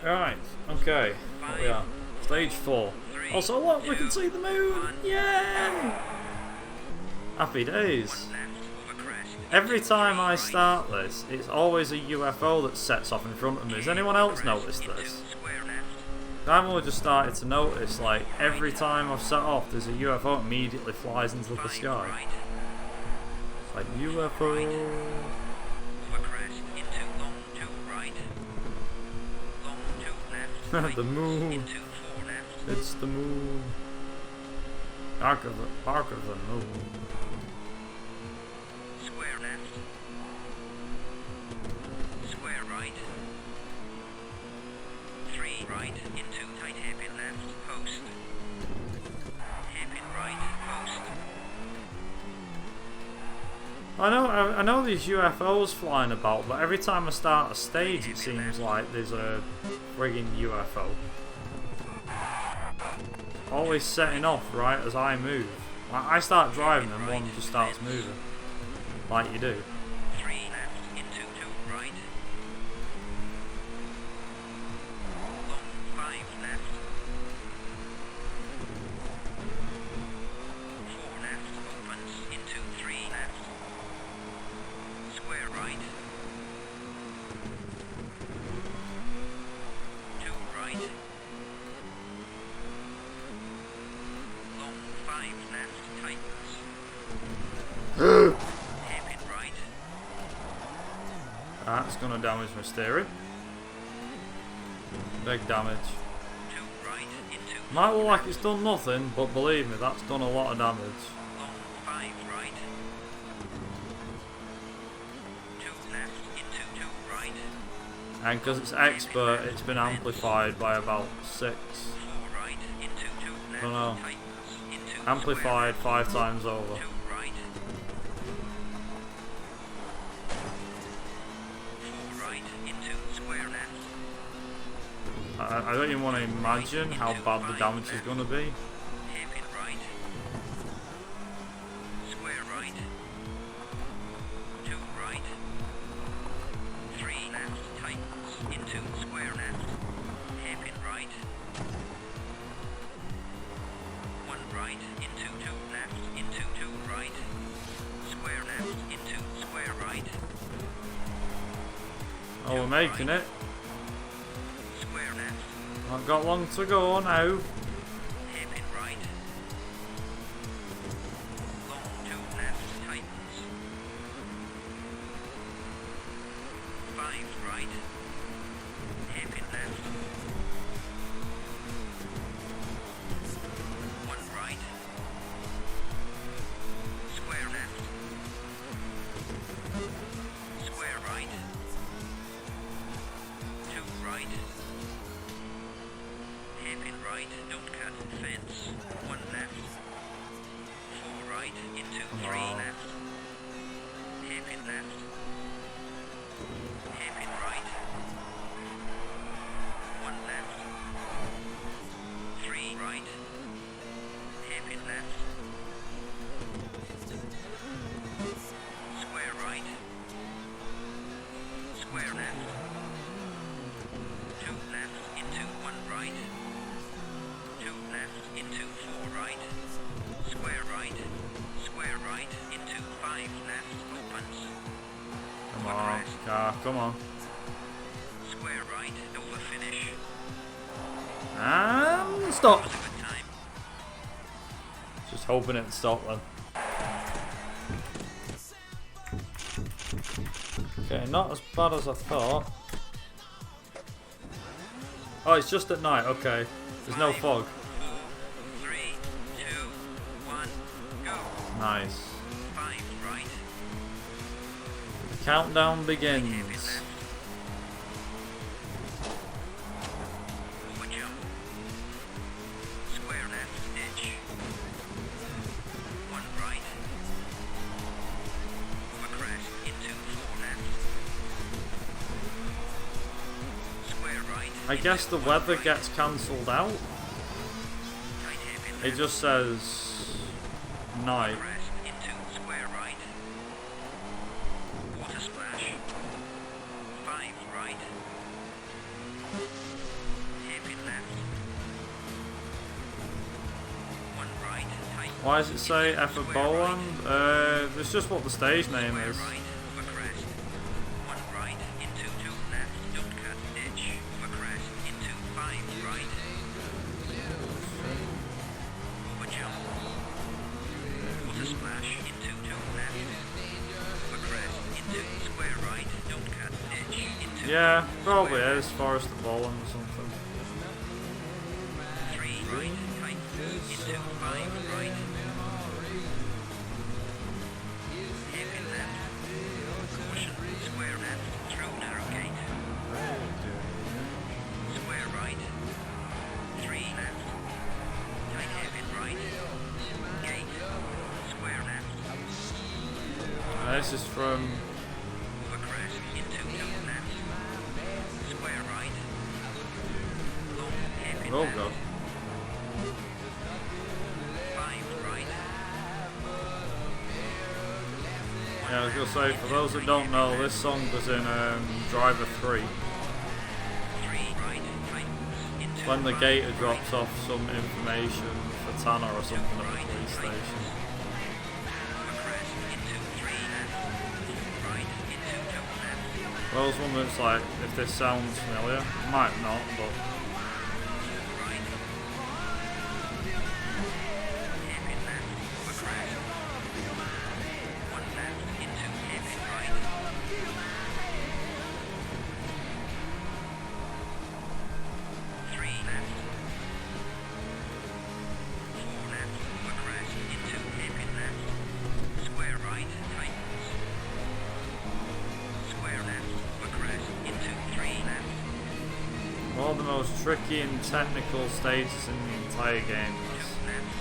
Right, okay, what we are? Stage 4. Also, look, we can see the moon! Yay! Happy days. Every time I start this, it's always a UFO that sets off in front of me. Has anyone else noticed this? I've only just started to notice, like, every time I've set off, there's a UFO that immediately flies into the sky. It's like, UFO... the moon. It's the moon. Bark of the moon.
Square left. Square right. 3 right into tight hairpin left. Post. Hairpin right. Post.
I know these UFOs flying about, but every time I start a stage, it seems like there's a friggin' UFO. Always setting off right as I move. Like, I start driving and one just starts moving. Like you do.
3 left into 2 right. Long 5 left. 4 left opens into 3 left. Square right. 2 right. Long 5 left tightens. Hairpin right.
That's gonna damage my steering. Big damage.
2 right into
Might look like it's done nothing, but believe me, that's done a lot of damage.
long 5 right. 2 left into 2 right.
And because it's expert, it's been amplified by about 6.
4 right into 2 left.
Oh no.
Tightens into
Amplified 5 times over.
2 right. 4 right into square left.
I don't even want to imagine how bad the damage is going to be.
Hairpin right. Square right. 2 right. 3 left tightens into square left. Hairpin right. 1 right into 2 left into 2 right. Square left into square right.
Oh, we're making it.
Square left.
Not got long to go now.
Hairpin right. Long 2 left tightens. 5 right. Hairpin left. 1 right. Square left. Square right. 2 right. Hairpin right, don't cut, fence. 1 left. 4 right into 3 left. Hairpin left. Hairpin right. 1 left. 3 right. Hairpin left. Square right. Square left. 2 left into 1 right. 2 left into 4 right. Square right. Square right into 5 left opens.
Come on, car, come on.
Square right over finish.
And stop.
Was a good time.
Just hoping it'd stop then. Okay, not as bad as I thought. Oh, it's just at night, okay. There's no fog.
3, 2, 1, go.
Nice.
5 right.
The countdown begins.
Over jump. Square left ditch. 1 right. Over crest into 4 left. Square right.
I guess the weather gets cancelled out.
Tight hairpin
It
left.
just says night.
Crest into square right. Water splash. 5 right. Hairpin left. 1 right. Tight.
Why does it say F of Boland? It's just what the stage name
Square
is.
right. Over crest. 1 right into 2 left. Don't cut ditch. Over crest into 5 right. Over jump. Water splash into 2 left. Over crest into square right. Don't cut ditch into
Yeah, probably is. Forest of Boland or something.
3 right. Tight. Into 5 right. Hairpin left. Caution. Square left. Through narrow gate. Square right. 3 left. Tight hairpin right. Gate. Square left.
This is from.
Over crest into 2 left. Square right. Long hairpin
Oh
left.
god.
5 right.
Yeah, I was gonna say, for those that don't know, this song was in Driver 3.
3 right. Tightens into
When the
5
gator
right.
drops off some information for Tanner or something at the police station.
Over crest into 3 left. Right into 2 left.
Well, I was wondering, it's like, if this sounds familiar. It might not, but.
Right. Hairpin left. Over crest. 1 left into hairpin right. 3 left. 4 left. Over crest into hairpin left. Square right. Tightens. Square left. Over crest into 3 left.
One of the most tricky and technical stages in the entire game.
2 left.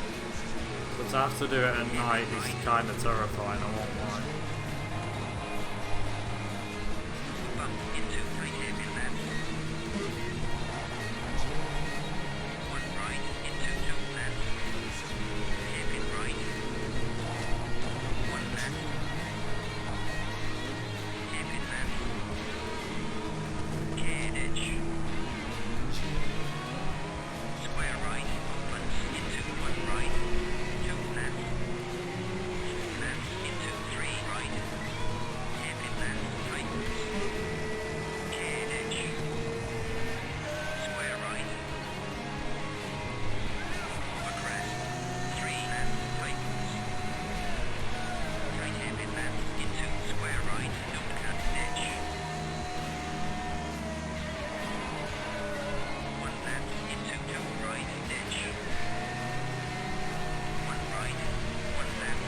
But to have to do it at night is kind of terrifying, I won't lie.
Bump into right hairpin left. 1 right into 2 left. Hairpin right. 1 left. Hairpin left. Cleared edge. Square right opens into 1 right. 2 left. 4 left into 3 right. Hairpin left. Tightens. Cleared edge. Square right. Over crest. 3 left. Tightens. Right hairpin left into square right. Don't cut ditch. 1 left into 2 right. Ditch. 1 right. 1 left.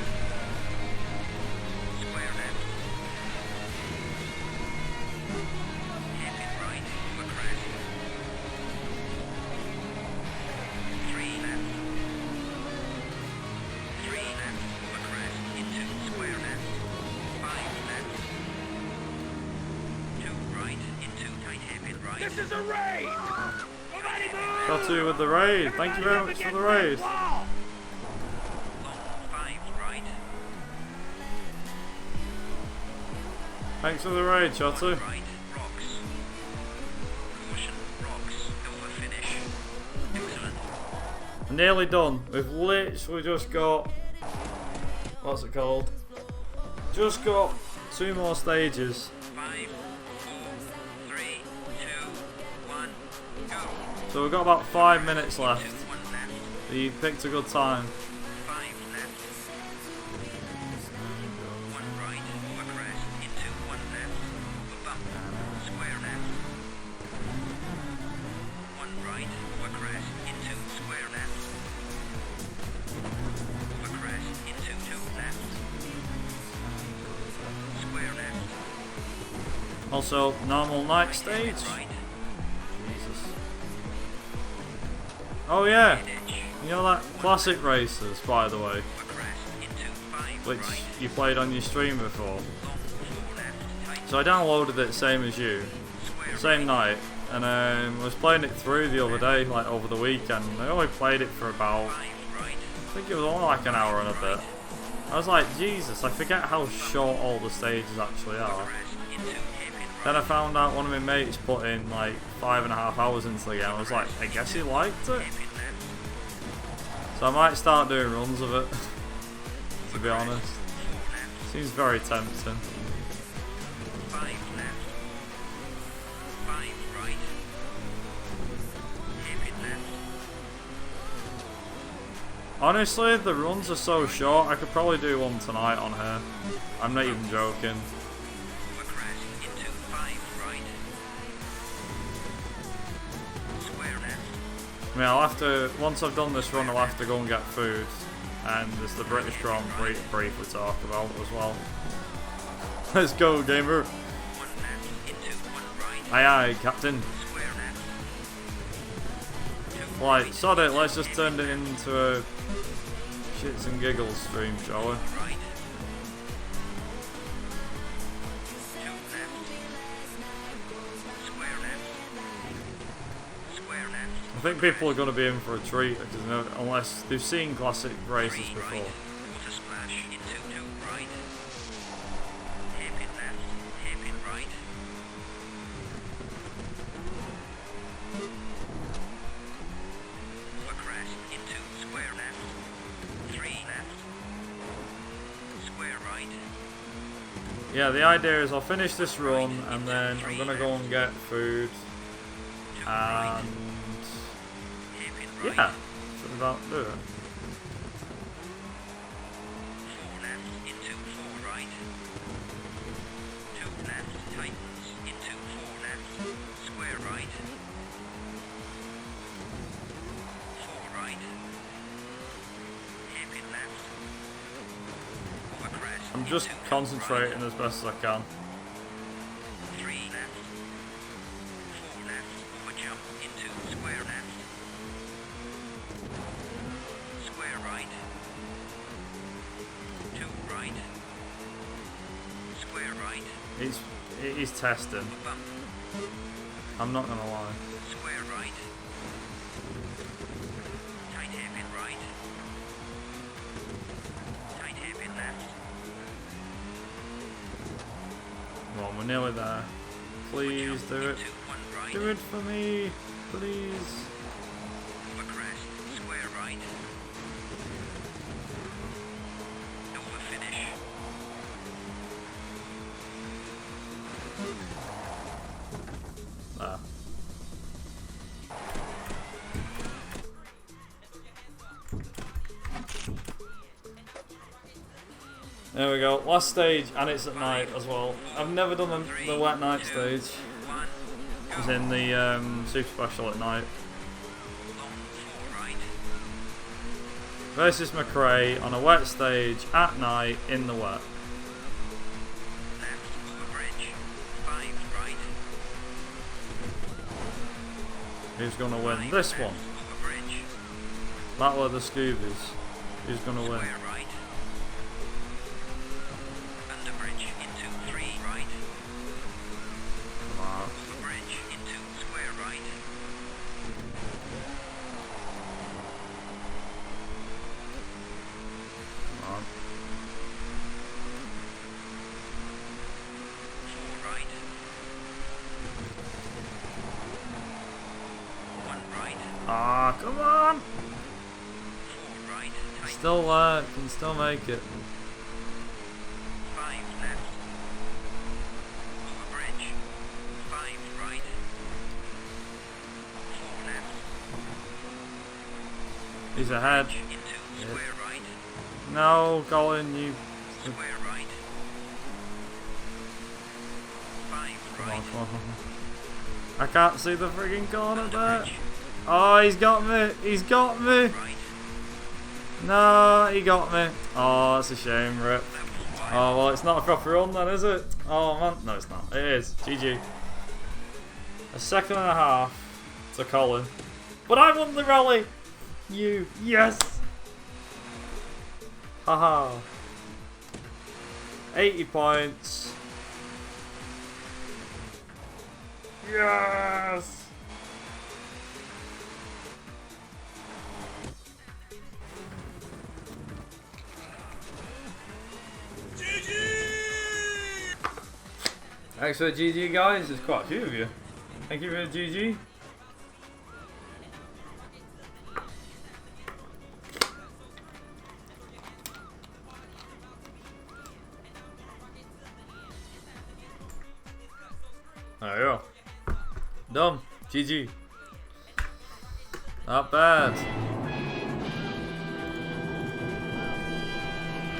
Square left. Hairpin right. Over crest. 3 left. 3 left. Over crest into square left. 5 left. 2 right into tight hairpin right.
This is a raid! Nobody move!
Got to with the raid. Thank you very much for the raid.
Wall!
Long 5 right.
Thanks for the raid, Shotu.
Right. Rocks. Caution. Rocks. Over finish. Excellent.
Nearly done. We've literally just got. What's it called? Just got 2 more stages.
5, 4, 3, 2, 1, go.
So we've got about 5 minutes left.
1 left.
You picked a good time.
5 left. 1 right. Over crest into 1 left.
Also, normal night stage. Jesus. Oh yeah, you know that classic races, by the way, which you played on your stream before. So I downloaded it same as you, same night, and was playing it through the other day, like over the weekend. I only played it for about, I think it was only like an hour and a bit. I was like, Jesus, I forget how short all the stages actually are. Then I found out one of my mates put in like 5.5 hours into the game. I was like, I guess he liked it. So I might start doing runs of it, to be honest. Seems very tempting. Honestly, the runs are so short, I could probably do one tonight on here. I'm not even joking. I mean, I'll have to, once I've done this run, I'll have to go and get food. And there's the British Grand Prix to briefly talk about as well. Let's go, gamer. Aye aye, Captain. Right, sod it, let's just turn it into a shits and giggles stream, shall we? I think people are going to be in for a treat, unless they've seen classic races before. Yeah, the idea is I'll finish this run and then I'm going to go and get food and yeah, should about do it. I'm just concentrating as best as I can. He's testing. I'm not gonna lie. Come on, we're nearly there. Please do it. Do it for me, please. There we go, last stage, and it's at night as well. I've never done the wet night stage. It was in the Super Special at night. Versus McRae on a wet stage at night in the wet. Who's gonna win this one? Battle of the Scoobies. Who's gonna win? Ah, come on! Still there, can still make it. He's ahead. Yeah. No, Colin, you. Come on, come on. I can't see the frigging corner there. Oh, he's got me! He's got me! No, he got me. Oh, that's a shame, Rip. Oh, well, it's not a proper run then, is it? Oh man, no it's not. It is. GG. A second and a half to Colin. But I won the rally! You, yes! Haha. 80 points. Yes! Thanks for the GG guys, there's quite a few of you. Thank you for the GG. There you go. Done. GG. Not bad.